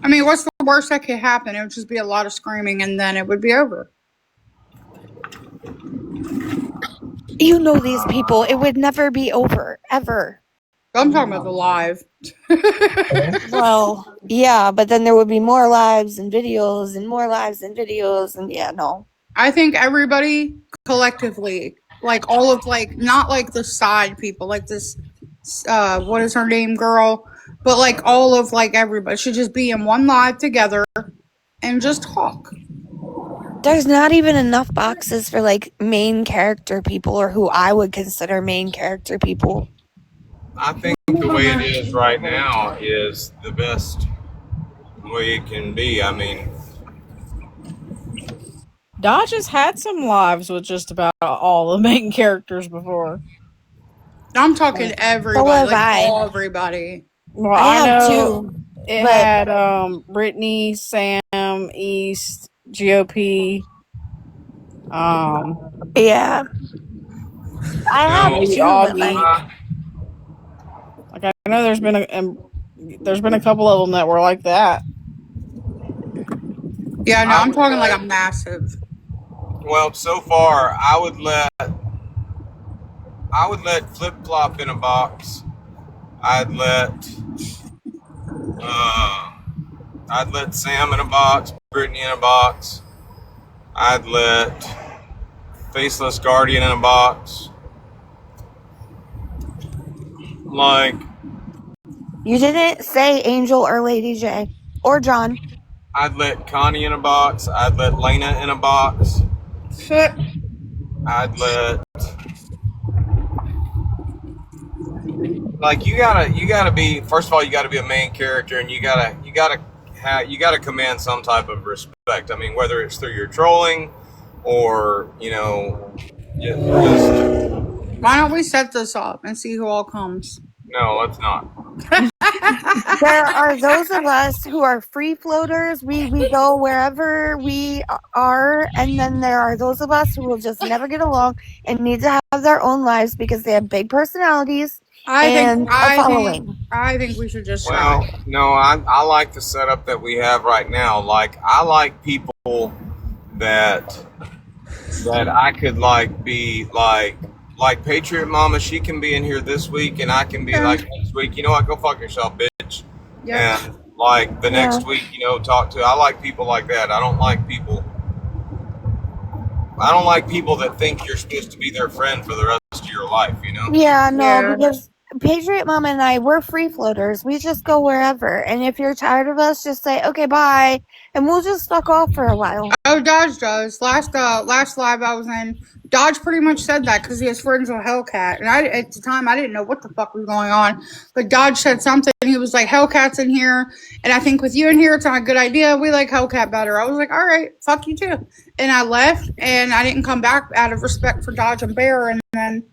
I mean, what's the worst that could happen? It would just be a lot of screaming and then it would be over. You know these people. It would never be over, ever. I'm talking about the live. Well, yeah, but then there would be more lives and videos and more lives and videos, and yeah, no. I think everybody collectively, like all of like, not like the side people, like this, what is her name, girl? But like all of like everybody should just be in one live together and just talk. There's not even enough boxes for like main character people or who I would consider main character people. I think the way it is right now is the best way it can be. I mean, Dodge has had some lives with just about all the main characters before. I'm talking everybody, like all everybody. Well, I have know too. It had Brittany, Sam, East, GOP. Yeah. I have maybe two, Augie. Like I know there's been a couple of them that were like that. Yeah, no, I'm talking like a massive. Well, so far I would let Flip Flop in a box. I'd let Sam in a box, Brittany in a box. I'd let Faceless Guardian in a box. Like, you didn't say Angel or Lady J or John. I'd let Connie in a box. I'd let Lena in a box. I'd let, like, you gotta be, first of all, you gotta be a main character, and you gotta command some type of respect. I mean, whether it's through your trolling or, you know, just. Why don't we set this up and see who all comes? No, let's not. There are those of us who are free floaters. We go wherever we are, and then there are those of us who will just never get along and need to have their own lives because they have big personalities and a following. I think we should just try. No, I like the setup that we have right now. Like, I like people that I could like be like Patriot Mama. She can be in here this week, and I can be like next week. You know what? Go fuck yourself, bitch. Yeah. And like the next week, you know, talk to. I like people like that. I don't like people that think you're supposed to be their friend for the rest of your life. You know? Yeah, no, because Patriot Mama and I, we're free floaters. We just go wherever. And if you're tired of us, just say, okay, bye. And we'll just fuck off for a while. Oh, Dodge does. Last live I was in, Dodge pretty much said that because he has friends with Hellcat. And at the time, I didn't know what the fuck was going on. But Dodge said something. He was like, Hellcat's in here. And I think with you in here, it's not a good idea. We like Hellcat better. I was like, all right, fuck you too. And I left, and I didn't come back out of respect for Dodge and Bear. And then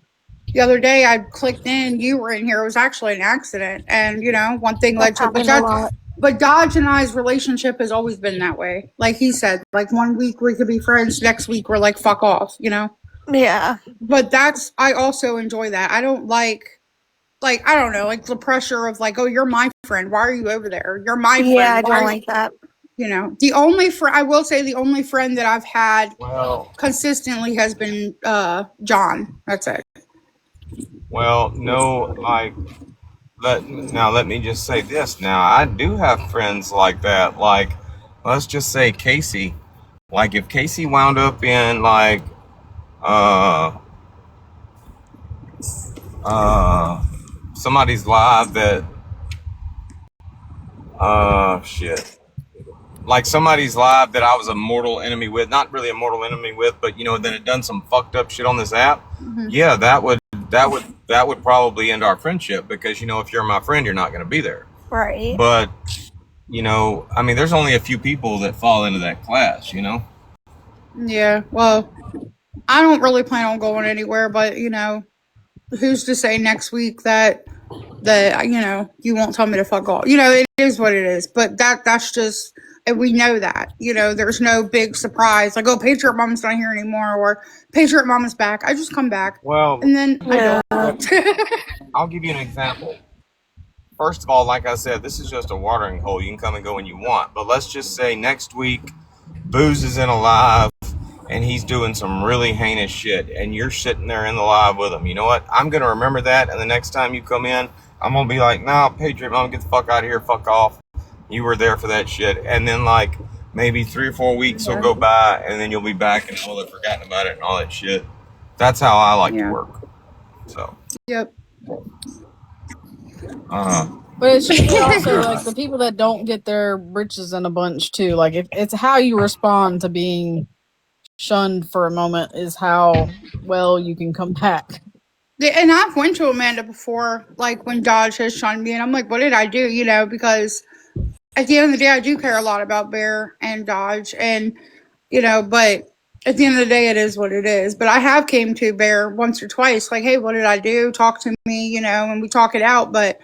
the other day I clicked in, you were in here. It was actually an accident. And, you know, one thing led to another. But Dodge and I's relationship has always been that way. Like he said, like 1 week we could be friends, next week we're like, fuck off, you know? Yeah. But I also enjoy that. I don't like like, I don't know, like the pressure of like, oh, you're my friend. Why are you over there? You're my friend. Yeah, I don't like that. You know, the only friend, I will say the only friend that I've had Well, consistently has been John. That's it. well, no, like let me just say this. Now, I do have friends like that. Like, let's just say Casey. Like, if Casey wound up in like somebody's live that shit. Like somebody's live that I was a mortal enemy with, not really a mortal enemy with, but you know, then it done some fucked up shit on this app. Mm-hmm. Yeah, that would probably end our friendship because you know, if you're my friend, you're not going to be there. Right. But you know, I mean, there's only a few people that fall into that class, you know. Yeah, well, I don't really plan on going anywhere, but you know, who's to say next week that you know, you won't tell me to fuck off. You know, it is what it is. But that's just, and we know that. You know, there's no big surprise like, oh, Patriot Mom's not here anymore, or Patriot Mom is back. I just come back. Well, and then I don't. I'll give you an example. First of all, like I said, this is just a watering hole. You can come and go when you want. But let's just say next week, Booze is in a live and he's doing some really heinous shit and you're sitting there in the live with him. You know what? I'm going to remember that. And the next time you come in, I'm going to be like, no, Patriot Mom, get the fuck out of here. Fuck off. You were there for that shit. And then like maybe 3 or 4 weeks will go by and then you'll be back and all have forgotten about it and all that shit. That's how I like to work. So. Yep. But it should be also like the people that don't get their britches in a bunch too. Like if it's how you respond to being shunned for a moment is how well you can come back. And I've went to Amanda before, like when Dodge has shunned me, and I'm like, what did I do? You know, because at the end of the day, I do care a lot about Bear and Dodge, and you know, but at the end of the day, it is what it is. But I have came to Bear once or twice, like, hey, what did I do? Talk to me, you know, and we talk it out. But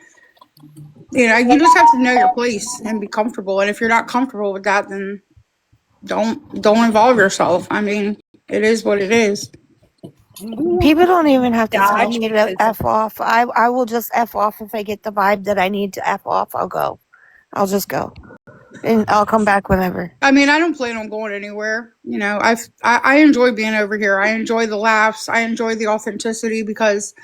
you know, you just have to know your place and be comfortable. And if you're not comfortable with that, then don't involve yourself. I mean, it is what it is. People don't even have to tell me to F off. I will just F off if I get the vibe that I need to F off. I'll go. I'll just go. And I'll come back whenever. I mean, I don't plan on going anywhere. You know, I enjoy being over here. I enjoy the laughs. I enjoy the authenticity because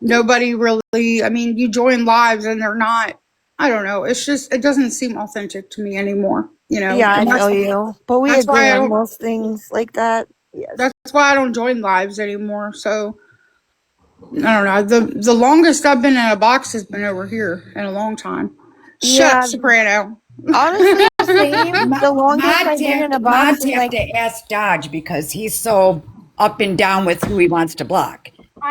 nobody really, I mean, you join lives and they're not, I don't know. It's just, it doesn't seem authentic to me anymore. You know? Yeah, I know you. But we agree on most things like that. Yes. That's why I don't join lives anymore. So, I don't know. The longest I've been in a box has been over here in a long time. Yeah. Shut Soprano. Honestly, the longest I've been in a box Mod have to ask Dodge because he's so up and down with who he wants to block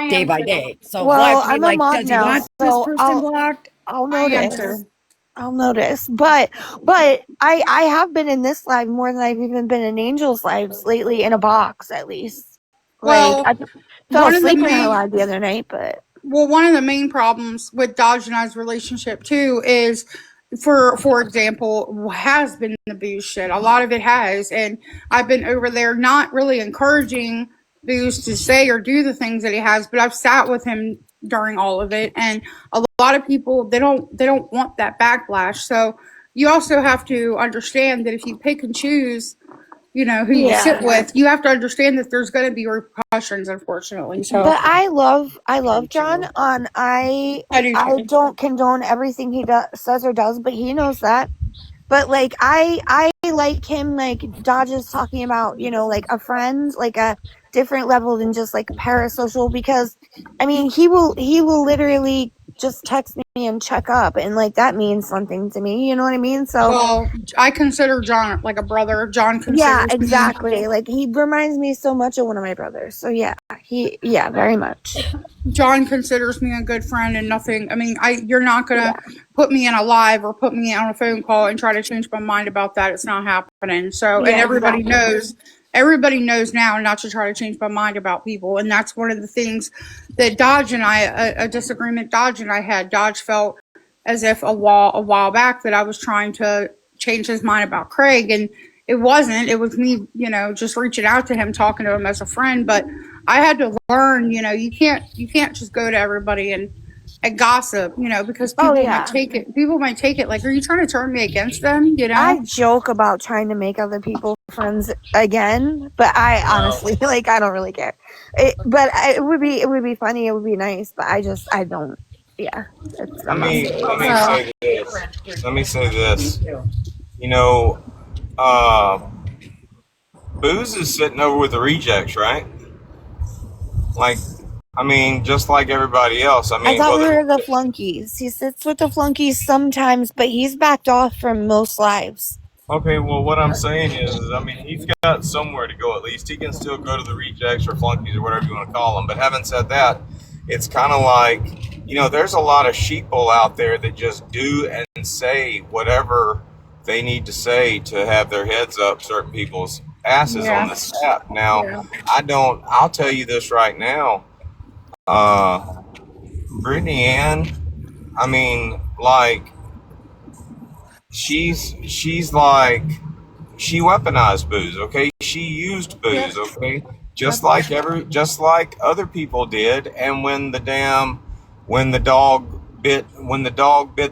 day by day. So well, I'm like, does he want this person blocked? I'll notice. I'll notice. But I have been in this live more than I've even been in Angel's lives lately, in a box at least. Well, like, I fell asleep in her live the other night, but one of the main problems with Dodge and I's relationship too is, for example, has been the booze shit. A lot of it has, and I've been over there not really encouraging booze to say or do the things that he has, but I've sat with him during all of it, and a lot of people they don't want that backlash. So you also have to understand that if you pick and choose, you know, who you sit with, you have to understand that there's going to be repercussions, unfortunately. So, but I love John. I don't condone everything he says or does, but he knows that. But like I like him, like Dodge is talking about, you know, like a friend, like a different level than just like parasocial, because I mean he will literally just text me and check up, and like that means something to me, you know what I mean? So well, I consider John like a brother. John considers yeah, exactly. Like he reminds me so much of one of my brothers. So yeah, very much. John considers me a good friend and nothing. I mean, you're not gonna put me in a live or put me on a phone call and try to change my mind about that. It's not happening. So, and everybody knows. Everybody knows now not to try to change my mind about people, and that's one of the things that Dodge and I, a disagreement Dodge and I had. Dodge felt as if a while back that I was trying to change his mind about Craig, and it wasn't. It was me, you know, just reaching out to him, talking to him as a friend. But I had to learn, you know, you can't just go to everybody and at gossip, because Oh people yeah. might take it like, are you trying to turn me against them? I joke about trying to make other people friends again, but I honestly like I don't really care. It would be funny. It would be nice, but I don't. Yeah, Let I'm not me serious. let me say this. Let me say this. You know, uh, Booze is sitting over with the rejects, right? Like, I mean, just like everybody else. I I mean, thought well, we were the flunkies. He sits with the flunkies sometimes, but he's backed off from most lives. okay, well, what I'm saying is, I mean, he's got somewhere to go at least. He can still go to the rejects or flunkies or whatever you want to call them. But having said that, it's kind of like, there's a lot of sheeple out there that just do and say whatever they need to say to have their heads up certain people's asses on this app. Now, I'll tell you this right now. Brittany Ann, I mean, like, she's like, she weaponized booze, okay? She used booze, okay? Just like other people did. And when the dog bit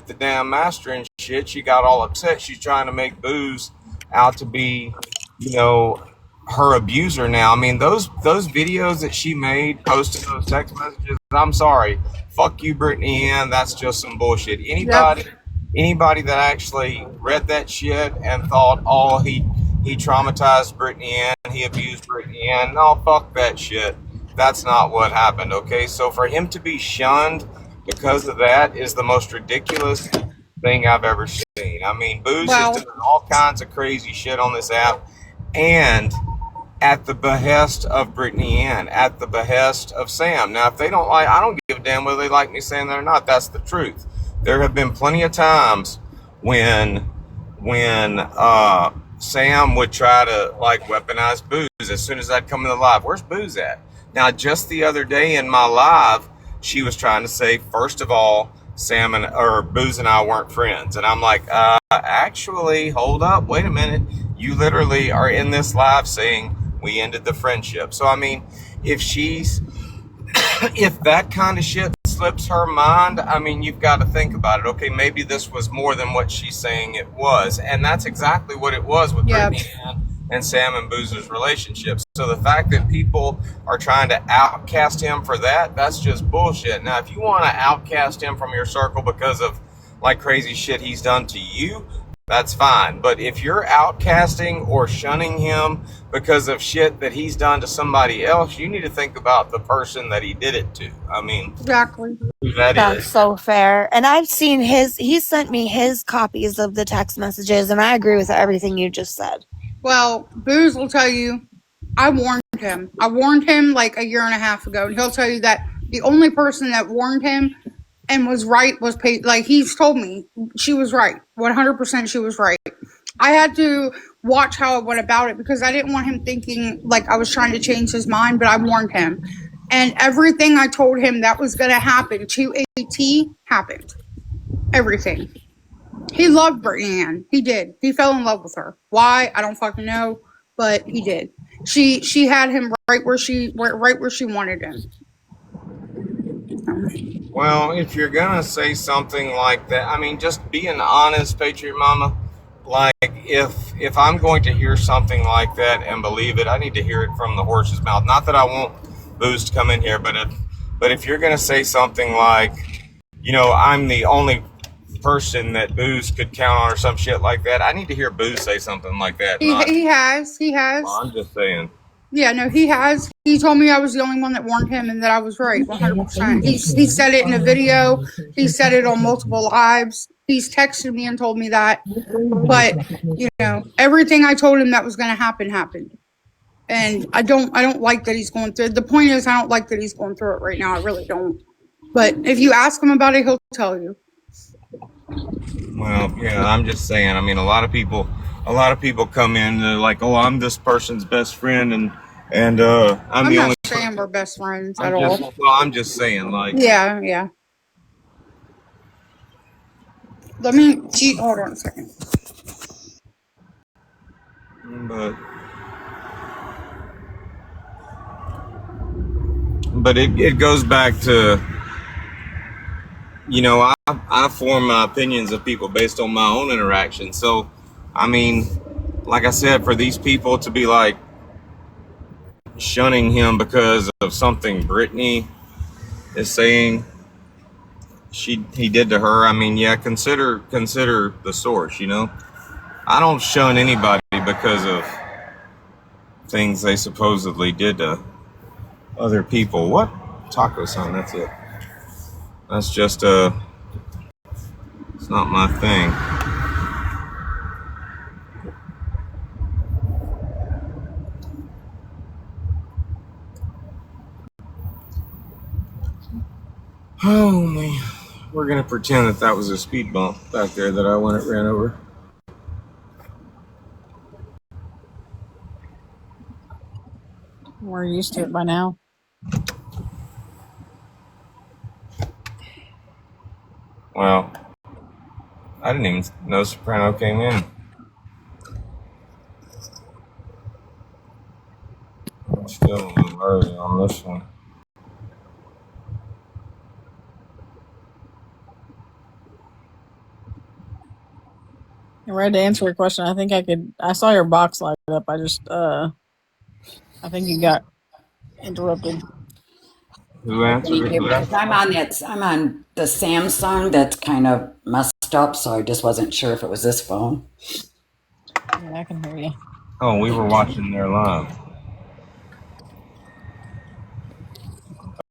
the damn master and shit, she got all upset. She's trying to make booze out to be, her abuser now. I mean, those videos that she made, posting those text messages, I'm sorry. Fuck you, Brittany Ann. That's just some bullshit. Anybody that actually read that shit and thought, oh, he traumatized Brittany Ann, he abused Brittany Ann. No, fuck that shit. That's not what happened, okay? So for him to be shunned because of that is the most ridiculous thing I've ever seen. I mean, Booze has done all kinds of crazy shit on this app, and at the behest of Brittany Ann, at the behest of Sam. Now, if they don't I don't give a damn whether they like me saying that or not. That's the truth. There have been plenty of times when Sam would try to like weaponize Booze as soon as I'd come in the live. Where's Booze at? Now, just the other day in my live, she was trying to say, first of all, Booze and I weren't friends. And I'm like, actually, hold up, wait a minute. You literally are in this live saying we ended the friendship. So I mean, if that kind of shit slips her mind, I mean, you've got to think about it. Okay, maybe this was more than what she's saying it was. And that's exactly what it was with Brittany and Sam and Booze's relationship. So the fact that people are trying to outcast him for that, that's just bullshit. Now, if you want to outcast him from your circle because of like crazy shit he's done to you, that's fine. But if you're outcasting or shunning him because of shit that he's done to somebody else, you need to think about the person that he did it to. I mean, exactly. That's so fair. And I've seen he sent me his copies of the text messages, and I agree with everything you just said. Well, Booze will tell you, I warned him. I warned him like a year and a half ago, and he'll tell you that the only person that warned him and was right was Paige. Like, he's told me she was right. 100% she was right. I had to watch how I went about it because I didn't want him thinking like I was trying to change his mind, but I warned him. And everything I told him that was going to happen to a T happened. Everything. He loved Brittany Ann. He did. He fell in love with her. Why? I don't fucking know, but he did. She had him right where she wanted him. Well, if you're gonna say something like that, I mean, just be an honest Patriot Mama. Like, if I'm going to hear something like that and believe it, I need to hear it from the horse's mouth. Not that I want Booze to come in here, but if you're gonna say something like, I'm the only person that Booze could count on or some shit like that, I need to hear Booze say something like that. He has. Well, I'm just saying. Yeah, no, he has. He told me I was the only one that warned him and that I was right, 100%. He said it in a video. He said it on multiple lives. He's texted me and told me that. But, everything I told him that was going to happen happened. And I don't like that he's going through it. The point is, I don't like that he's going through it right now. I really don't. But if you ask him about it, he'll tell you. Well, yeah, I'm just saying. I mean, a lot of people come in and they're like, "Oh, I'm this person's best friend," and I'm the only. I'm not saying we're best friends at all. Well, I'm just saying, like. Yeah. Hold on a second. But it goes back to I form my opinions of people based on my own interaction. So, I mean, like I said, for these people to be like shunning him because of something Brittany is saying he did to her, I mean, yeah, consider the source. I don't shun anybody because of things they supposedly did to other people. What? Taco sign, that's it. That's just it's not my thing. Oh man, we're gonna pretend that was a speed bump back there that I ran over. We're used to it by now. Well, I didn't even know Soprano came in. I'm still a little early on this one. And Red, to answer your question, I think I saw your box light up. I think you got interrupted. Who answered it? I'm on the Samsung that's kind of messed up, so I just wasn't sure if it was this phone. Yeah, I can hear you. Oh, we were watching their live.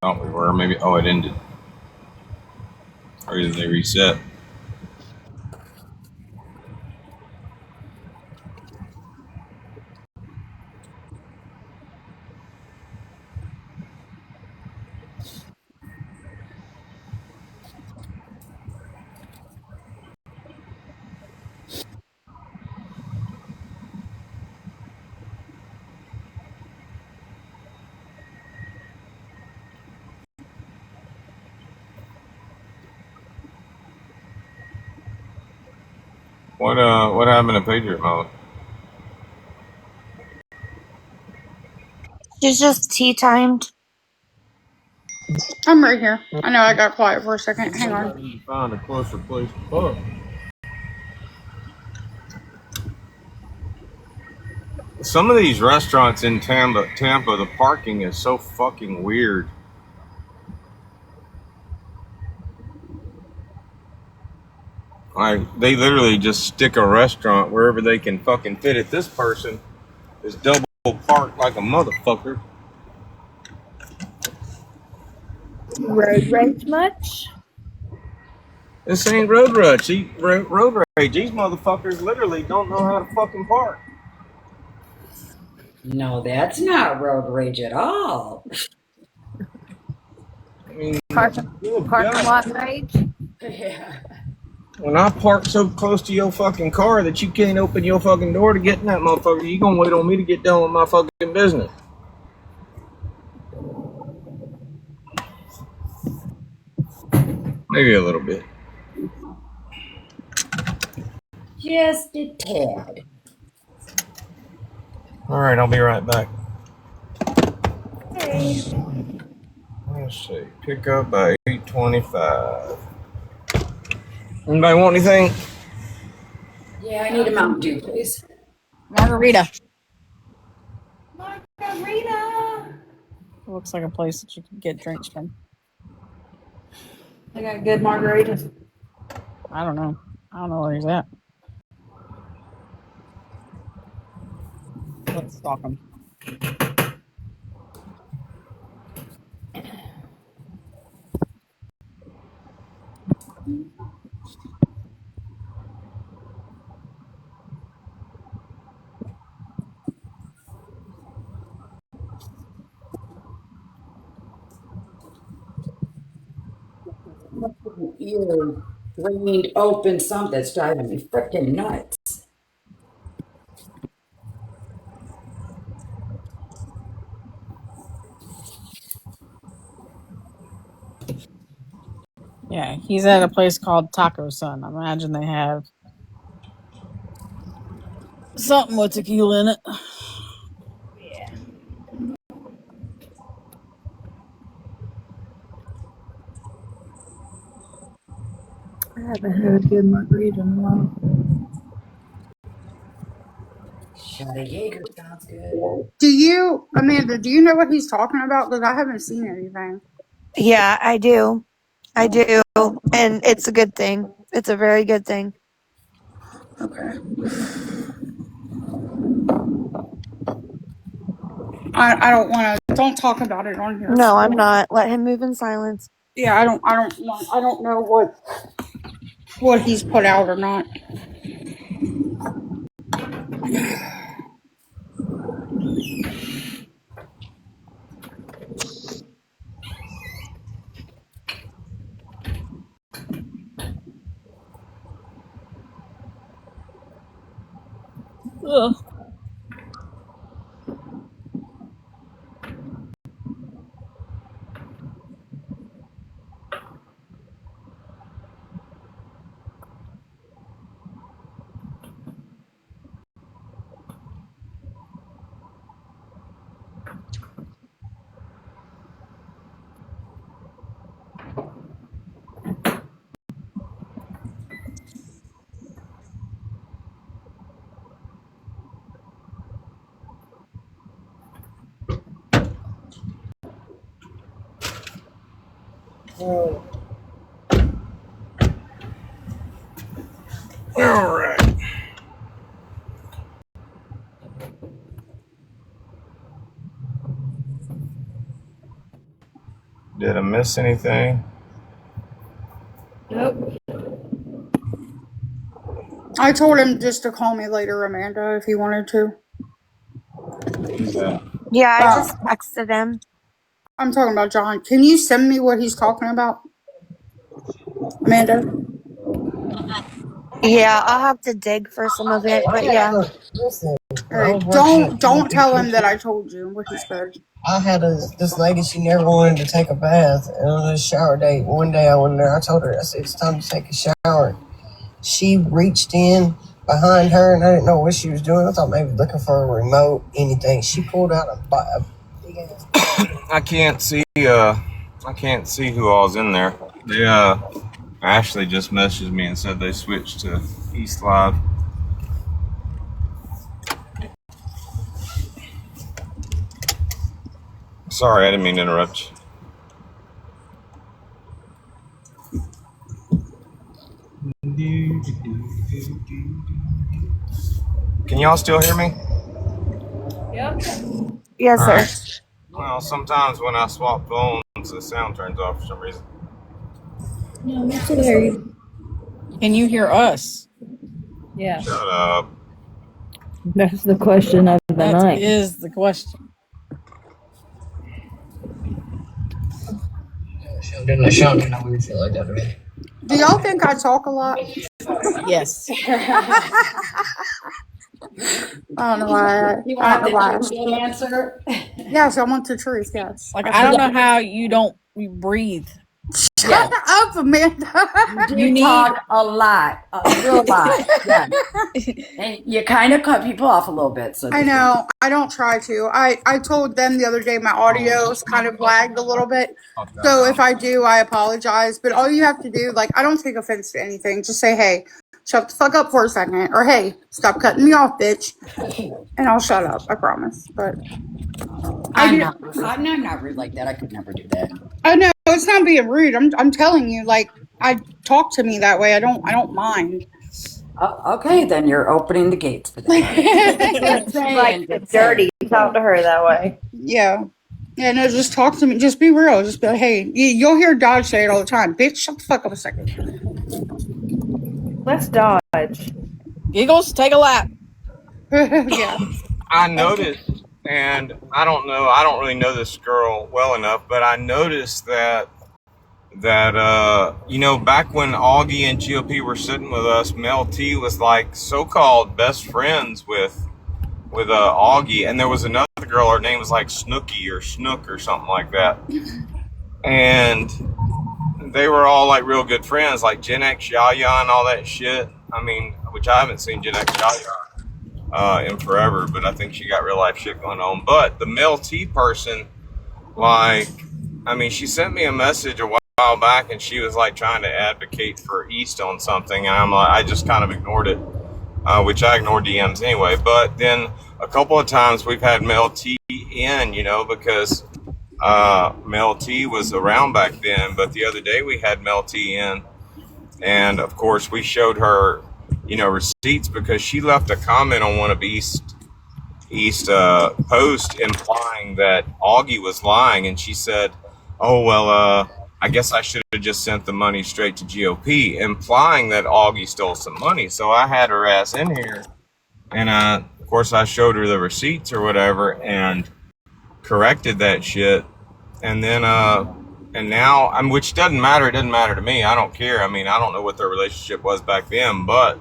Thought we were. Maybe. Oh, it ended. Or did they reset? What happened to Patriot Mode? She's just tea timed. I'm right here. I know I got quiet for a second. Hang on. Find a closer place to park. Some of these restaurants in Tampa, the parking is so fucking weird. They literally just stick a restaurant wherever they can fucking fit it. This person is double parked like a motherfucker. Road rage much? This ain't road rage. Road rage. These motherfuckers literally don't know how to fucking park. No, that's not road rage at all. I mean, Parking lot rage? Yeah. when I park so close to your fucking car that you can't open your fucking door to get in that motherfucker, you gonna wait on me to get done with my fucking business. Maybe a little bit. Just a tad. All right, I'll be right back. Hey. Let's see. Pick up by 8:25. Anybody want anything? Yeah, I need a Mountain Dew, please. Margarita. Margarita. It looks like a place that you can get drinks from. They got good margaritas. I don't know. I don't know where he's at. Let's stalk him. You drained open something that's driving me freaking nuts. Yeah, he's at a place called Taco Sun. I imagine they have something with tequila in it. haven't had a good margarita in a while. Shot a Jaeger sounds good. Amanda, do you know what he's talking about? Because I haven't seen anything. Yeah, I do. I do. And it's a good thing. It's a very good thing. Okay. I don't want to. Don't talk about it on here. No, I'm not. Let him move in silence. Yeah, I don't know what he's put out or not. Ugh. All right. Did I miss anything? Nope. I told him just to call me later, Amanda, if he wanted to. Yeah, I just texted him. I'm talking about John. Can you send me what he's talking about, Amanda? Yeah, I'll have to dig for some of it, but yeah. Listen, All right. Don't tell him that I told you what he said. I had this lady, she never wanted to take a bath. And on a shower date, one day I went in there, I told her, I said, it's time to take a shower. She reached in behind her, and I didn't know what she was doing. I thought maybe looking for a remote, anything. She pulled out a big ass. I can't see who all's in there. They Ashley just messaged me and said they switched to East Live. Sorry, I didn't mean to interrupt you. Can y'all still hear me? Yep. Yes, All sir. right. Well, sometimes when I swap phones, the sound turns off for some reason. No, we still hear you. Can you hear us? Yeah. Shut up. That's the question of the That night. is the question. Didn't I show no weird shit like that to me? Do y'all think I talk a lot? Yes. I don't know why. You I don't know why. want the answer? Yes, I want the truth. Yes. Like, I don't know how you don't breathe. Shut up, Amanda. You talk a lot, a real lot. Yeah. And you kind of cut people off a little bit. So I know. I don't try to. I told them the other day my audio's kind of lagged a little bit. So if I do, I apologize. But all you have to do, like, I don't take offense to anything. Just say, hey, shut the fuck up for a second. Or, hey, stop cutting me off, bitch. And I'll shut up. I promise. But I'm not rude like that. I could never do that. I know it's not being rude. I'm telling you, like, I talk to me that way. I don't mind. Okay, then you're opening the gates for that. Like it's dirty. Talk to her that way. Yeah. Yeah, no, just talk to me. Just be real. Just be like, hey, you'll hear Dodge say it all the time. Bitch, shut the fuck up a second. Let's dodge. Giggles, take a lap. Yeah. I noticed, and I don't really know this girl well enough, but I noticed that back when Augie and GOP were sitting with us, Mel T was like so-called best friends with Augie, and there was another girl, her name was like Snooky or Snook or something like that, and they were all like real good friends, like Gen X Yaya and all that shit. I mean, which I haven't seen Gen X Yaya in forever, but I think she got real life shit going on. But the Mel T person, like, I mean, she sent me a message a while while back, and she was like trying to advocate for East on something, and I just kind of ignored it, which I ignore DMs anyway. But then a couple of times we've had Mel T in, because Mel T was around back then. But the other day we had Mel T in, and of course we showed her, receipts, because she left a comment on one of East post implying that Augie was lying, and she said, "Oh well, I guess I should have just sent the money straight to GOP," implying that Augie stole some money. So I had her ass in here, and of course I showed her the receipts or whatever, and corrected that shit. And then and now, which doesn't matter. It doesn't matter to me. I don't care. I mean, I don't know what their relationship was back then, but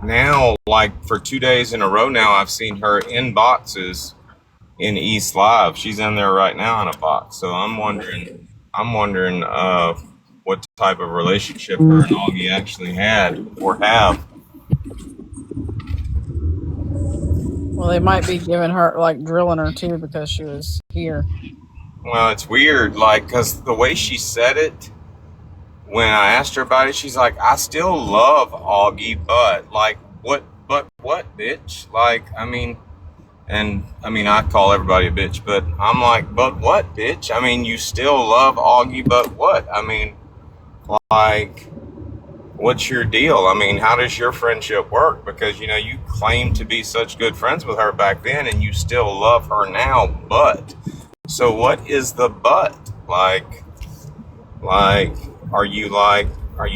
now, like for 2 days in a row now, I've seen her in boxes in East Live. She's in there right now in a box. So I'm wondering what type of relationship her and Augie actually had or have. Well, they might be giving her, like, drilling her too because she was here. Well, it's weird, like, because the way she said it, when I asked her about it, she's like, "I still love Augie, but like, what, bitch?" Like, I mean, I call everybody a bitch, but I'm like, "But what, bitch? I mean, you still love Augie, but what? I mean, like, what's your deal? I mean, how does your friendship work? Because, you claim to be such good friends with her back then, and you still love her now, but, so what is the but? Like, are you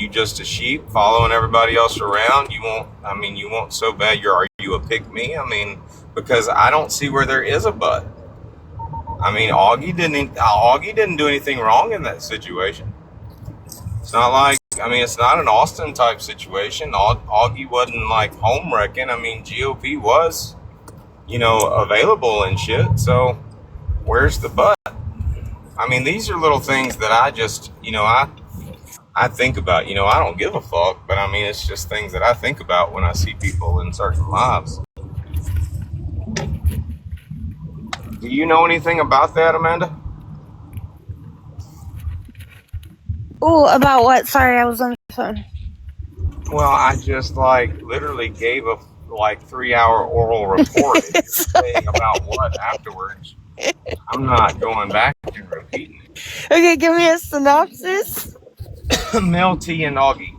just a sheep following everybody else around? You want so bad. Are you a pick me? I mean, because I don't see where there is a but. I mean, Augie didn't do anything wrong in that situation. It's not like, it's not an Austin type situation. Augie wasn't like home wrecking. I mean, GOP was, available and shit. So where's the but? I mean, these are little things that I just, I think about. I don't give a fuck, but it's just things that I think about when I see people in certain lives. Do you know anything about that, Amanda? Oh, about what? Sorry, I was on the phone. Well, I just literally gave a 3-hour oral report saying about what afterwards. I'm not going back and repeating it. Okay, give me a synopsis. Mel T and Augie.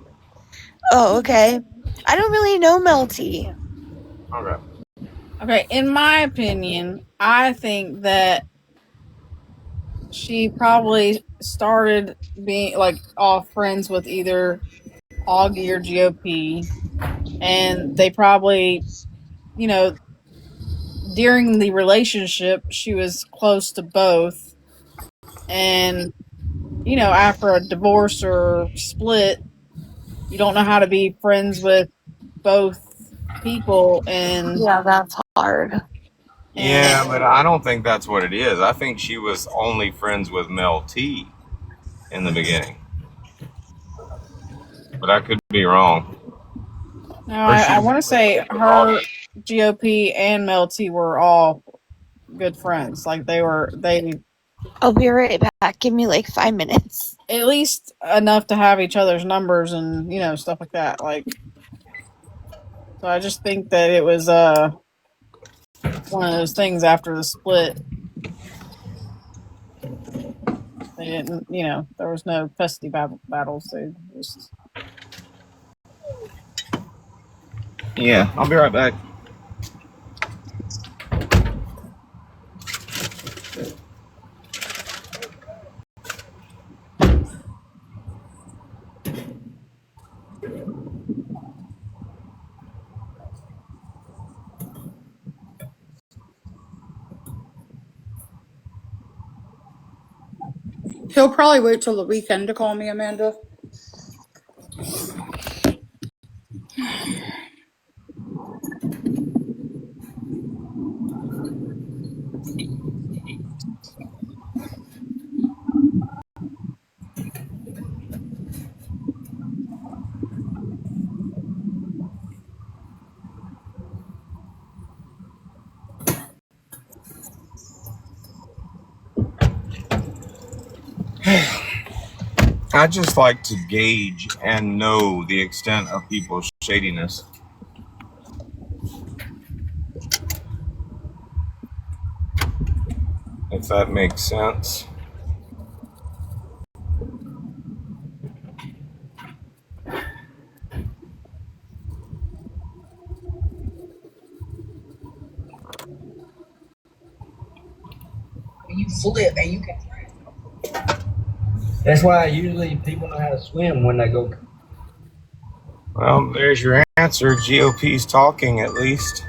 Oh, okay. I don't really know Mel T. Okay. Okay, in my opinion, I think that she probably started being all friends with either Augie or GOP, and they probably, during the relationship, she was close to both, and after a divorce or split, you don't know how to be friends with both people, and yeah, that's hard. Yeah, but I don't think that's what it is. I think she was only friends with Mel T in the beginning. But I could be wrong. No, I want to say her, GOP, and Mel T were all good friends. They. I'll be right back. Give me 5 minutes. At least enough to have each other's numbers and stuff like that. So I just think that it was one of those things after the split. They didn't, there was no custody battles. They just. Yeah, I'll be right back. He'll probably wait till the weekend to call me, Amanda. I just like to gauge and know the extent of people's shadiness. If that makes sense. You flip and you can. That's why usually people know how to swim when they go. Well, there's your answer. GOP's talking at least.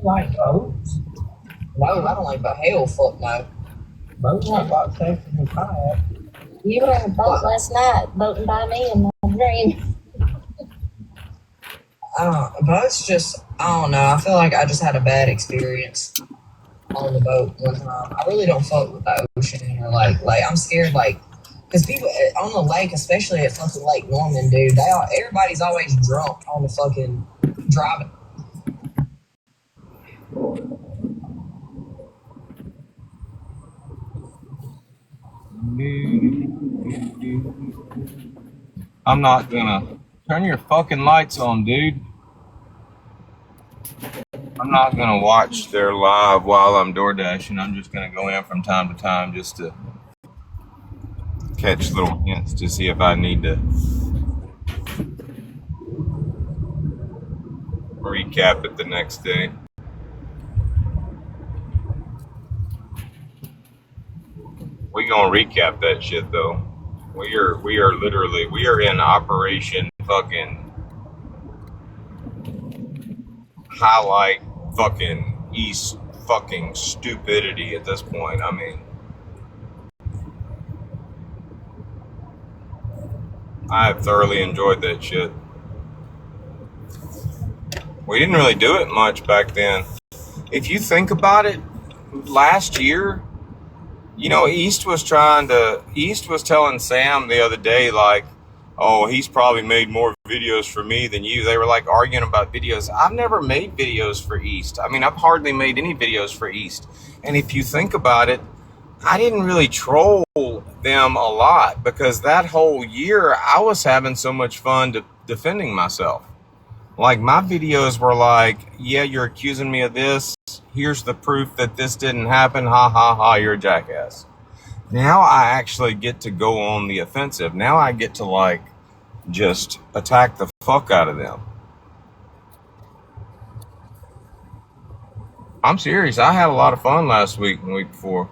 Like boats? No, I don't like about hell. Fuck no. Boats like box Texas and kayak. You were on a boat last night, boating by me in my dream. Boats just, I don't know. I feel like I just had a bad experience on the boat one time. I really don't fuck with the ocean or like I'm scared because people on the lake, especially at fucking Lake Norman, dude, everybody's always drunk on the fucking driving. I'm not gonna turn your fucking lights on, dude. I'm not gonna watch their live while I'm door dashing. I'm just gonna go in from time to time just to catch little hints to see if I need to recap it the next day. We gonna recap that shit though. We are in Operation fucking highlight fucking East fucking stupidity at this point. I mean, I have thoroughly enjoyed that shit. We didn't really do it much back then. If you think about it, last year, you know, East was telling Sam the other day, like, oh, he's probably made more videos for me than you. They were like arguing about videos. I've never made videos for East. I mean, I've hardly made any videos for East. And if you think about it, I didn't really troll them a lot because that whole year I was having so much fun defending myself. Like, my videos were like, yeah, you're accusing me of this. Here's the proof that this didn't happen. Ha ha ha, you're a jackass. Now I actually get to go on the offensive. Now I get to like just attack the fuck out of them. I'm serious. I had a lot of fun last week and the week before.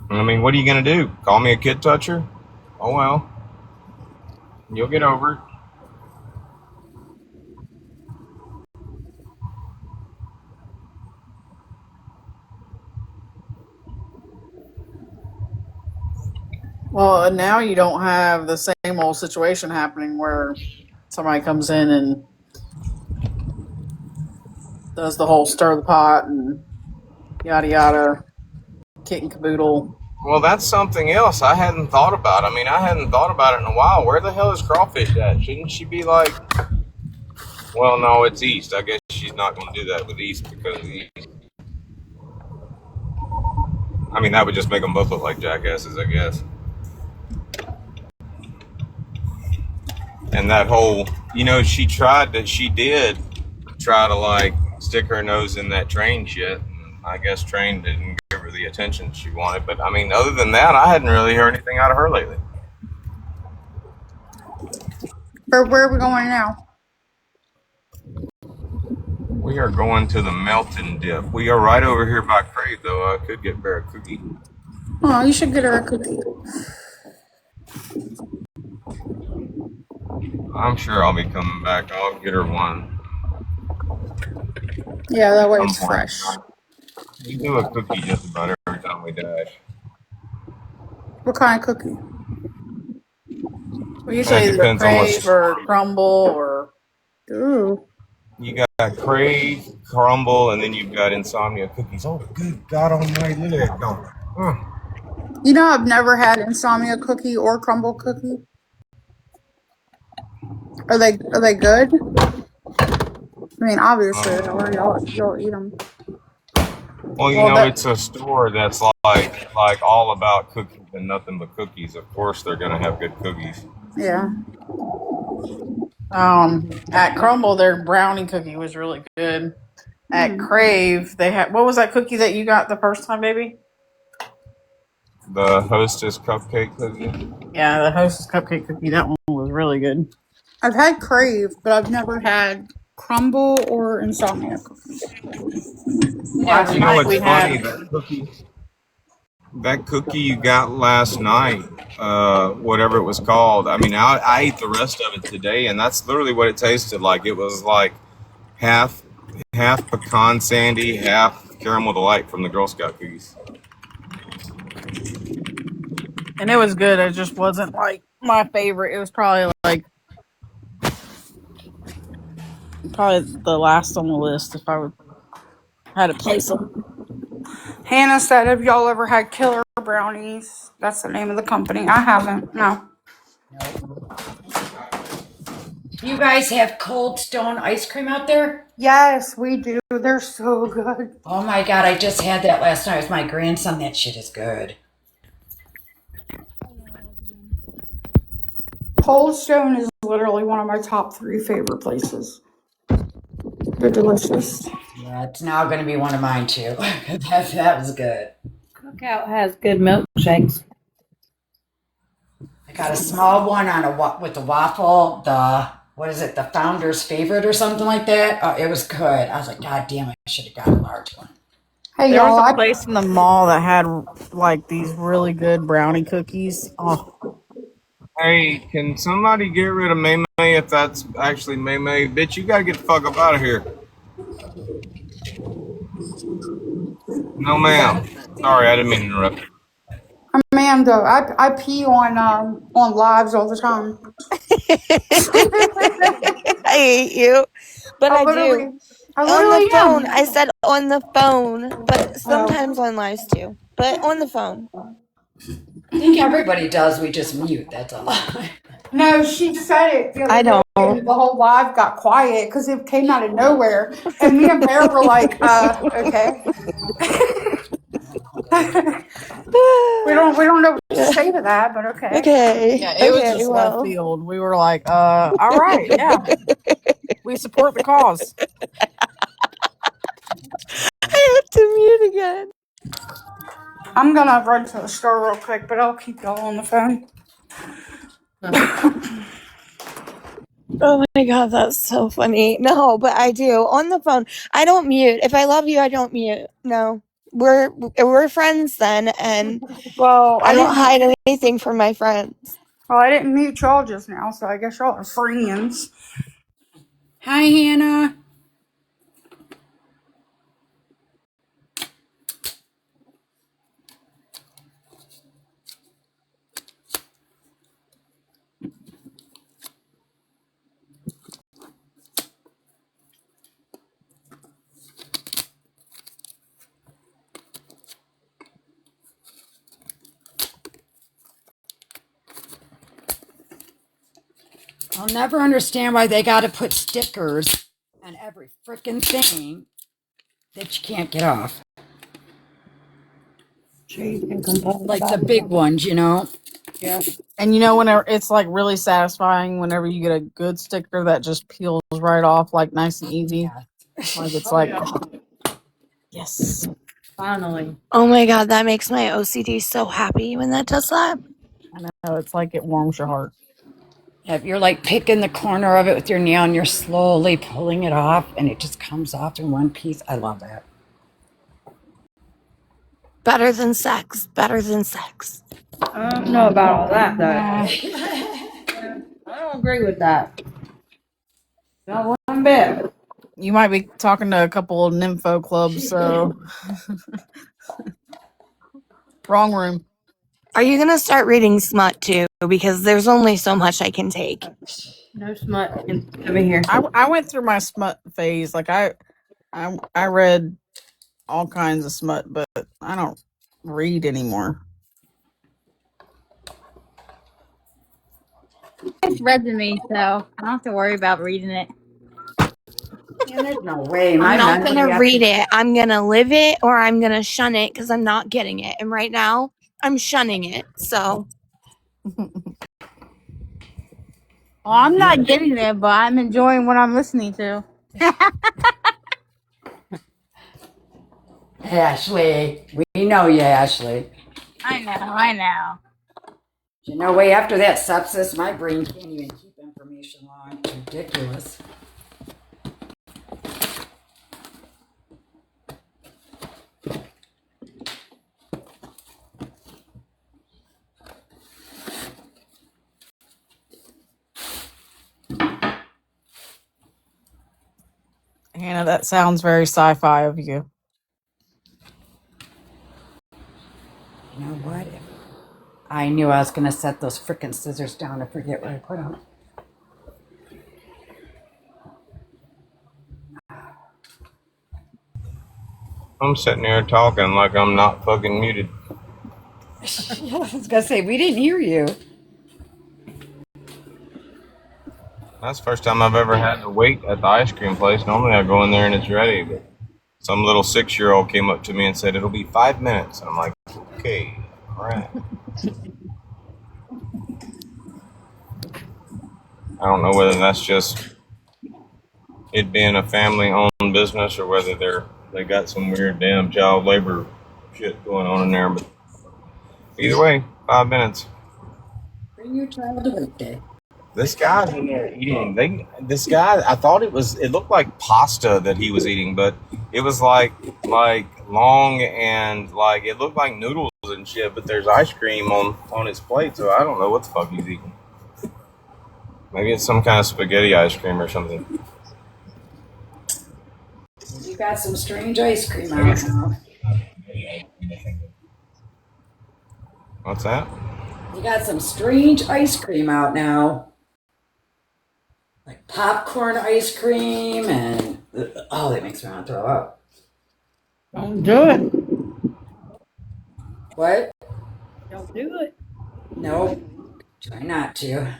I mean, what are you going to do? Call me a kid toucher? Oh well. You'll get over it. Well, and now you don't have the same old situation happening where somebody comes in and does the whole stir the pot and yada yada, kit and caboodle. Well, that's something else I hadn't thought about. I mean, I hadn't thought about it in a while. Where the hell is Crawfish at? Shouldn't she be like, well, no, it's East. I guess she's not going to do that with East because of East. I mean, that would just make them both look like jackasses, I guess. And that whole, you know, she did try to like stick her nose in that Train shit. And I guess Train didn't give her the attention she wanted. But I mean, other than that, I hadn't really heard anything out of her lately. Where are we going now? We are going to the Melton Dip. We are right over here by Crave, though. I could get Bear a cookie. Oh, you should get her a cookie. I'm sure I'll be coming back. I'll get her one. Yeah, that way it's fresh. We do a cookie just about every time we dash. What kind of cookie? Well, usually either Crave or Crumble or... Ooh. You got Crave, Crumble, and then you've got Insomnia cookies. Oh, good God almighty, look at that going. You know, I've never had Insomnia cookie or Crumble cookie. Are they good? I mean, obviously, or y'all eat them. Well, you know, it's a store that's like all about cookies and nothing but cookies. Of course, they're gonna have good cookies. Yeah. At Crumble, their brownie cookie was really good. At Crave, they had, what was that cookie that you got the first time, baby? The Hostess cupcake cookie. Yeah, the Hostess cupcake cookie. That one was really good. I've had Crave, but I've never had Crumble or Insomnia cookies. You know what's funny? That cookie you got last night, whatever it was called. I mean, I ate the rest of it today, and that's literally what it tasted like. It was like half pecan sandy, half caramel delight from the Girl Scout cookies. And it was good. It just wasn't like my favorite. It was probably the last on the list if I had to place them. Hannah said, "Have y'all ever had Killer Brownies?" That's the name of the company. I haven't. No. You guys have Cold Stone ice cream out there? Yes, we do. They're so good. Oh my God, I just had that last night with my grandson. That shit is good. Cold Stone is literally one of my top 3 favorite places. They're delicious. Yeah, it's now going to be one of mine too. that was good. Cookout has good milkshakes. I got a small one on with the waffle. What is it? The Founder's Favorite or something like that. Oh, it was good. I was like, God damn, I should have got a large one. Hey, there was a place in the mall that had like these really good brownie cookies. Oh. Hey, can somebody get rid of May May if that's actually May May? Bitch, you gotta get the fuck up out of here. No, ma'am. Sorry, I didn't mean to interrupt. Amanda, I pee on lives all the time. I hate you, but I do. I On the phone, am. I said on the phone, but sometimes on lives too. But on the phone. I think everybody does. We just mute. That's all. No, she said it the other day, and the whole live got quiet because it came out of nowhere. And me and Bear were like, okay. we don't know what to say to that, but okay. Okay. Yeah, it was just left field. We were like, all right, yeah. We support the cause. I have to mute again. I'm gonna run to the store real quick, but I'll keep y'all on the phone. Oh my God, that's so funny. No, but I do. On the phone. I don't mute. If I love you, I don't mute. No. We're friends then, and I don't hide anything from my friends. Well, I didn't mute y'all just now, so I guess y'all are friends. Hi, Hannah. I'll never understand why they got to put stickers on every frickin' thing that you can't get off. Like the big ones, you know? Yeah. And you know, whenever it's like really satisfying whenever you get a good sticker that just peels right off, like nice and easy. Like it's like, yes. Finally. Oh my God, that makes my OCD so happy when that does that. I know, it's like it warms your heart. If you're like picking the corner of it with your nail and you're slowly pulling it off and it just comes off in one piece. I love that. Better than sex. Better than sex. I don't know about all that, though. I don't agree with that. Not one bit. You might be talking to a couple of nympho clubs, so. Wrong room. Are you gonna start reading smut too? Because there's only so much I can take. No smut over here. I went through my smut phase. Like I read all kinds of smut, but I don't read anymore. It's read to me, so I don't have to worry about reading it. And there's no way. I'm My not memory gonna after read it. I'm gonna live it or I'm gonna shun it because I'm not getting it. And right now, I'm shunning it. So Well, I'm not getting it, but I'm enjoying what I'm listening to. Ashley, we know you, Ashley. I know. You know, way after that sepsis, my brain can't even keep information long. It's ridiculous. Hannah, that sounds very sci-fi of you. You know what? I knew I was going to set those frickin' scissors down and forget where I put them. I'm sitting here talking like I'm not fucking muted. I was going to say, we didn't hear you. That's the first time I've ever had to wait at the ice cream place. Normally I go in there and it's ready, but some little 6-year-old came up to me and said, it'll be 5 minutes. I'm like, okay, all right. I don't know whether that's just it being a family-owned business or whether they got some weird damn child labor shit going on in there, but either way, 5 minutes. Bring your child to work day. This guy's in there eating. This guy, I thought it looked like pasta that he was eating, but it was like long and like it looked like noodles and shit. But there's ice cream on his plate, so I don't know what the fuck he's eating. Maybe it's some kind of spaghetti ice cream or something. You got some strange ice cream out now. What's that? You got some strange ice cream out now. Like popcorn ice cream and that makes me want to throw up. Don't do it. What? Don't do it. Nope. Try not to.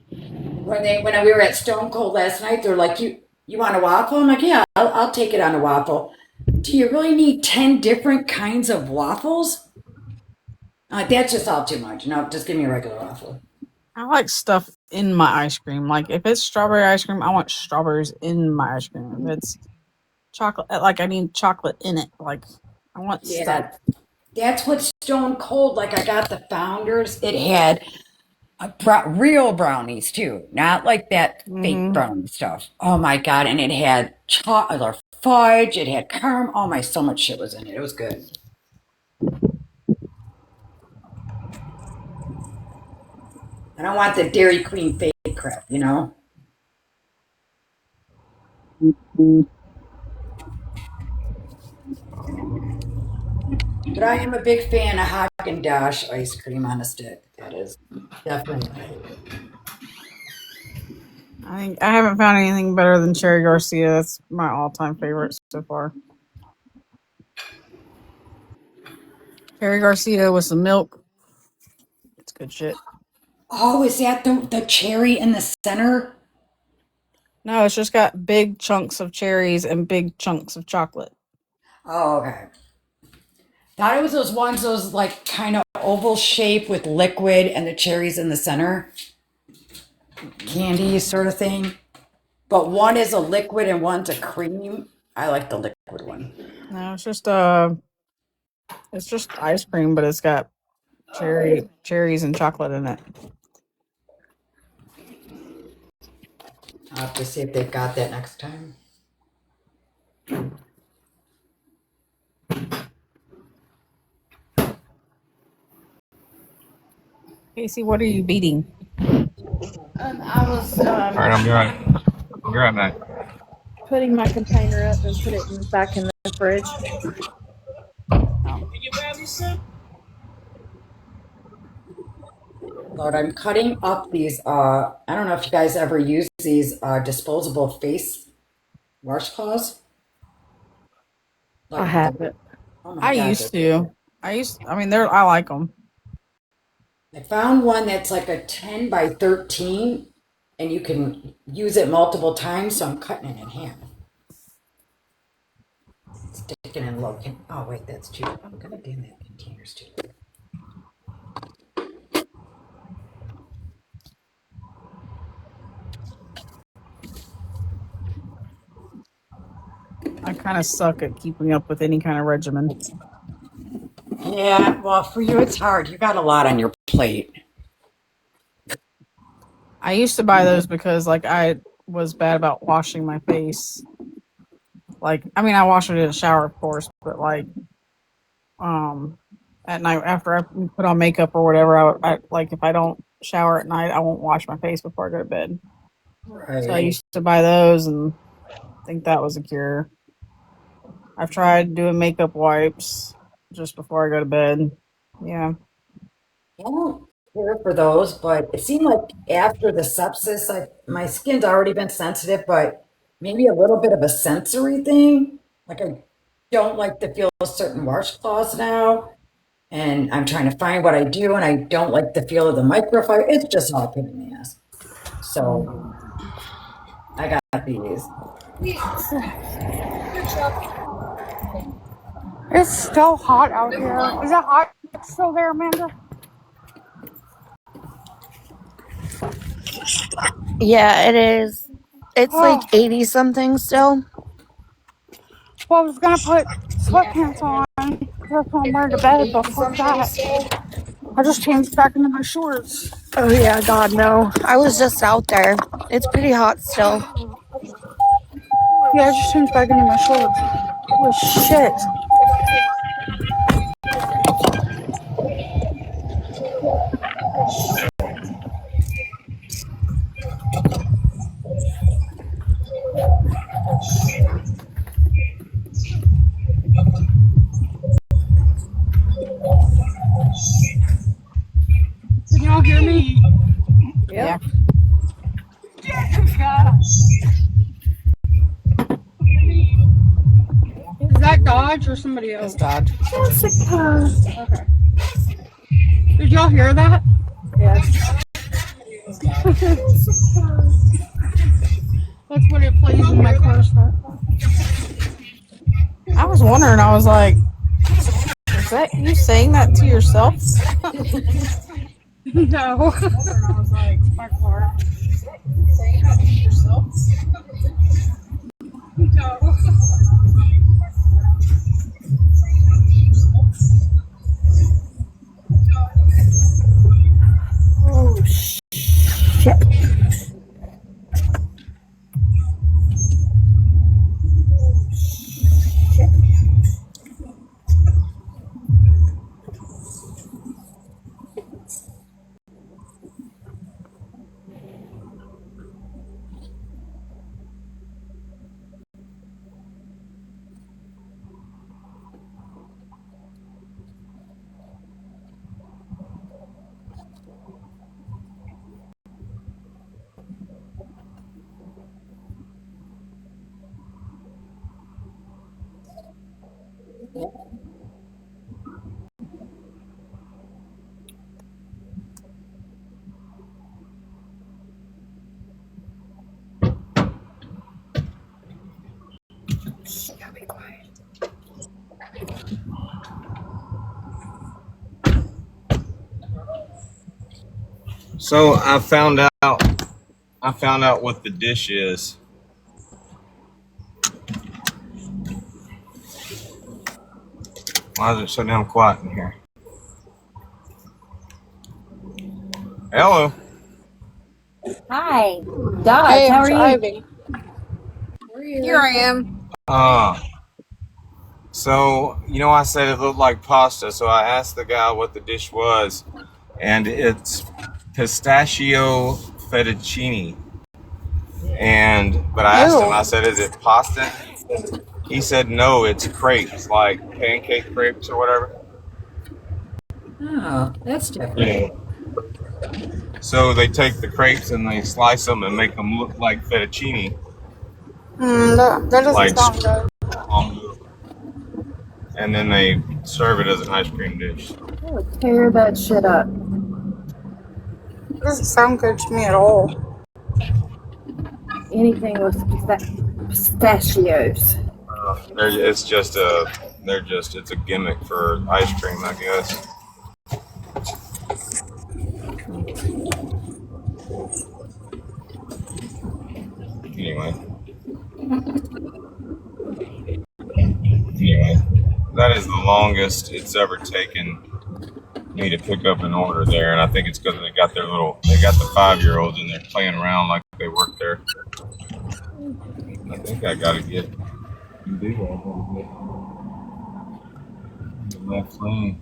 When we were at Stone Cold last night, they're like, you want a waffle? I'm like, yeah, I'll take it on a waffle. Do you really need 10 different kinds of waffles? That's just all too much. No, just give me a regular waffle. I like stuff in my ice cream. Like if it's strawberry ice cream, I want strawberries in my ice cream. If it's chocolate, like I need chocolate in it. Like I want stuff. That's what Stone Cold. Like I got the Founders. It had real brownies too, not like that fake brownie stuff. Oh my god! And it had chocolate or fudge. It had caramel. Oh my, so much shit was in it. It was good. I don't want the Dairy Queen fake crap, you know? But I am a big fan of Haagen-Dazs ice cream on a stick. That is definitely my favorite. I haven't found anything better than Cherry Garcia. That's my all-time favorite so far. Cherry Garcia with some milk. It's good shit. Oh, is that the cherry in the center? No, it's just got big chunks of cherries and big chunks of chocolate. Oh, okay. Thought it was those like kind of oval shape with liquid and the cherries in the center. Candy sort of thing. But one is a liquid and one's a cream. I like the liquid one. No, it's just ice cream, but it's got cherries and chocolate in it. I'll have to see if they've got that next time. Casey, what are you beating? I was All right, I'll be right. I'll be right back. putting my container up and put it back in the fridge. Lord, I'm cutting up these, I don't know if you guys ever use these disposable face washcloths. Like I have it. Oh my I God, used to. I like them. I found one that's like a 10 by 13 and you can use it multiple times. So I'm cutting it in half. Sticking in low. Oh wait, that's too. I'm gonna do that containers too. I kind of suck at keeping up with any kind of regimen. Yeah, well, for you it's hard. You got a lot on your plate. I used to buy those because like I was bad about washing my face. Like, I mean, I wash it in the shower, of course, but like, at night after I put on makeup or whatever, I like if I don't shower at night, I won't wash my face before I go to bed. Right. So I used to buy those and think that was a cure. I've tried doing makeup wipes just before I go to bed. Yeah. I don't care for those, but it seemed like after the sepsis, my skin's already been sensitive, but maybe a little bit of a sensory thing. Like I don't like the feel of certain washcloths now, and I'm trying to find what I do, and I don't like the feel of the microfiber. It's just all a pain in the ass. So I got these. It's still hot out here. Is it hot still there, Amanda? Yeah, it is. It's like 80 something still. Well, I was gonna put sweatpants on. That's what I'm wearing to bed, but fuck that. I just changed back into my shorts. Oh yeah, God no. I was just out there. It's pretty hot still. Yeah, I just changed back into my shorts. Holy shit. Can y'all hear me? Yeah. Is that Dodge or somebody else? It's Dodge. Okay. Did y'all hear that? Yes. That's what it plays in my car start. I was wondering, I was like, is that you saying that to yourself? No. I was like, my car. Saying that to yourself? No. Oh shit. Be quiet. So I found out what the dish is. Why is it so damn quiet in here? Hello. Hi, Dodge. How are you? Here I am. So I said it looked like pasta, so I asked the guy what the dish was, and it's pistachio fettuccine. But I asked him, I said, is it pasta? He said, no, it's crepes, like pancake crepes or whatever. Oh, that's different. Yeah. So they take the crepes and they slice them and make them look like fettuccine. That doesn't Like sound good. And then they serve it as an ice cream dish. Tear that shit up. It doesn't sound good to me at all. anything with pistachios. It's a gimmick for ice cream, I guess. Anyway, that is the longest it's ever taken me to pick up an order there, and I think it's because they got the 5-year-olds in there playing around like they work there. I think I gotta get the left lane.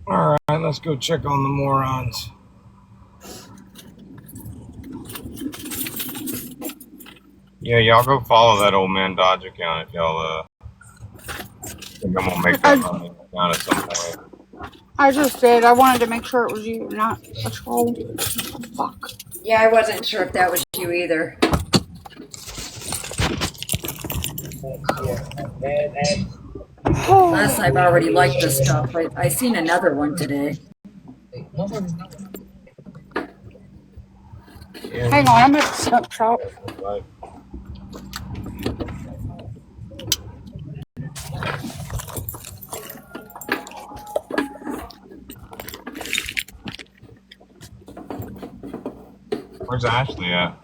All right, let's go check on the morons. Yeah, y'all go follow that old man Dodge account if y'all think I'm gonna make that money account at some point. I just did. I wanted to make sure it was you, not a troll. Fuck. Yeah, I wasn't sure if that was you either. Plus, I've already liked this stuff. I seen another one today. Hang on, I'm at the smoke shop. Where's Ashley at?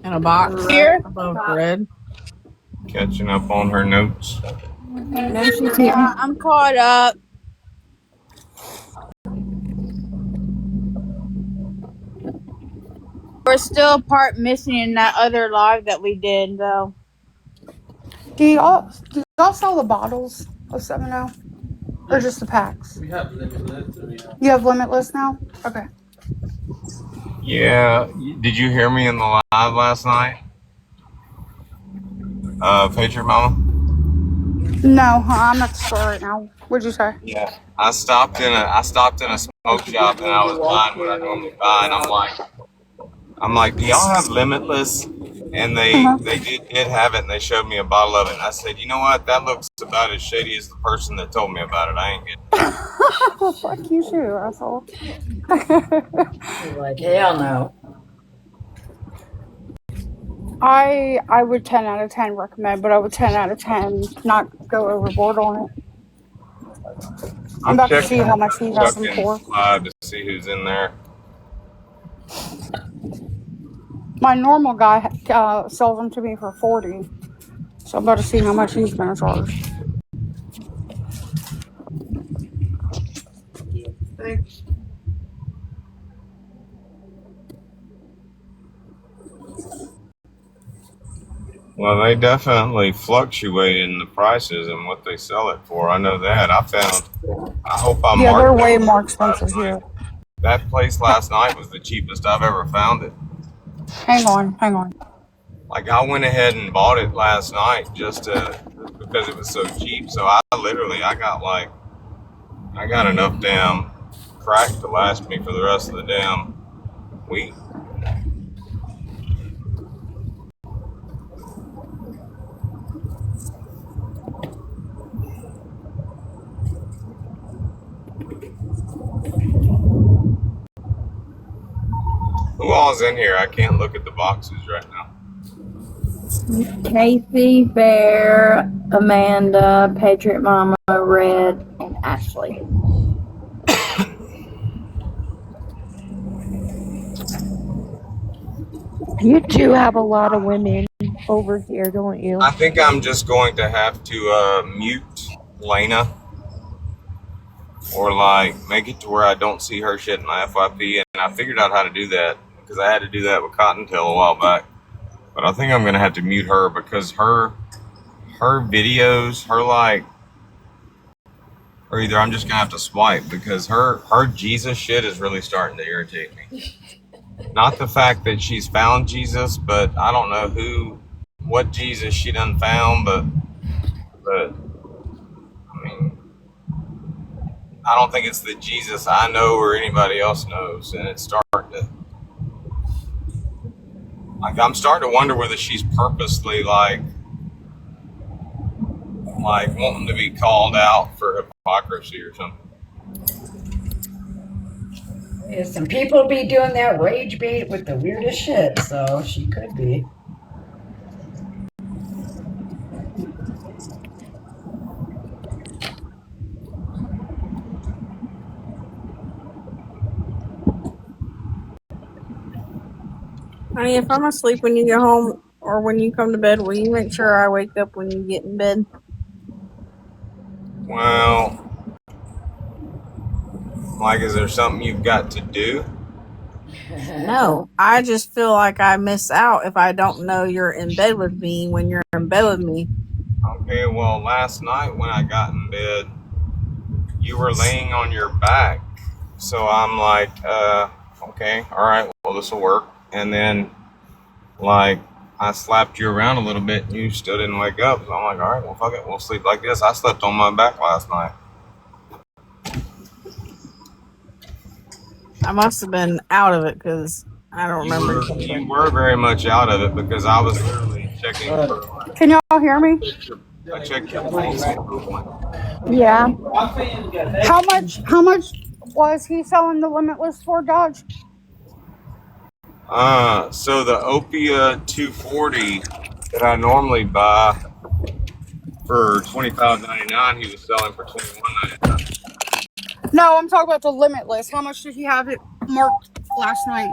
In a box Here? above bread. Catching up on her notes. No, she's here. I'm caught up. We're still a part missing in that other live that we did, though. Do y'all sell the bottles of 7-0? Or just the packs? We have Limitless. You have Limitless now? Okay. Yeah, did you hear me in the live last night? Patriot Mama? No, I'm at the store right now. What'd you say? Yeah. I stopped in a smoke shop and I was buying what I normally buy, and I'm like, do y'all have Limitless? And they did have it, and they showed me a bottle of it, and I said, you know what? That looks about as shady as the person that told me about it. I ain't getting it. Well, fuck you too, asshole. Like, hell no. I would 10 out of 10 recommend, but I would 10 out of 10 not go overboard on it. I'm about to see how much he has them for. To see who's in there. My normal guy sells them to me for $40, so I'm about to see how much he's gonna charge. Thanks. Well, they definitely fluctuate in the prices and what they sell it for. I know that. I hope I'm Yeah, they're way more expensive here. That place last night was the cheapest I've ever found it. Hang on. Like, I went ahead and bought it last night just because it was so cheap. So I got enough damn crack to last me for the rest of the damn week. Who all's in here? I can't look at the boxes right now. Casey, Bear, Amanda, Patriot Mama, Red, and Ashley. You do have a lot of women over here, don't you? I think I'm just going to have to mute Lena, or like make it to where I don't see her shit in my FYP, and I figured out how to do that because I had to do that with Cottontail a while back. But I think I'm gonna have to mute her because her videos, or either I'm just gonna have to swipe because her Jesus shit is really starting to irritate me. Not the fact that she's found Jesus, but I don't know what Jesus she done found, but I mean, I don't think it's the Jesus I know or anybody else knows, and it's starting to, like, I'm starting to wonder whether she's purposely, like, like wanting to be called out for hypocrisy or something. Yeah, some people be doing that rage bait with the weirdest shit, so she could be. Honey, if I'm asleep when you get home or when you come to bed, will you make sure I wake up when you get in bed? Well, like, is there something you've got to do? No, I just feel like I miss out if I don't know you're in bed with me when you're in bed with me. Okay, well, last night when I got in bed, you were laying on your back. So I'm like, okay, all right, well, this will work. And then, like, I slapped you around a little bit and you still didn't wake up. So I'm like, all right, well, fuck it, we'll sleep like this. I slept on my back last night. I must have been out of it because I don't remember. You were very much out of it because I was literally checking for. Can y'all hear me? I checked your pulse. Yeah. How much was he selling the Limitless for, Dodge? So the Opia 240 that I normally buy for $25.99, he was selling for $21.99. No, I'm talking about the Limitless. How much did he have it marked last night?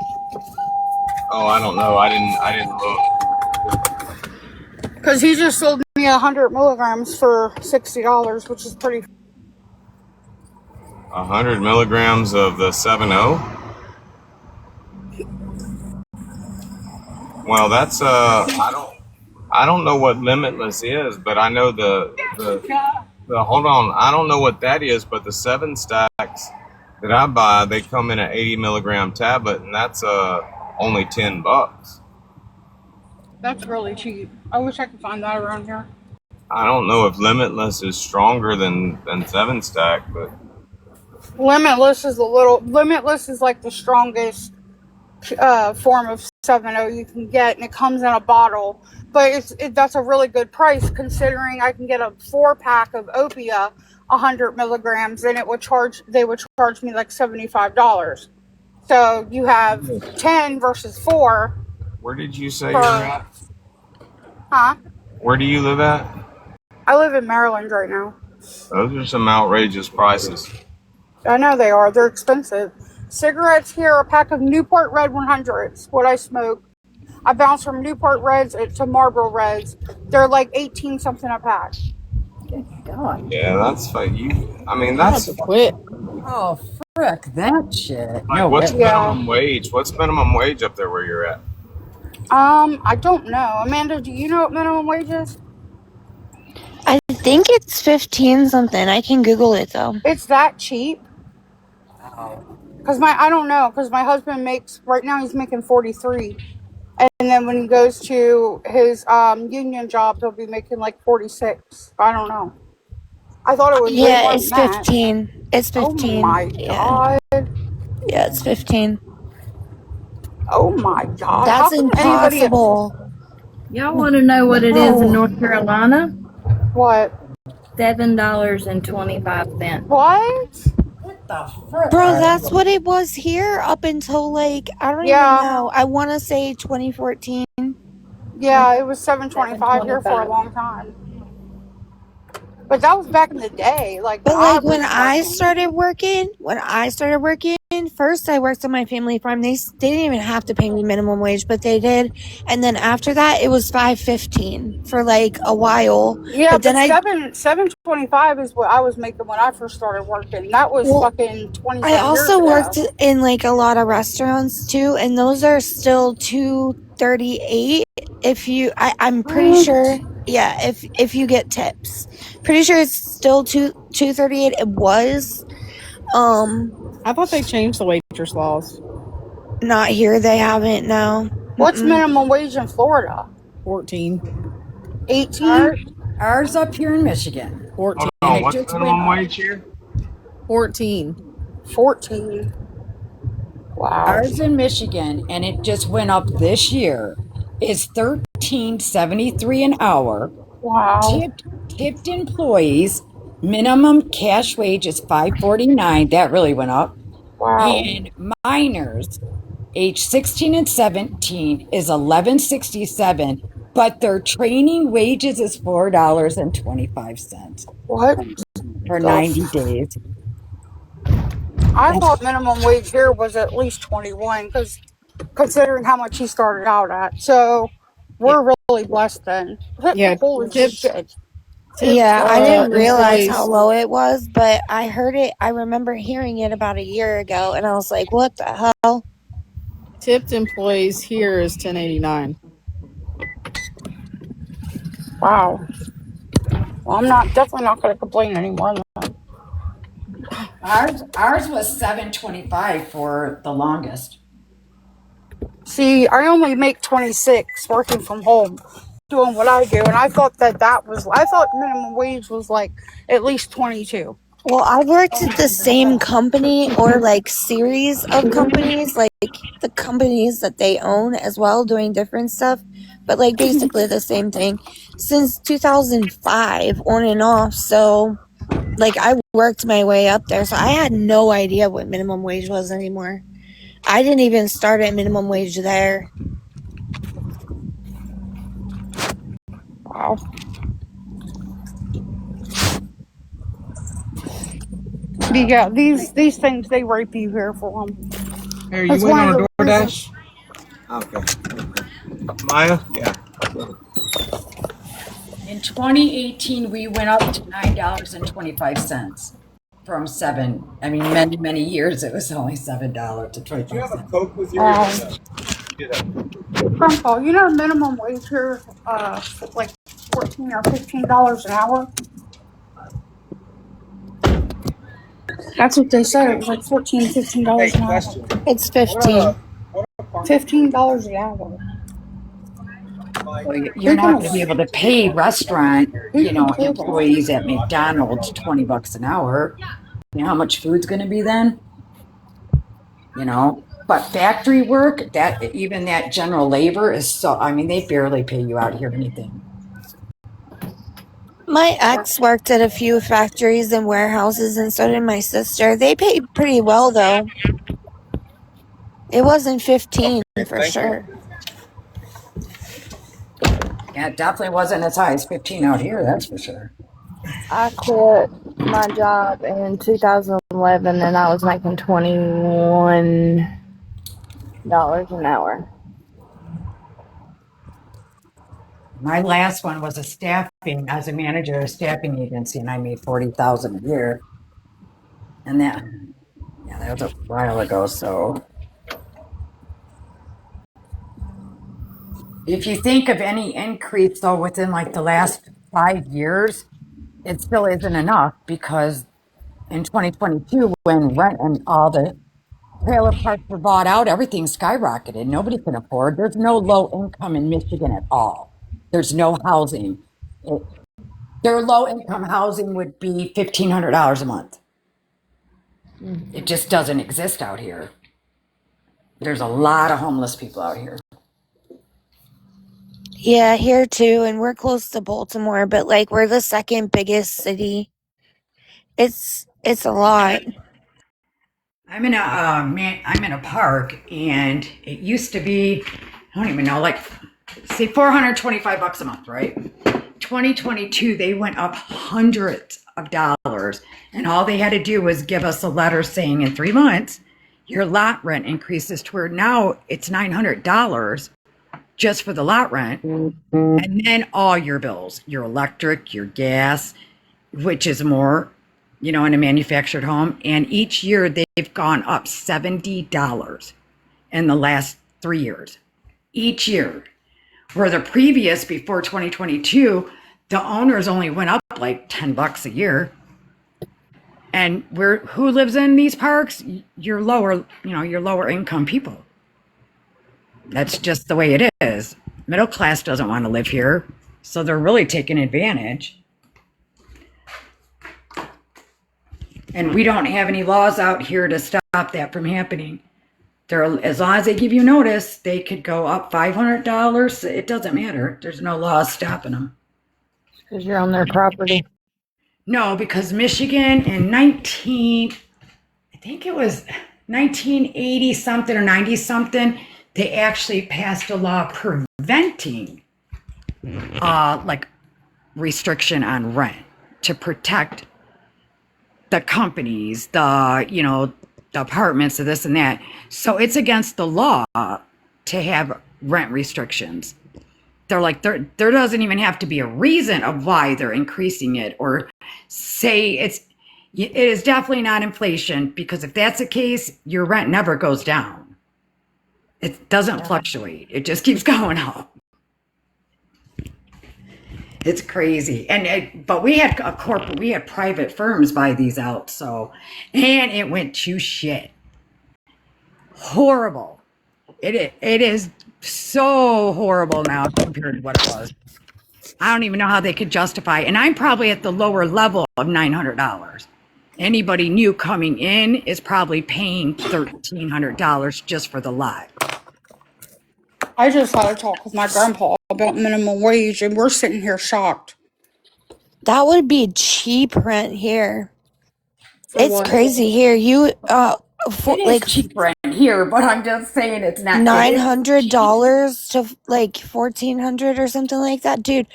Oh, I don't know. I didn't look. Because he just sold me 100 milligrams for $60, which is pretty. 100 milligrams of the 7.0. Well, that's I don't know what Limitless is, but I know the hold on. I don't know what that is, but the 7 stacks that I buy, they come in an 80 milligram tablet, and that's only $10. That's really cheap. I wish I could find that around here. I don't know if Limitless is stronger than 7 stack, but Limitless is like the strongest form of 7.0 you can get, and it comes in a bottle. But that's a really good price considering I can get a 4-pack of Opia, 100 milligrams, and they would charge me like $75. So you have 10 versus 4. Where did you say you're at? Huh? Where do you live at? I live in Maryland right now. Those are some outrageous prices. I know they are. They're expensive. Cigarettes here, a pack of Newport Red 100s, what I smoke. I bounce from Newport Reds to Marlboro Reds. They're like 18 something a pack. Good God. Yeah, that's like you. I mean, that's quit. Oh, frick that shit. Like, what's minimum wage? What's minimum wage up there where you're at? I don't know. Amanda, do you know what minimum wage is? I think it's 15 something. I can Google it though. It's that cheap? Because I don't know. Because my husband right now he's making 43. And then when he goes to his union job, he'll be making like 46. I don't know. I thought it was way more it's than that. 15. It's 15. Oh my God. Yeah, it's 15. Oh my God. That's impossible. Y'all want to know what it is in North Carolina? What? $7.25. What? What the frick? Bro, that's what it was here up until like I don't even know. I want to say 2014. Yeah, it was $7.25 here for a long time. But that was back in the day. But like when I started working, first I worked on my family farm. They didn't even have to pay me minimum wage, but they did. And then after that, it was $5.15 for like a while. Yeah, but then $7.25 is what I was making when I first started working. That was fucking 20 I also worked in like a lot of restaurants too, and those are still $2.38 if you. I'm pretty sure. Yeah, if you get tips, pretty sure it's still $2.38. It was. I thought they changed the waitress laws. Not here. They haven't. No. What's minimum wage in Florida? 14. 18. Ours up here in Michigan. 14. Oh, what's minimum wage here? 14. 14. Wow. Ours in Michigan, and it just went up this year. Is $13.73 an hour, Wow. Tipped employees, minimum cash wage is $5.49. That really went up. Wow. And minors, age 16 and 17, is $11.67, but their training wages is $4.25 What for the 90 days. I thought minimum wage here was at least 21 because considering how much he started out at. So Yeah, we're really blessed then. yeah. Holy Tipped shit. tipped Yeah, I didn't realize how employees. low it was, but I heard it. I remember hearing it about a year ago, and I was like, "What the hell?" Tipped employees here is 1089. Wow. Well, I'm not definitely not going to complain anymore. Ours was $7.25 for the longest. See, I only make 26 working from home, doing what I do, and I thought I thought minimum wage was like at least 22. Well, I worked at the same company or like series of companies, like the companies that they own as well, doing different stuff, but like basically the same thing since 2005 on and off. So, like, I worked my way up there, so I had no idea what minimum wage was anymore. I didn't even start at minimum wage there. Wow. Yeah, these things they rape you here for them. Hey, are you That's waiting one of on a the DoorDash? reasons. Okay. Maya? Yeah. In 2018, we went up to $9.25 from many, many years it was only $7 to Do you have a 25 cents. Coke with you? Grandpa, you know minimum wage here, like $14 or $15 an hour. That's what they said. It was like $14, $15 an hour. It's 15. $15 an hour. Well, you're not going to be able to pay restaurant, employees at McDonald's $20 an hour. You know how much food's going to be then? But factory work, that general labor is they barely pay you out here anything. My ex worked at a few factories and warehouses, and so did my sister. They paid pretty well, though. It wasn't 15 for sure. Yeah, it definitely wasn't as high as 15 out here, that's for sure. I quit my job in 2011 and I was making $21 an hour. My last one was I was a manager of a staffing agency, and I made $40,000 a year. And that was a while ago. So if you think of any increase though within like the last 5 years, it still isn't enough because in 2022, when rent and all the trailer parks were bought out, everything skyrocketed. Nobody can afford. There's no low income in Michigan at all. There's no housing. Their low income housing would be $1,500 a month. It just doesn't exist out here. There's a lot of homeless people out here. Yeah, here too, and we're close to Baltimore, but like we're the second biggest city. It's a lot. I'm in a park, and it used to be, I don't even know, like say $425 a month, right? 2022, they went up hundreds of dollars, and all they had to do was give us a letter saying in 3 months your lot rent increases to where now it's $900 just for the lot rent, and then all your bills, your electric, your gas, which is more, in a manufactured home. And each year they've gone up $70 in the last 3 years. Each year. Where the previous, before 2022, the owners only went up like $10 a year. And who lives in these parks? Your lower income people. That's just the way it is. Middle class doesn't want to live here, so they're really taking advantage. And we don't have any laws out here to stop that from happening. As long as they give you notice, they could go up $500. It doesn't matter. There's no laws stopping them. Because you're on their property. No, because Michigan in I think it was 1980 something or 90 something, they actually passed a law preventing like restriction on rent to protect the companies, the apartments, of this and that. So it's against the law to have rent restrictions. They're like, there doesn't even have to be a reason of why they're increasing it, or say it is definitely not inflation, because if that's the case, your rent never goes down. It doesn't fluctuate. It just keeps going up. It's crazy. But we had we had private firms buy these out. So, and it went to shit. Horrible. It is so horrible now compared to what it was. I don't even know how they could justify. And I'm probably at the lower level of $900. Anybody new coming in is probably paying $1,300 just for the lot. I just had a talk with my grandpa about minimum wage, and we're sitting here shocked. That would be cheap rent here. For It's what? crazy here. You for, It is like cheap rent here, but I'm just saying it's not. $900 to like $1,400 or something like that, dude.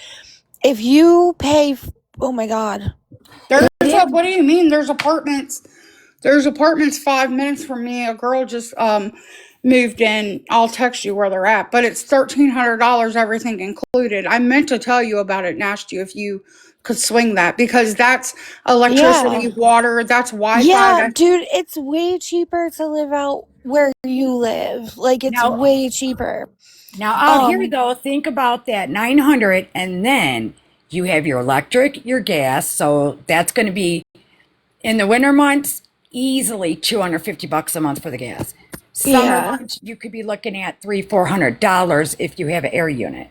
If you pay, oh my god, What do you mean? There's apartments. There's apartments 5 minutes from me. A girl just moved in. I'll text you where they're at, but it's $1,300, everything included. I meant to tell you about it and asked you if you could swing that, because that's electricity, water, that's Wi-Fi. Yeah, dude, it's way cheaper to live out where you live. Like, it's way cheaper. Now out here though, think about that 900, and then you have your electric, your gas, so that's going to be in the winter months easily $250 a month for the gas. Summer months you could be looking at $300-$400 if you have an air unit.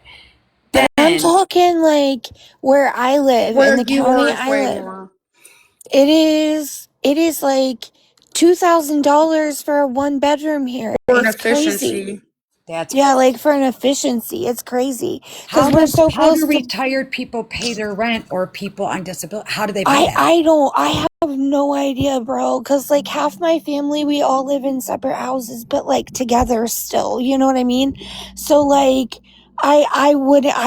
Then, I'm talking like where I live, in the county I live. It is like $2,000 for a 1-bedroom here. For an it's efficiency. Crazy. Like for an efficiency, it's crazy How because we're so how close do to. retired people pay their rent, or people on disability? How do they pay that? I have no idea, bro. Because like half my family, we all live in separate houses, but like together still. You know what I mean? So like, I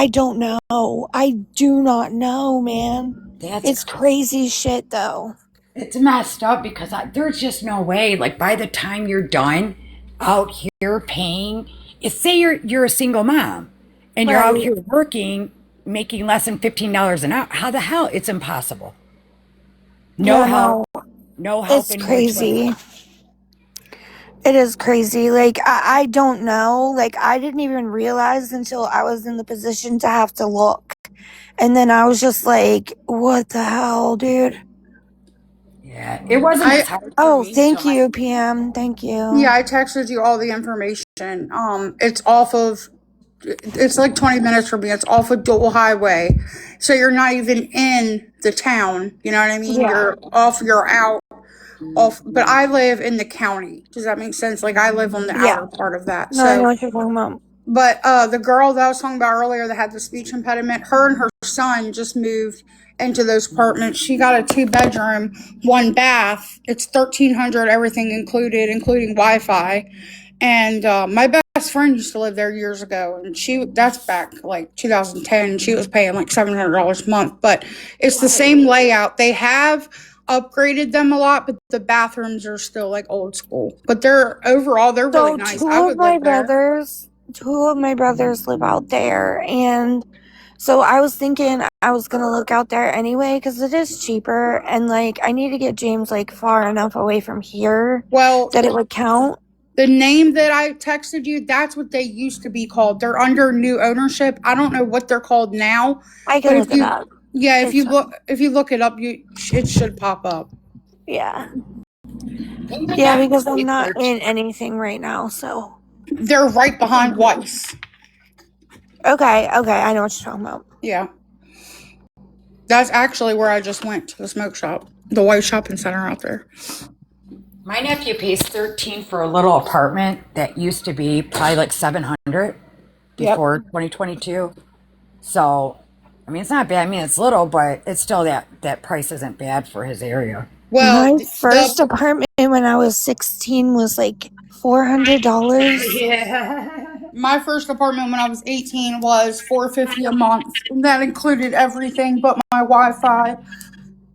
don't know. I do not know, man. It's crazy shit, though. It's messed up because there's just no way. Like by the time you're done out here paying, say you're a single mom and you're out here working, making less than $15 an hour. How the hell? It's impossible. No help. No help. It's crazy. It is crazy. Like, I don't know. Like, I didn't even realize until I was in the position to have to look. And then I was just like, what the hell, dude? Yeah, it wasn't as hard for me. Thank you, PM. Thank you. Yeah, I texted you all the information. It's off of, it's like 20 minutes from me. It's off of Dual Highway. So you're not even in the town. You know what I mean? Yeah. You're out. But I live in the county. Does that make sense? Like I live on the outer part of that. No, I know what you're talking about. But the girl that I was talking about earlier that had the speech impediment, her and her son just moved into those apartments. She got a 2-bedroom, 1 bath. It's $1,300, everything included, including Wi-Fi. And my best friend used to live there years ago, and that's back like 2010. She was paying like $700 a month. But it's the same layout. They have upgraded them a lot, but the bathrooms are still like old school. But they're really nice. Two of my brothers live out there, and so I was thinking I was gonna look out there anyway because it is cheaper, and like I need to get James like far enough away from here that it would count. The name that I texted you, that's what they used to be called. They're under new ownership. I don't know what they're called now. I can look it up. Yeah, if you look it up, it should pop up. Yeah. Yeah, because I'm not in anything right now, so. They're right behind Weiss. Okay, I know what you're talking about. Yeah. That's actually where I just went, to the smoke shop. The Weiss Shopping Center out there. My nephew pays $13 for a little apartment that used to be probably like $700 before 2022. So I mean, it's not bad. I mean, it's little, but it's still that price isn't bad for his area. Well, My first apartment when I was 16 was like $400. Yeah. my first apartment when I was 18 was $450 a month. And that included everything but my Wi-Fi.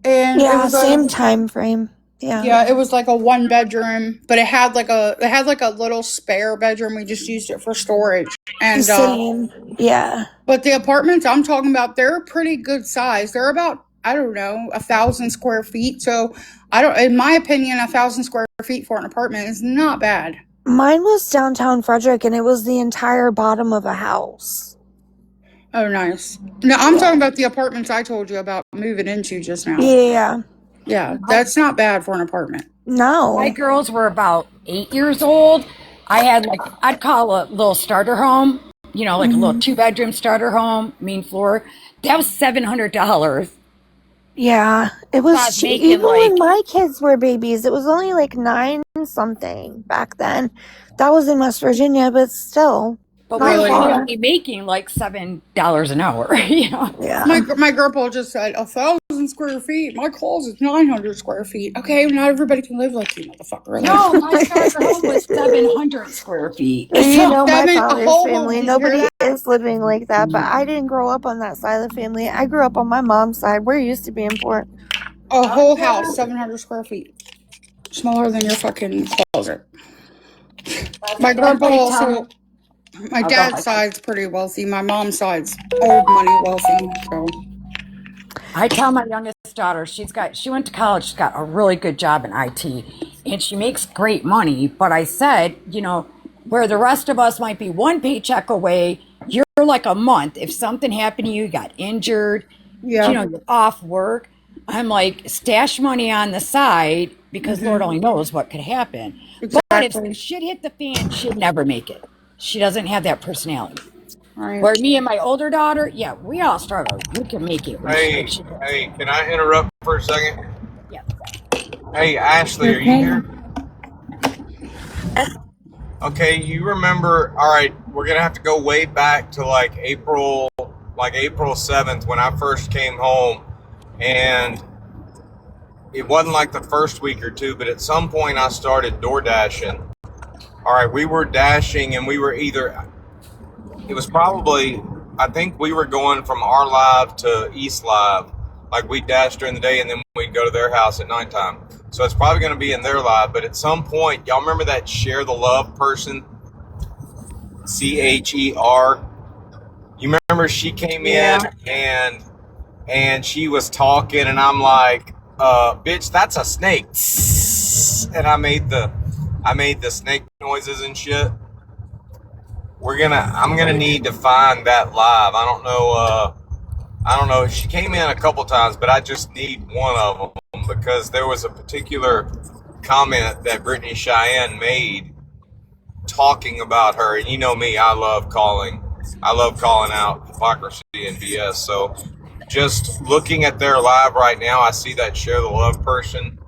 And it Yeah, was same time frame. yeah, it was like a 1 bedroom, but it had like a little spare bedroom. We just used it for storage. And Same. Yeah. but the apartments I'm talking about, they're a pretty good size. They're about, I don't know, 1,000 square feet. So in my opinion, 1,000 square feet for an apartment is not bad. Mine was downtown Frederick and it was the entire bottom of a house. Oh, nice. No, I'm talking about the apartments I told you about moving into just now. Yeah. Yeah, that's not bad for an apartment. No. My girls were about 8 years old. I had I'd call a little starter home, you know, like a little 2-bedroom starter home, main floor. That was $700. Yeah, it was cheap. making, Even when my kids were babies, it was only like 9 something back then. That was in West Virginia, but still. But not we were far. only making like $7 an hour, you know. Yeah. My girl just said 1,000 square feet. My closet's 900 square feet. Okay, not everybody can live like you, motherfucker. No, my starter home was 700 square feet. You know, my Devin, father's hold on, family, did you hear nobody that? is living like that, but I didn't grow up on that side of the family. I grew up on my mom's side. We're used to being poor. A whole house, 700 square feet. Smaller than your fucking closet. My grandpa also, my dad's side's pretty wealthy. My mom's side's old money wealthy. So I tell my youngest daughter, she went to college, she's got a really good job in IT, and she makes great money. But I said, you know, where the rest of us might be one paycheck away, you're like a month. If something happened to you, you got injured, yeah, you know, you're off work. I'm like, stash money on the side because Lord only knows what could happen. But if shit hit the fan, she'd never make it. She doesn't have that personality. Right. Where me and my older daughter, yeah, we all struggle. We can make it. Hey, can I interrupt for a second? Yeah. Hey, Ashley, are you here? Okay, you remember, all right, we're going to have to go way back to like April 7th when I first came home. And it wasn't like the first week or two, but at some point I started door dashing. All right, we were dashing and we were it was probably, I think we were going from our live to East Live. Like we dashed during the day and then we'd go to their house at nighttime. So it's probably going to be in their live. But at some point, y'all remember that Share the Love person? CHER. You remember she came in and she was talking and I'm like, bitch, that's a snake. And I made the snake noises and shit. I'm gonna need to find that live. I don't know. She came in a couple times, but I just need one of them because there was a particular comment that Brittany Cheyenne made talking about her, and you know me, I love calling out hypocrisy and BS. So just looking at their live right now, I see that Share the Love person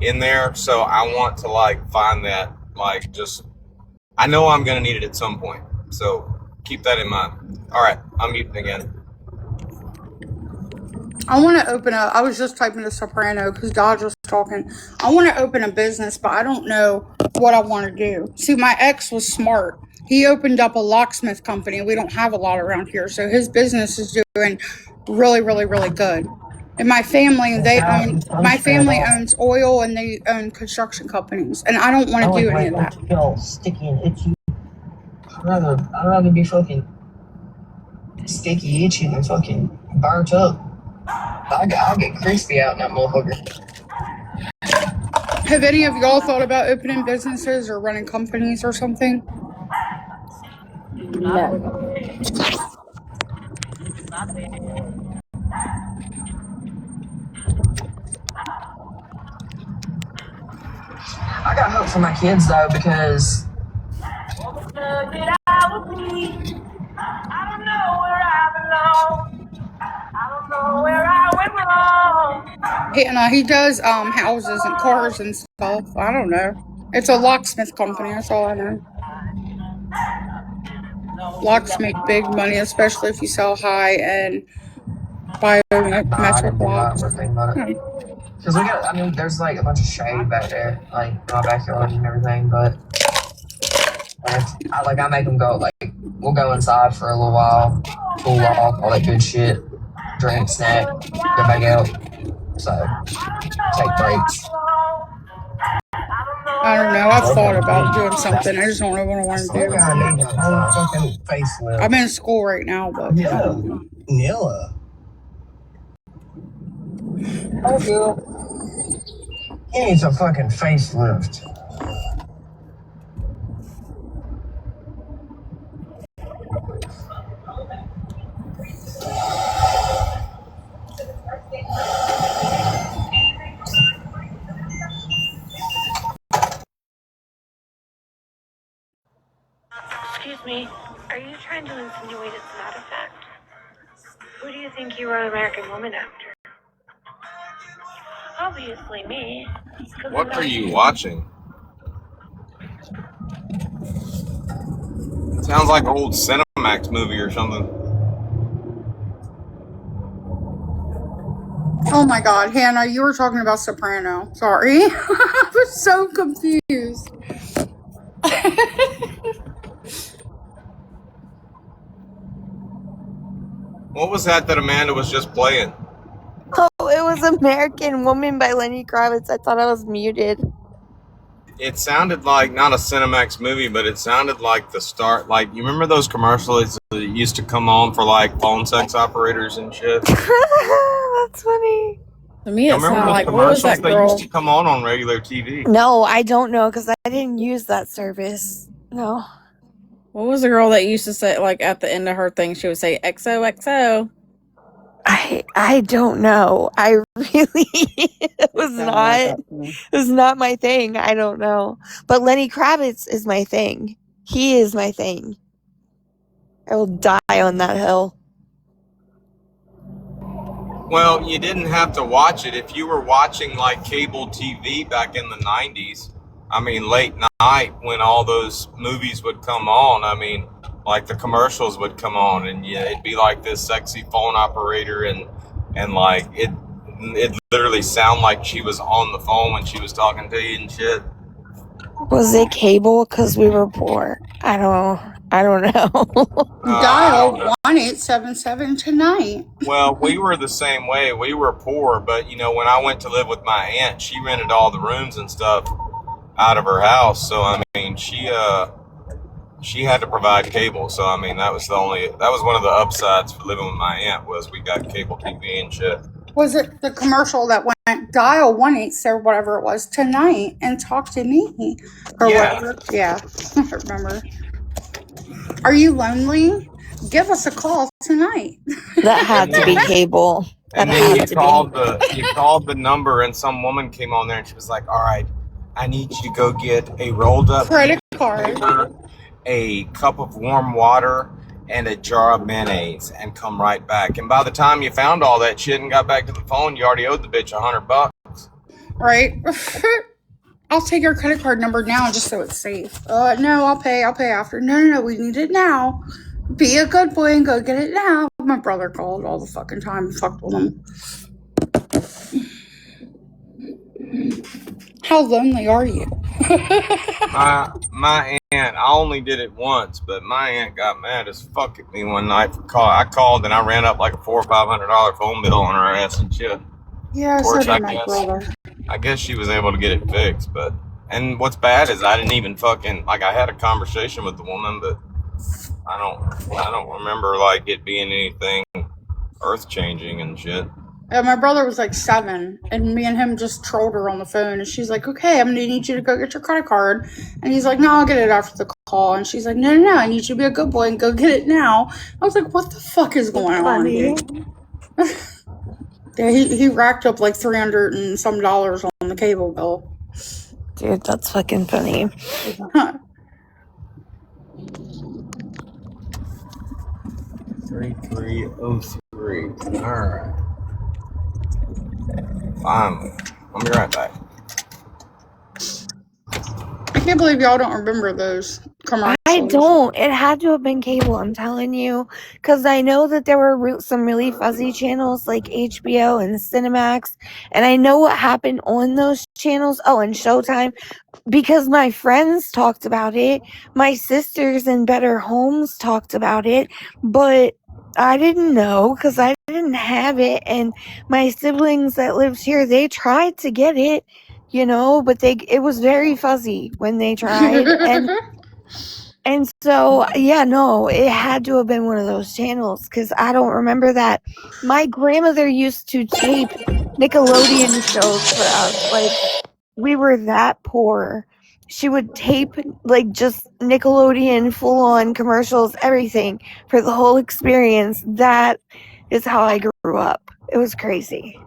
in there. So I want to like find that, like, just, I know I'm going to need it at some point. So keep that in mind. All right, I'm muting again. I want to open I was just typing to Soprano because Dodge was talking. I want to open a business, but I don't know what I want to do. See, my ex was smart. He opened up a locksmith company. We don't have a lot around here. So his business is doing really, really, really good. And my family, my family owns oil and they own construction companies. And I don't want to do any of that. Feel sticky and itchy. I'd rather be fucking sticky, itchy than fucking burnt up. I get crispy out in that motherfucker. Have any of y'all thought about opening businesses or running companies or something? No. I got hope for my kids though because He does houses and cars and stuff. I don't know. It's a locksmith company. That's all I know. Locks make big money, especially if you sell high-end biometric didn't do that. locks. We're thinking about it. Because we got, I mean, there's like a bunch of shade back there, like in my backyard and everything, but I make them go, like, we'll go inside for a little while, cool off, all that good shit, drink, snack, go back out. So, take breaks. I don't know. I've thought about doing something. I just don't know what I want to do. I need a whole fucking facelift. I'm in school right now, but yeah, Nilla. Oh, girl. He needs a fucking facelift. Excuse me, are you trying to insinuate it's not a fact? Who do you think you were an American woman after? Obviously me. What are you watching? Sounds like an old Cinemax movie or something. oh my god, Hannah, you were talking about Soprano. Sorry. I was so confused. What was that Amanda was just playing? Oh, it was American Woman by Lenny Kravitz. I thought I was muted. It sounded like not a Cinemax movie, but it sounded like the start. Like, you remember those commercials that used to come on for like phone sex operators and shit? That's funny. To me, it sounded like, what was that They girl? used to come on regular TV. No, I don't know because I didn't use that service. No. What was the girl that used to say, like, at the end of her thing, she would say XOXO? I don't know. I really it was not my thing. I don't know. But Lenny Kravitz is my thing. He is my thing. I will die on that hill. Well, you didn't have to watch it. If you were watching like cable TV back in the 90s, I mean, late night when all those movies would come on, I mean, like the commercials would come on and it'd be like this sexy phone operator and like it literally sound like she was on the phone when she was talking to you and shit. Was it cable? Because we were poor. I don't know. Dial 1877 tonight. Well, we were the same way. We were poor, but you know, when I went to live with my aunt, she rented all the rooms and stuff out of her house. So I mean, she had to provide cable. So I mean, that was one of the upsides for living with my aunt was we got cable TV and shit. Was it the commercial that went dial 187 whatever it was tonight and talk to me or whatever? Yeah, I remember. Are you lonely? Give us a call tonight. That had to be cable. And then you called the number and some woman came on there and she was like, all right, I need you to go get a rolled up credit card, paper, a cup of warm water, and a jar of mayonnaise and come right back. And by the time you found all that shit and got back to the phone, you already owed the bitch $100. Right? I'll take your credit card number now just so it's safe. No, I'll pay after. No, we need it now. Be a good boy and go get it now. My brother called all the fucking time and fucked with him. How lonely are you? My aunt, I only did it once, but my aunt got mad as fuck at me one night for call. I called and I ran up like a $400 or $500 phone bill on her ass and shit. Yeah, so did my brother. I guess she was able to get it fixed, and what's bad is I didn't even I had a conversation with the woman, but I don't remember like it being anything earth changing and shit. Yeah, my brother was like 7, and me and him just trolled her on the phone, and she's like, okay, I'm gonna need you to go get your credit card. And he's like, no, I'll get it after the call. And she's like, no, I need you to be a good boy and go get it now. I was like, what the fuck is going on, dude? Yeah, he racked up like $300 and some on the cable bill. Dude, that's fucking funny. 3303. Alright. Finally. I'll be right back. I can't believe y'all don't remember those commercials. I don't. It had to have been cable, I'm telling you. Because I know that there were some really fuzzy channels like HBO and Cinemax. And I know what happened on those channels. Oh, and Showtime. Because my friends talked about it. My sisters in Better Homes talked about it. But I didn't know because I didn't have it. And my siblings that lived here, they tried to get it, you know, but it was very fuzzy when they tried. And so, yeah, no, it had to have been one of those channels because I don't remember that. My grandmother used to tape Nickelodeon shows for us. Like, we were that poor. She would tape, like, just Nickelodeon full on commercials, everything for the whole experience. That is how I grew up. It was crazy.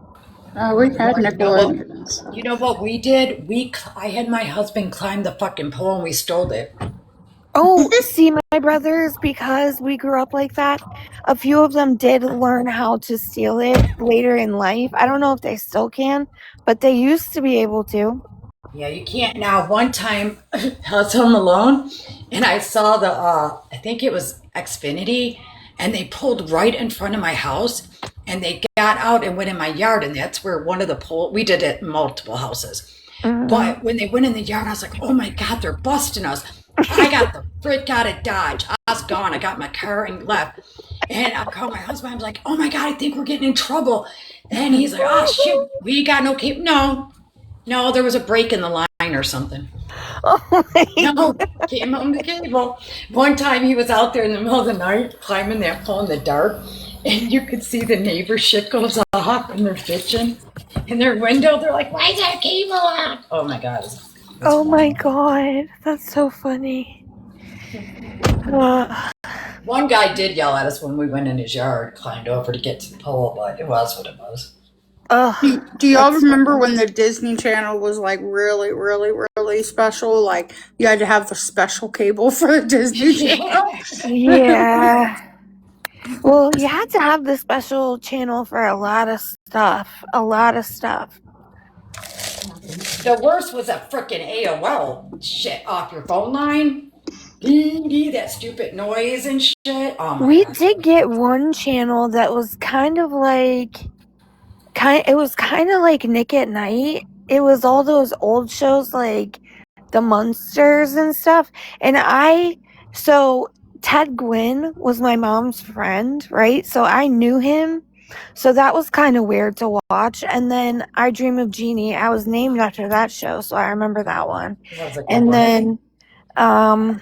We had Nickelodeon. You know what we did? I had my husband climb the fucking pole and we stole it. Oh, see, my brothers, because we grew up like that, a few of them did learn how to steal it later in life. I don't know if they still can, but they used to be able to. Yeah, you can't now. One time I was home alone and I saw I think it was Xfinity, and they pulled right in front of my house and they got out and went in my yard, and that's where one of the we did it in multiple houses. But when they went in the yard, I was like, oh my God, they're busting us. I got the frick out of Dodge. I was gone. I got my car and left. And I called my husband. I was like, oh my God, I think we're getting in trouble. And he's like, oh shit, we got no cable. No, there was a break in the line or something. No, came home to cable. One time he was out there in the middle of the night climbing that pole in the dark, and you could see the neighbor shit goes off and they're bitching in their window. They're like, why is that cable on? Oh my God. Oh my God, that's so funny. One guy did yell at us when we went in his yard, climbed over to get to the pole, but it was what it was. Do y'all remember when the Disney Channel was like really, really, really special? Like you had to have the special cable for the Disney Channel. Yeah. Well, you had to have the special channel for a lot of stuff. A lot of stuff. The worst was a frickin' AOL shit off your phone line. That stupid noise and shit. Oh my We God. did get one channel that was kind of like Nick at Night. It was all those old shows like the Munsters and stuff. And so Ted Gwynn was my mom's friend, right? So I knew him. So that was kind of weird to watch. And then I Dream of Jeannie. I was named after that show, so I remember that one. And then God,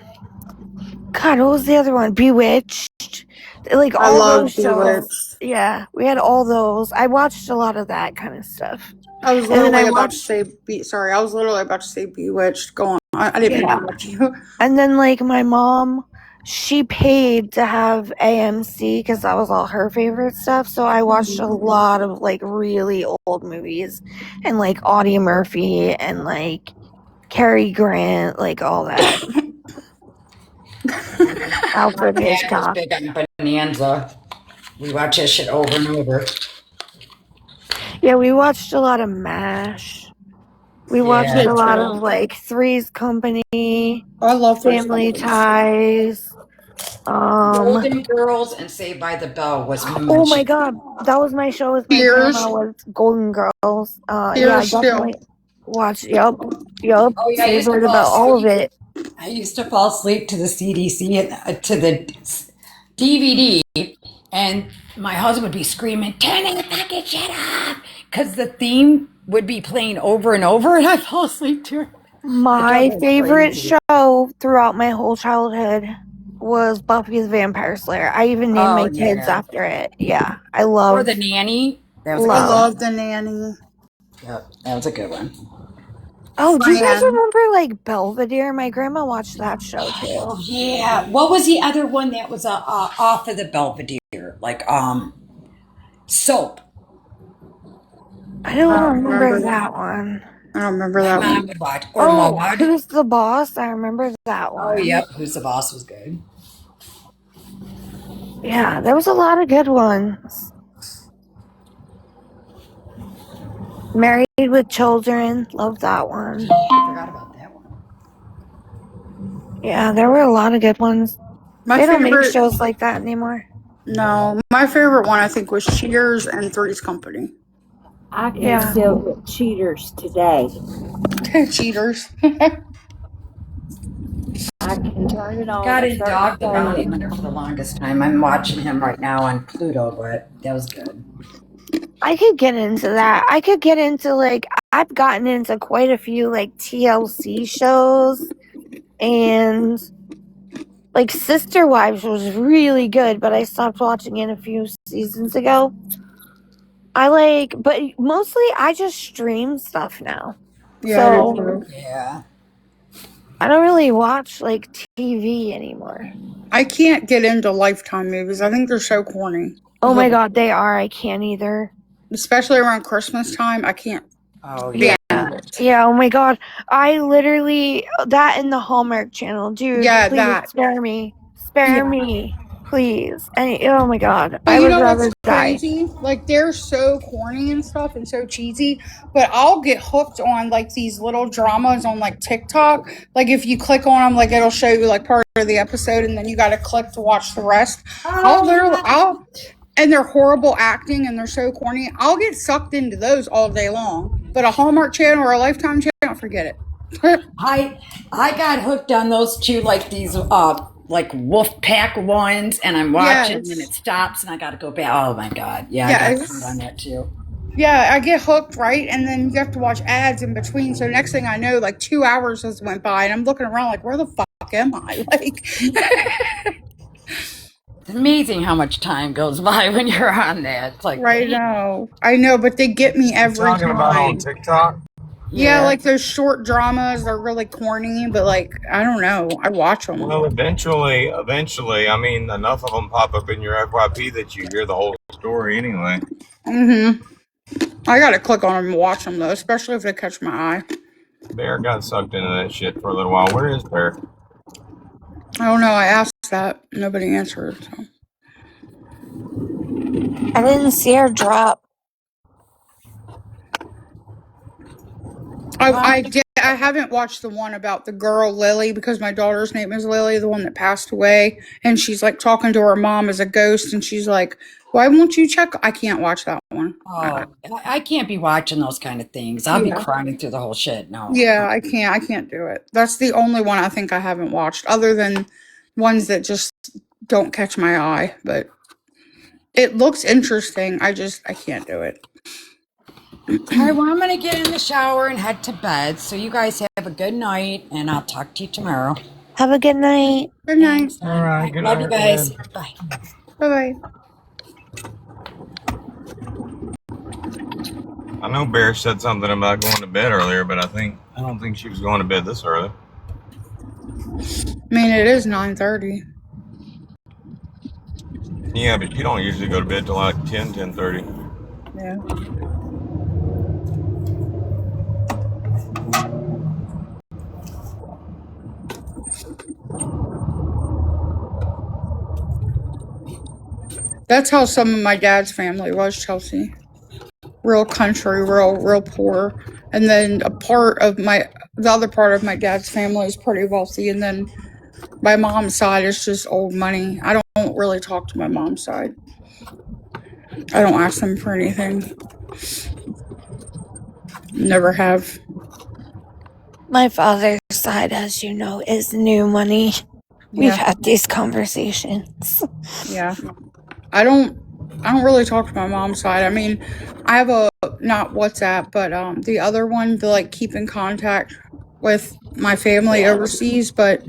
what was the other one? Bewitched. Like I all love those shows. Bewitched. Yeah, we had all those. I watched a lot of that kind of stuff. I was literally about to say Bewitched. Go on. I didn't mean to interrupt you. And then like my mom, she paid to have AMC because that was all her favorite stuff. So I watched a lot of like really old movies and like Audie Murphy and like Cary Grant, like all that. Alfred My dad was Hitchcock. big on Bonanza. We watch that shit over and over. Yeah, we watched a lot of MASH. We watched a lot of like Three's Company. I love Family Ties. Golden Girls and Saved by the Bell was Oh my God, that was my show with my grandma. Was Golden Girls. Yeah, I definitely watched. Yep. Oh yeah, Saved by the Bell. All of it. I used to fall asleep to the CDC and to the DVD, and my husband would be screaming, "Turn the fucking shit off!" because the theme would be playing over and over, and I fall asleep to it. My favorite show throughout my whole childhood was Buffy the Vampire Slayer. I even named my kids after it. Yeah, I love. Or The Nanny. I love The Nanny. Yep, that was a good one. Oh, do you guys remember like Belvedere? My grandma watched that show too. Oh yeah. What was the other one that was off of the Belvedere? Like Soap. I don't remember that one. I don't remember that one. Would watch. Or Maude. Who's the Boss? I remember that one. Oh yep, Who's the Boss was good. Yeah, there was a lot of good ones. Married with Children, love that one. I forgot about that one. Yeah, there were a lot of good ones. My They don't make favorite, shows like that anymore. no, my favorite one I think was Cheers and Three's Company. I can Yeah. still get cheaters today. Cheaters. I can turn it on Got a in certain Dog the Bounty channel. Hunter for the longest time. I'm watching him right now on Pluto, but that was good. I could get into that. I could get into like I've gotten into quite a few like TLC shows, and like Sister Wives was really good, but I stopped watching it a few seasons ago. But mostly I just stream stuff now. Yeah, I do So too. Yeah. I don't really watch like TV anymore. I can't get into Lifetime movies. I think they're so corny. Oh my god, they are. I can't either. Especially around Christmas time. I can't. Oh, Yeah. Yeah, oh my god. I literally that in the Hallmark channel. Dude, Yeah, please that. spare me. Spare me. Please. And oh my god. But I you would know what's rather die. crazy? Like they're so corny and stuff and so cheesy, but I'll get hooked on like these little dramas on like TikTok. Like if you click on them, like it'll show you like part of the episode, and then you got to click to watch the rest. And they're horrible acting and they're so corny. I'll get sucked into those all day long. But a Hallmark channel or a Lifetime channel, forget it. I got hooked on those two, like these like wolf pack ones, and I'm watching and it stops and I gotta go back. Oh my god. Yeah, I got hooked on that too. Yeah, I get hooked, right? And then you have to watch ads in between. So next thing I know, like 2 hours has went by and I'm looking around like, where the fuck am I? Like It's amazing how much time goes by when you're on that. It's like right now. I know, but they get me every Talking time. about on TikTok. Yeah, like those short dramas, they're really corny, but like I don't know, I watch them. Well, eventually, I mean, enough of them pop up in your FYP that you hear the whole story anyway. I gotta click on them and watch them though, especially if they catch my eye. Bear got sucked into that shit for a little while. Where is Bear? I don't know. I asked that, nobody answered. So. I didn't see her drop. I haven't watched the one about the girl Lily because my daughter's name is Lily, the one that passed away, and she's like talking to her mom as a ghost, and she's like, "Why won't you check?" I can't watch that one. Oh, I can't be watching those kind of things. I'll be crying through the whole shit. No. Yeah, I can't do it. That's the only one I think I haven't watched, other than ones that just don't catch my eye. But it looks interesting. I can't do it. All right, well, I'm going to get in the shower and head to bed. So you guys have a good night, and I'll talk to you tomorrow. Have a good night. Good night. All right, good Love night. you guys. Bye. Bye-bye. I know Bear said something about going to bed earlier, but I don't think she was going to bed this early. I mean, it is 9:30. Yeah, but you don't usually go to bed till like 10:30. Yeah. That's how some of my dad's family was, Chelsea. Real country, real poor. And then the other part of my dad's family is pretty wealthy. And then my mom's side is just old money. I don't really talk to my mom's side. I don't ask them for anything. Never have. My father's side, as you know, is new money. We've had these conversations. Yeah. I don't really talk to my mom's side. I mean, I have not WhatsApp, but the other one to like keep in contact with my family overseas, but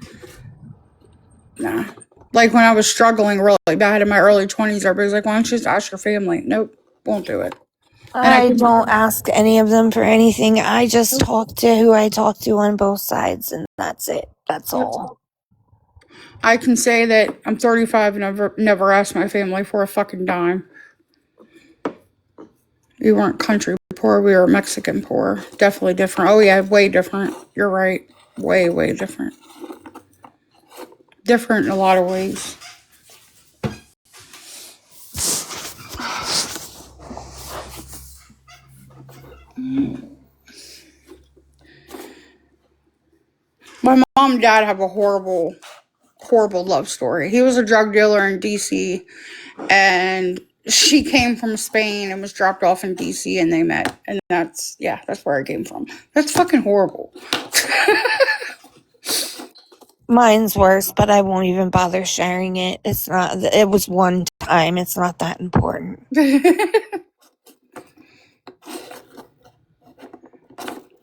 nah. Like when I was struggling really bad in my early 20s, everybody's like, why don't you just ask your family? Nope, won't do it. I don't ask any of them for anything. I just talk to who I talk to on both sides, and that's it. That's all. I can say that I'm 35 and I've never asked my family for a fucking dime. We weren't country poor, we were Mexican poor. Definitely different. Oh yeah, way different. You're right. Way, way different. Different in a lot of ways. My mom and dad have a horrible, horrible love story. He was a drug dealer in DC, and she came from Spain and was dropped off in DC, and they met. And that's where I came from. That's fucking horrible. Mine's worse, but I won't even bother sharing it. It's not, it was one time. It's not that important.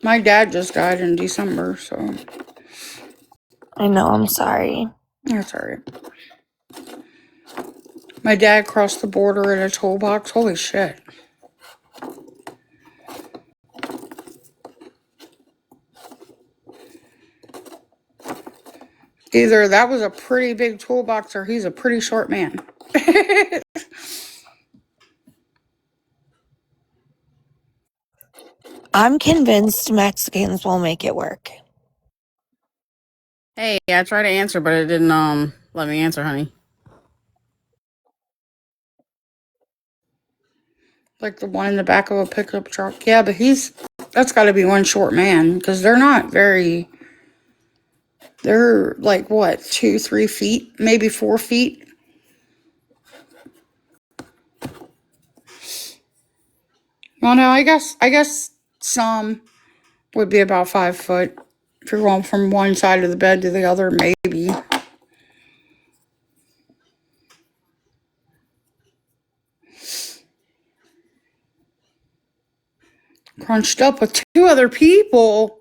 My dad just died in December, so. I know, I'm sorry. That's alright. My dad crossed the border in a toolbox. Holy shit. Either that was a pretty big toolbox or he's a pretty short man. I'm convinced Mexicans will make it work. Hey, I tried to answer, but it didn't let me answer, honey. Like the one in the back of a pickup truck. Yeah, but that's got to be one short man because they're not very. They're like what, 2-3 feet, maybe 4 feet. Well, no, I guess some would be about 5 foot. If you're going from one side of the bed to the other, maybe. Crunched up with 2 other people.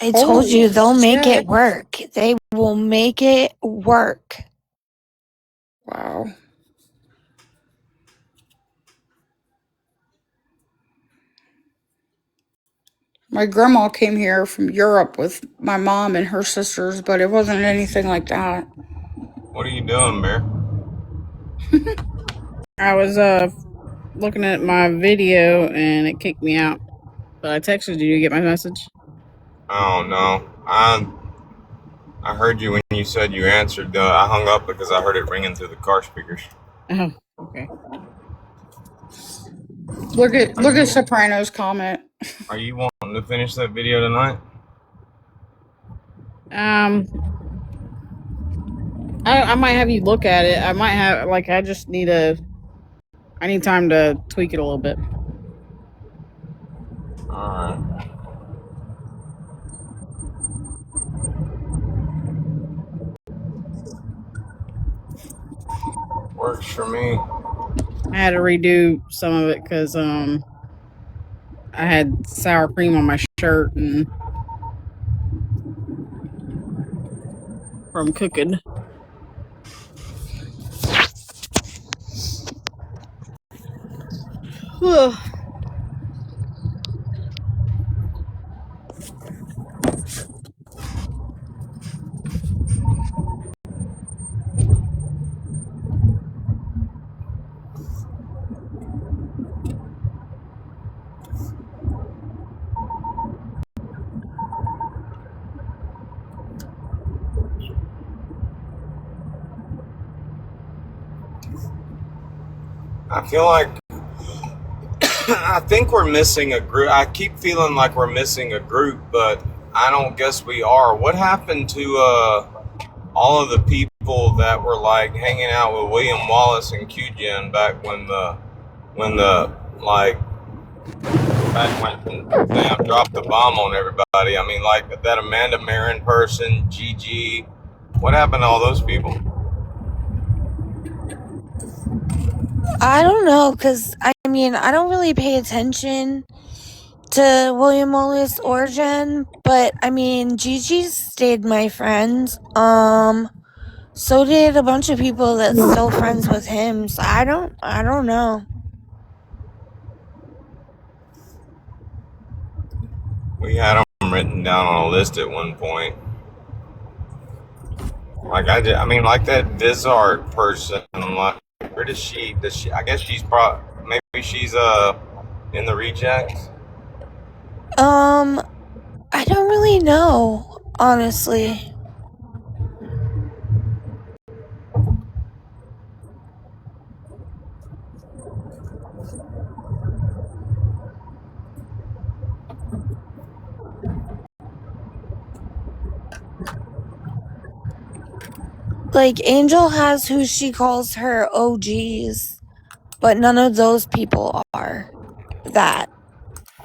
I told you they'll make it work. They will make it work. Wow. My grandma came here from Europe with my mom and her sisters, but it wasn't anything like that. What are you doing, Bear? I was looking at my video and it kicked me out. But I texted you. You get my message? Oh no, I heard you when you said you answered. I hung up because I heard it ringing through the car speakers. Oh, okay. Look at Soprano's comment. Are you wanting to finish that video tonight? I might have you look at it. I might have I need time to tweak it a little bit. Alright. Works for me. I had to redo some of it because I had sour cream on my shirt and from cooking. I feel like I think we're missing a group. I keep feeling like we're missing a group, but I don't guess we are. What happened to all of the people that were like hanging out with William Wallace and QGen back when the back when Sam dropped the bomb on everybody? I mean, like that Amanda Marin person, Gigi. What happened to all those people? I don't know, because, I mean, I don't really pay attention to William Wallace or Jen, but, I mean, Gigi stayed my friend. So did a bunch of people that's still friends with him, so I don't know. We had them written down on a list at one point. Like I mean, like that Vizart person. Like, where does she? I guess she's maybe she's in the rejects. I don't really know, honestly. Like, Angel has who she calls her OGs, but none of those people are that.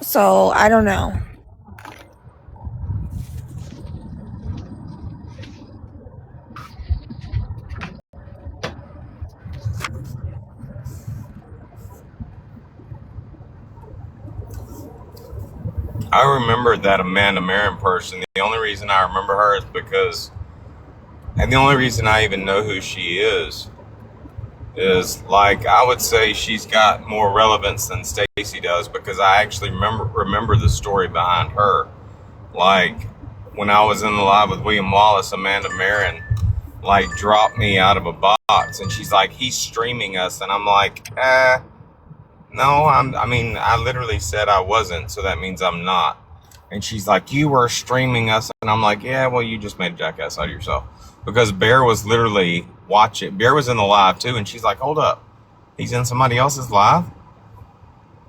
So, I don't know. I remember that Amanda Marin person. The only reason I remember her is because, and the only reason I even know who she is like, I would say she's got more relevance than Stacy does, because I actually remember the story behind her. Like, when I was in the live with William Wallace, Amanda Marin like dropped me out of a box, and she's like, he's streaming us, and I'm like, no, I literally said I wasn't, so that means I'm not. And she's like, you were streaming us, and I'm like, yeah, well, you just made a jackass out of yourself. Because Bear was literally watching. Bear was in the live too, and she's like, hold up, he's in somebody else's live?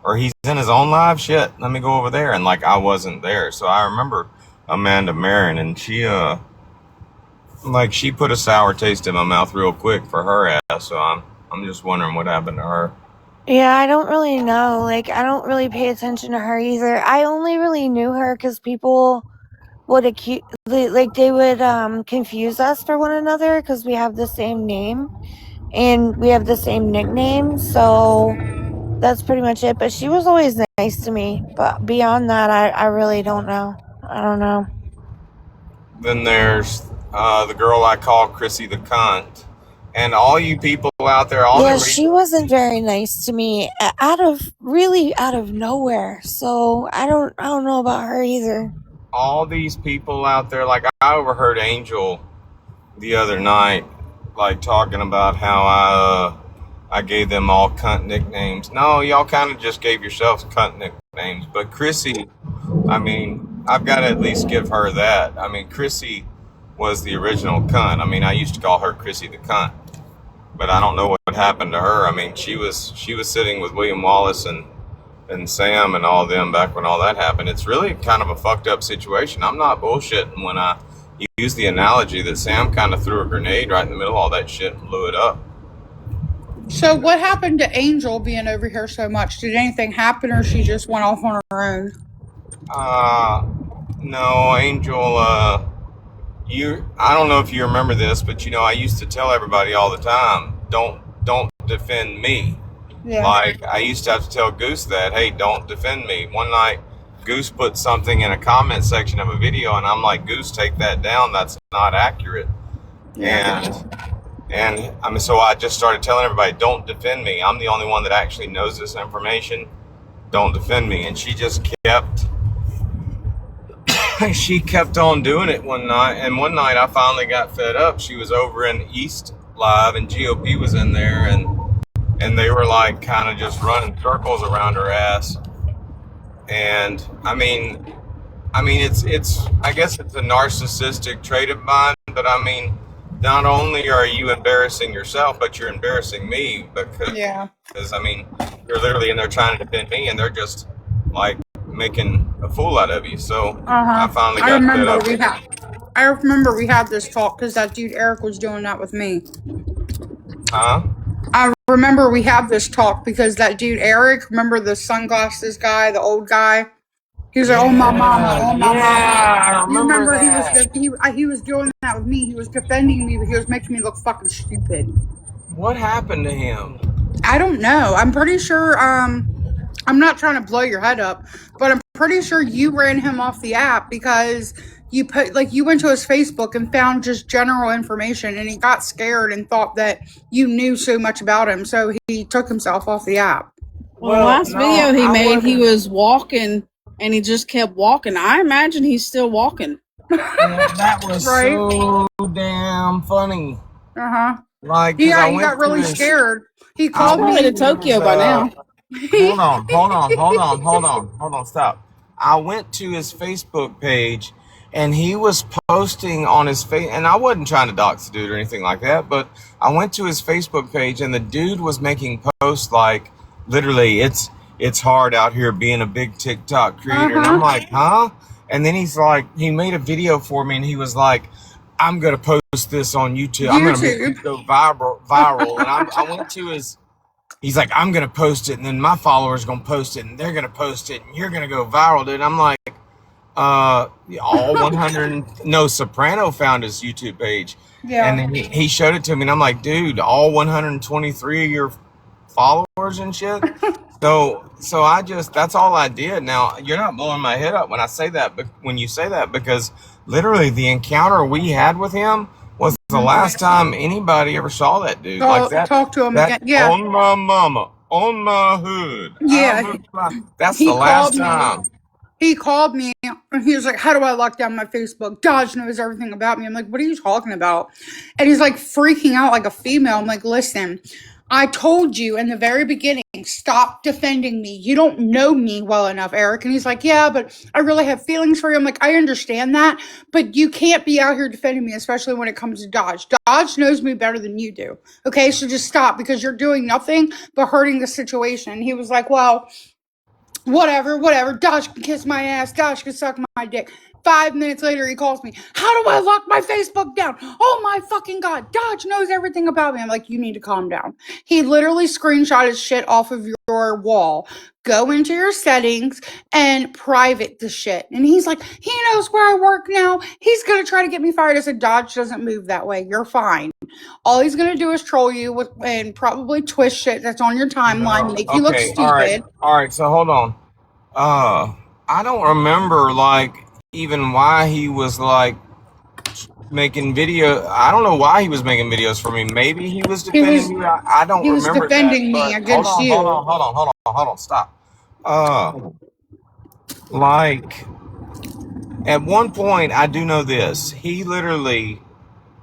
Or he's in his own live? Shit, let me go over there. And like, I wasn't there. So I remember Amanda Marin, and she put a sour taste in my mouth real quick for her ass. So I'm just wondering what happened to her. Yeah, I don't really know. Like, I don't really pay attention to her either. I only really knew her because people would they would confuse us for one another because we have the same name and we have the same nickname. So that's pretty much it. But she was always nice to me. But beyond that, I really don't know. I don't know. Then there's the girl I call Chrissy the cunt. And all you people out there, she wasn't very nice to me out of nowhere. So I don't know about her either. All these people out there, like, I overheard Angel the other night, like, talking about how I gave them all cunt nicknames. No, y'all kind of just gave yourselves cunt nicknames. But Chrissy, I mean, I've got to at least give her that. I mean, Chrissy was the original cunt. I mean, I used to call her Chrissy the cunt. But I don't know what happened to her. I mean, she was sitting with William Wallace and Sam and all them back when all that happened. It's really kind of a fucked up situation. I'm not bullshitting when I use the analogy that Sam kind of threw a grenade right in the middle of all that shit and blew it up. So what happened to Angel being over here so much? Did anything happen, or she just went off on her own? No, Angel, I don't know if you remember this, but I used to tell everybody all the time, don't defend me. Yeah. Like, I used to have to tell Goose that, hey, don't defend me. One night, Goose put something in a comment section of a video, and I'm like, Goose, take that down. That's not accurate. Yeah. And I mean, so I just started telling everybody, don't defend me. I'm the only one that actually knows this information. Don't defend me. And she just kept on doing it one night. And one night I finally got fed up. She was over in East Live, and GOP was in there, and they were like kind of just running circles around her ass. And I mean, it's I guess it's a narcissistic trait of mine, but I mean, not only are you embarrassing yourself, but you're embarrassing me because I mean, you're literally in there trying to defend me, and they're just like making a fool out of you. So I finally got fed up. I remember we had this talk because that dude Eric was doing that with me. Huh? I remember we had this talk because that dude Eric, remember the sunglasses guy, the old guy? He was like, oh my mama, oh my mama. I remember that. He was doing that with me. He was defending me, but he was making me look fucking stupid. What happened to him? I don't know. I'm pretty sure, I'm not trying to blow your head up, but I'm pretty sure you ran him off the app because you went to his Facebook and found just general information, and he got scared and thought that you knew so much about him, so he took himself off the app. Well, the last video he made, he was walking, and he just kept walking. I imagine he's still walking. That was so damn funny. Like, he got really scared. He called me to Tokyo by now. Hold on, stop. I went to his Facebook page, and he was posting on his face, and I wasn't trying to dox the dude or anything like that, but I went to his Facebook page, and the dude was making posts like, literally, it's hard out here being a big TikTok creator. And I'm like, huh? And then he's like, he made a video for me, and he was like, I'm gonna post this on YouTube. I'm gonna make it go viral. And I went to his. He's like, I'm gonna post it, and then my followers gonna post it, and they're gonna post it, and you're gonna go viral, dude. I'm like, all 100. No, Soprano found his YouTube page, and then he showed it to me, and I'm like, dude, all 123 of your followers and shit. So I just, that's all I did. Now you're not blowing my head up when I say that, but when you say that, because literally the encounter we had with him was the last time anybody ever saw that dude. Like that. Talk to him again. Yeah. On my mama, on my hood. Yeah. That's the last time. He called me and he was like, how do I lock down my Facebook? Dodge knows everything about me. I'm like, what are you talking about? And he's like freaking out like a female. I'm like, listen, I told you in the very beginning, stop defending me. You don't know me well enough, Eric. And he's like, yeah, but I really have feelings for you. I'm like, I understand that, but you can't be out here defending me, especially when it comes to Dodge. Dodge knows me better than you do. Okay, so just stop, because you're doing nothing but hurting the situation. And he was like, well, whatever. Dodge can kiss my ass. Dodge can suck my dick. 5 minutes later, he calls me. How do I lock my Facebook down? Oh my fucking God. Dodge knows everything about me. I'm like, you need to calm down. He literally screenshotted shit off of your wall. Go into your settings and private the shit. And he's like, he knows where I work now. He's going to try to get me fired. I said, Dodge doesn't move that way. You're fine. All he's going to do is troll you and probably twist shit that's on your timeline, make you look stupid. All right. So hold on. I don't remember like even why he was like making video. I don't know why he was making videos for me. Maybe he was defending me. I don't remember. He was defending me against you. Hold on. Stop. Like at one point, I do know this. He literally,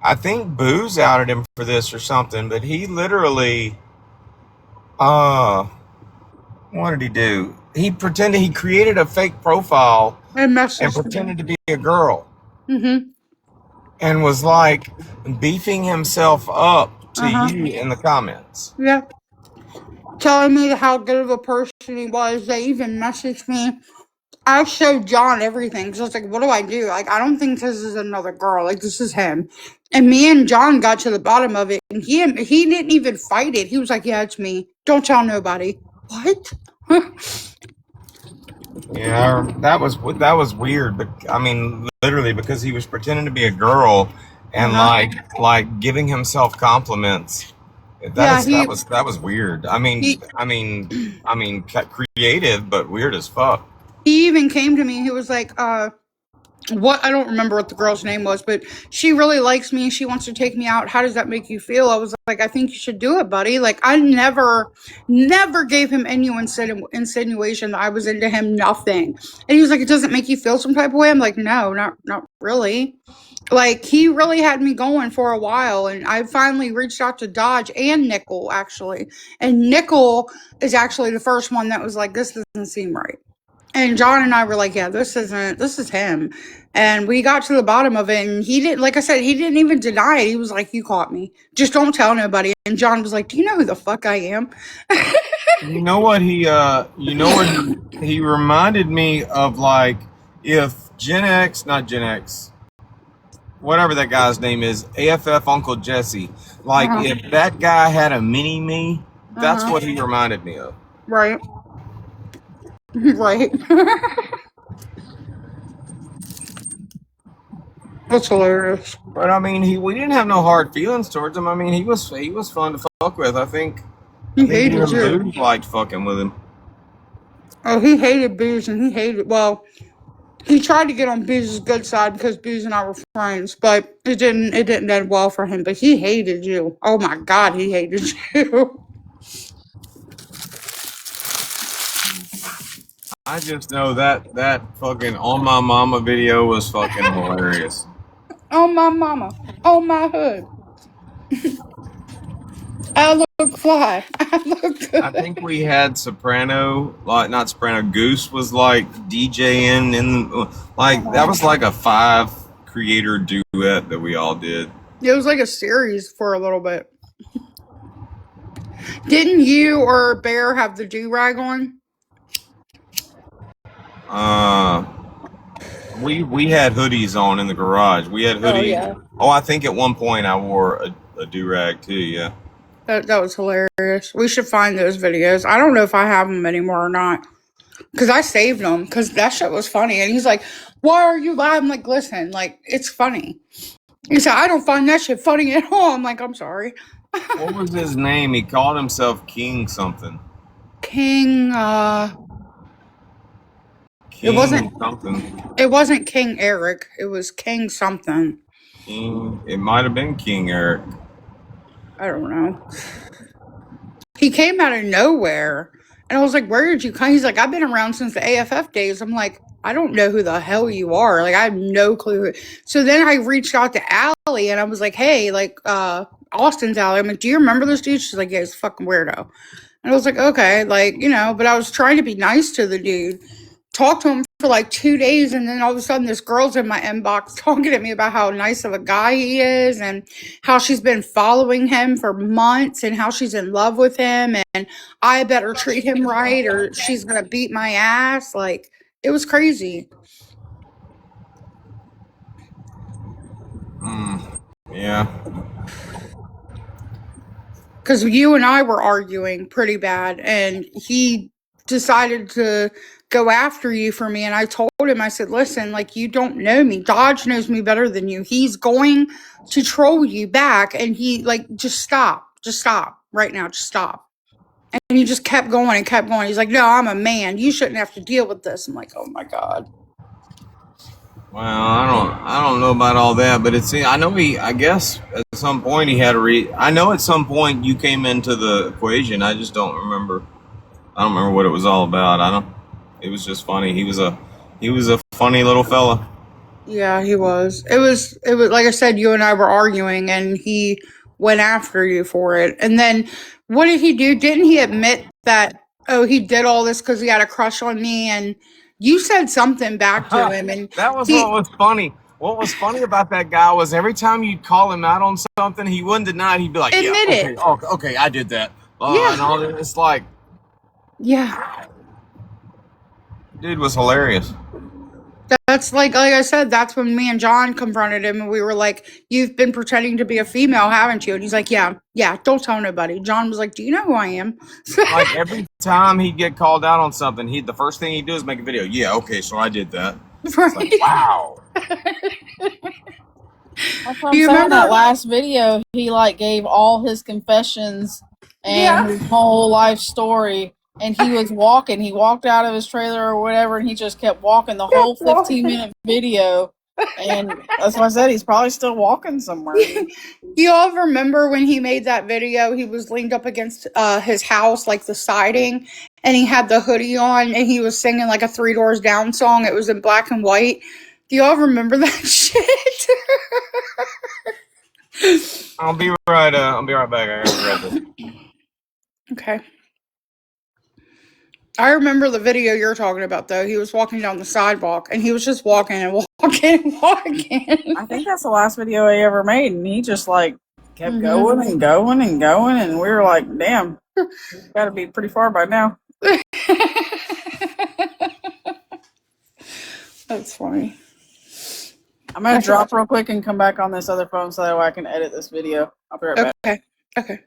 I think Booze outed him for this or something, but he literally, what did he do? He created a fake profile and pretended to be a girl. Mm-hmm. And was like beefing himself up to you in the comments. Yeah. Telling me how good of a person he was. They even messaged me. I showed John everything. So I was like, what do I do? Like, I don't think this is another girl. Like, this is him. And me and John got to the bottom of it. And he didn't even fight it. He was like, yeah, it's me. Don't tell nobody. What? Yeah, that was weird. But I mean, literally, because he was pretending to be a girl and like giving himself compliments. That was weird. I mean, creative, but weird as fuck. He even came to me. He was like, what? I don't remember what the girl's name was, but she really likes me. She wants to take me out. How does that make you feel? I was like, I think you should do it, buddy. Like, I never gave him any insinuation that I was into him. Nothing. And he was like, it doesn't make you feel some type of way. I'm like, no, not really. Like, he really had me going for a while, and I finally reached out to Dodge and Nickel, actually. And Nickel is actually the first one that was like, this doesn't seem right. And John and I were like, yeah, this is him. And we got to the bottom of it, and he didn't, like I said, he didn't even deny it. He was like, you caught me. Just don't tell nobody. And John was like, do you know who the fuck I am? You know what he reminded me of, like, if not Gen X, whatever that guy's name is, AFF Uncle Jesse, like if that guy had a mini me, that's what he reminded me of. Right. Right. That's hilarious. But I mean, we didn't have no hard feelings towards him. I mean, he was fun to fuck with. I think he hated you. Booze liked fucking with him. Oh, he hated Booze, and he tried to get on Booze's good side because Booze and I were friends, but it didn't end well for him. But he hated you. Oh my God, he hated you. I just know that fucking On My Mama video was fucking hilarious. On my mama. On my hood. I look fly. I look good. I think we had Soprano, like not Soprano, Goose was like DJing and like that was like a 5 creator duet that we all did. It was like a series for a little bit. Didn't you or Bear have the do-rag on? We had hoodies on in the garage. We had Oh hoodies. yeah, Oh, I think at one point I wore a do rag too. Yeah. that was hilarious. We should find those videos. I don't know if I have them anymore or not because I saved them because that shit was funny. And he's like, "Why are you laughing?" I'm like, "Listen, like it's funny." He said, "I don't find that shit funny at all." I'm like, "I'm sorry." What was his name? He called himself King something. King. It wasn't. King something. It wasn't King Eric. It was King something. King. It might have been King Eric. I don't know. He came out of nowhere. And I was like, "Where did you come?" He's like, "I've been around since the AFF days." I'm like, "I don't know who the hell you are. Like, I have no clue." So then I reached out to Allie and I was like, "Hey, like, Austin's Allie." I'm like, "Do you remember this dude?" She's like, "Yeah, he's a fucking weirdo." And I was like, "Okay," like, but I was trying to be nice to the dude. Talked to him for like 2 days, and then all of a sudden, this girl's in my inbox talking to me about how nice of a guy he is, and how she's been following him for months, and how she's in love with him, and I better treat him right, or she's gonna beat my ass. Like, it was crazy. Yeah. Because you and I were arguing pretty bad, and he decided to go after you for me. And I told him, I said, "Listen, like, you don't know me. Dodge knows me better than you. He's going to troll you back." And he, like, just stop right now, just stop. And he just kept going and kept going. He's like, "No, I'm a man. You shouldn't have to deal with this." I'm like, "Oh my God." Well, I don't know about all that, but I know I guess at some point he had I know at some point you came into the equation. I just don't remember. I don't remember what it was all about. It was just funny. He was a funny little fella. Yeah, he was. It was like I said, you and I were arguing and he went after you for it. And then what did he do? Didn't he admit that, oh, he did all this because he had a crush on me? And you said something back to him and That was what he was funny. What was funny about that guy was every time you'd call him out on something, he wouldn't deny it. He'd be like, "Yeah, admit okay, it. oh, okay, I did that." And Yeah. all that. It's like, Yeah. dude was hilarious. That's like I said, that's when me and John confronted him and we were like, "You've been pretending to be a female, haven't you?" And he's like, "Yeah, yeah, don't tell nobody." John was like, "Do you know who I am?" Like every time he'd get called out on something, the first thing he'd do is make a video. Yeah, okay, so I did that. It's like, Right. wow. That's what Do I'm you saying. That remember? last video, he like gave all his confessions and Yeah. his whole life story. And he was walking. He walked out of his trailer or whatever, and he just kept walking the whole Kept 15-minute video. And that's why I said he's probably still walking somewhere. You all remember when he made that video? He was leaned up against his house, like the siding, and he had the hoodie on, and he was singing like a Three Doors Down song. It was in black and white. Do you all remember that shit? I'll be right. I'll be right back. I gotta grab this. Okay. I remember the video you're talking about, though. He was walking down the sidewalk, and he was just walking and walking and walking. I think that's the last video he ever made, and he just like kept Mhm. going and going and going, and we were like, "Damn, got to be pretty far by now." That's funny. I'm gonna drop real quick and come back on this other phone so that way I can edit this video. I'll be right back. Okay. Okay.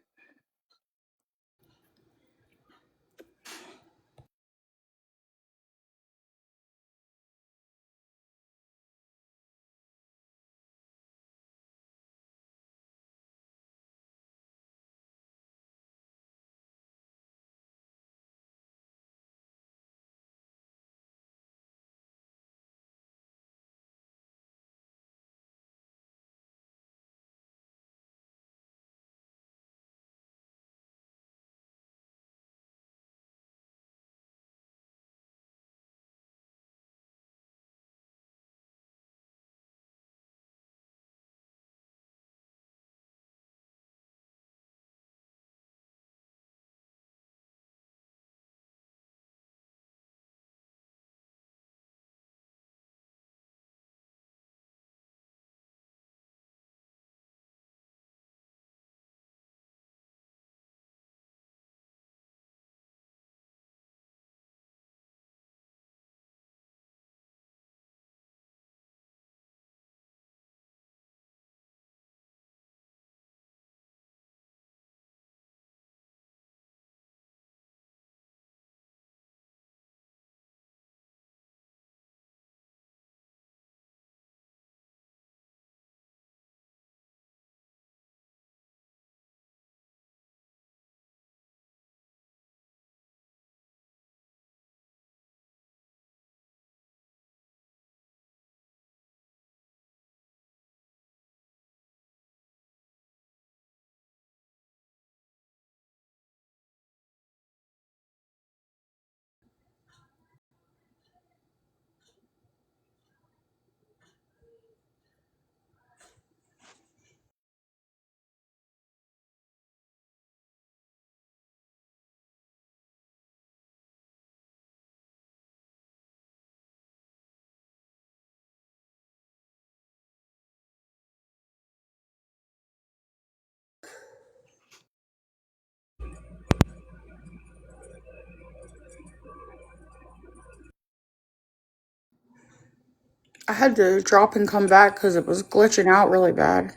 I had to drop and come back because it was glitching out really bad.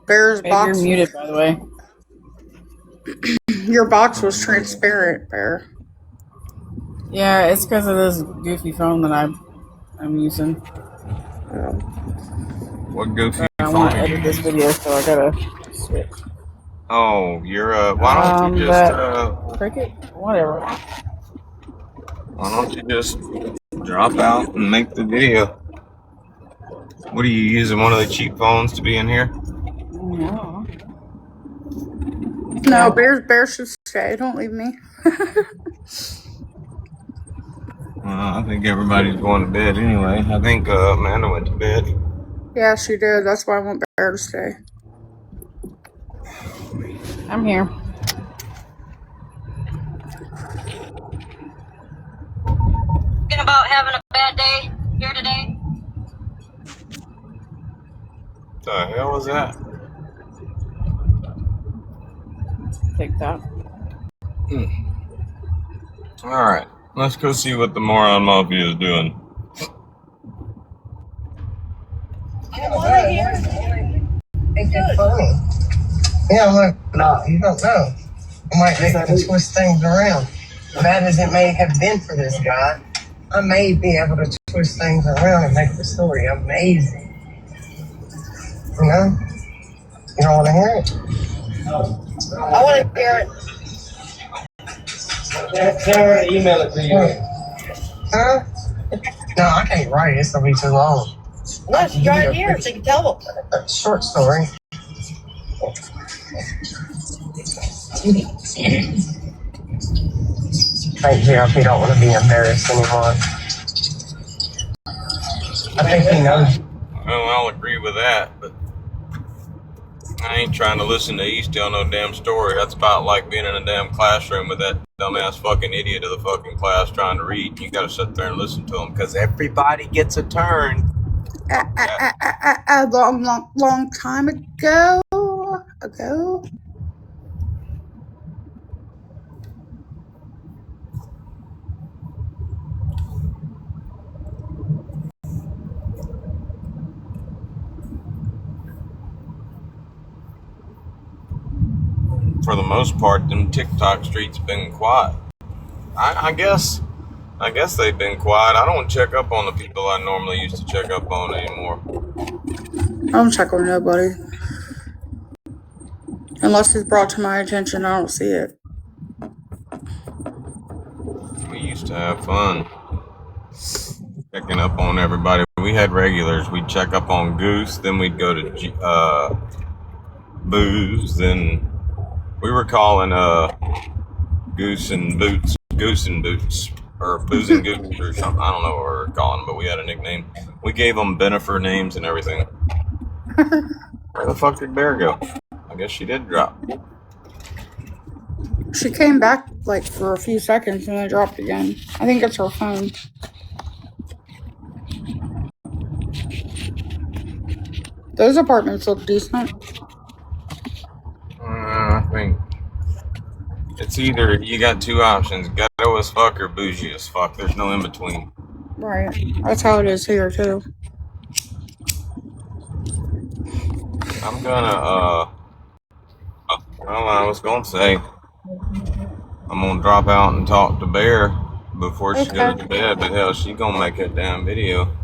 Bear's Babe, you're box. muted, by the way. Your box was transparent, Bear. Yeah, it's because of this goofy phone that I'm using. What goofy I phone want to are you edit this using? video, so I gotta switch. Oh, you're why don't you just Cricket? Whatever. why don't you just drop out and make the video? What are you using? One of the cheap phones to be in here? No. No, Bear should stay. Don't leave me. I think everybody's going to bed anyway. I think Amanda went to bed. Yeah, she did. That's why I want Bear to stay. I'm here. Thinking about having a bad day here today. What the hell was that? TikTok. Alright, let's go see what the moron mafia is doing. Ain't that funny? Yeah, look, no, you don't know. I might make to twist things around. Bad as it may have been for this guy, I may be able to twist things around and make the story amazing. You know? You don't want to hear it? I want to hear it. Tell her to email it to you. Huh? No, I can't write it. It's going to be too long. No, she's right here, so you can tell them. Short story. Thank you if you don't want to be embarrassed anymore. I think he knows. Well, I'll agree with that, but I ain't trying to listen to East tell no damn story. That's about like being in a damn classroom with that dumbass fucking idiot of the fucking class trying to read. You gotta sit there and listen to him, because everybody gets a turn. A long time ago. For the most part, them TikTok streets been quiet. I guess they've been quiet. I don't check up on the people I normally used to check up on anymore. I don't check on nobody. Unless it's brought to my attention, I don't see it. We used to have fun checking up on everybody. We had regulars. We'd check up on Goose, then we'd go to Booze, then we were calling Goose and Boots, or Booze and Goose or something. I don't know what we were calling them, but we had a nickname. We gave them Benifer names and everything. Where the fuck did Bear go? I guess she did drop. She came back like for a few seconds and then dropped again. I think it's her phone. Those apartments look decent. I think it's either you got two options: ghetto as fuck or bougie as fuck. There's no in between. Right. That's how it is here too. I'm gonna well, I was gonna say I'm gonna drop out and talk to Bear before she goes to bed, but hell, she gonna make that damn video.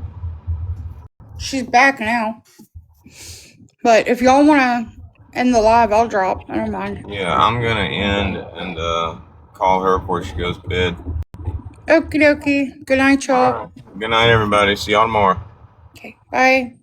She's back now. But if y'all wanna end the live, I'll drop. I don't mind. Yeah, I'm gonna end and call her before she goes to bed. Okie dokie. Good night, y'all. Good night, everybody. See y'all tomorrow. Okay. Bye.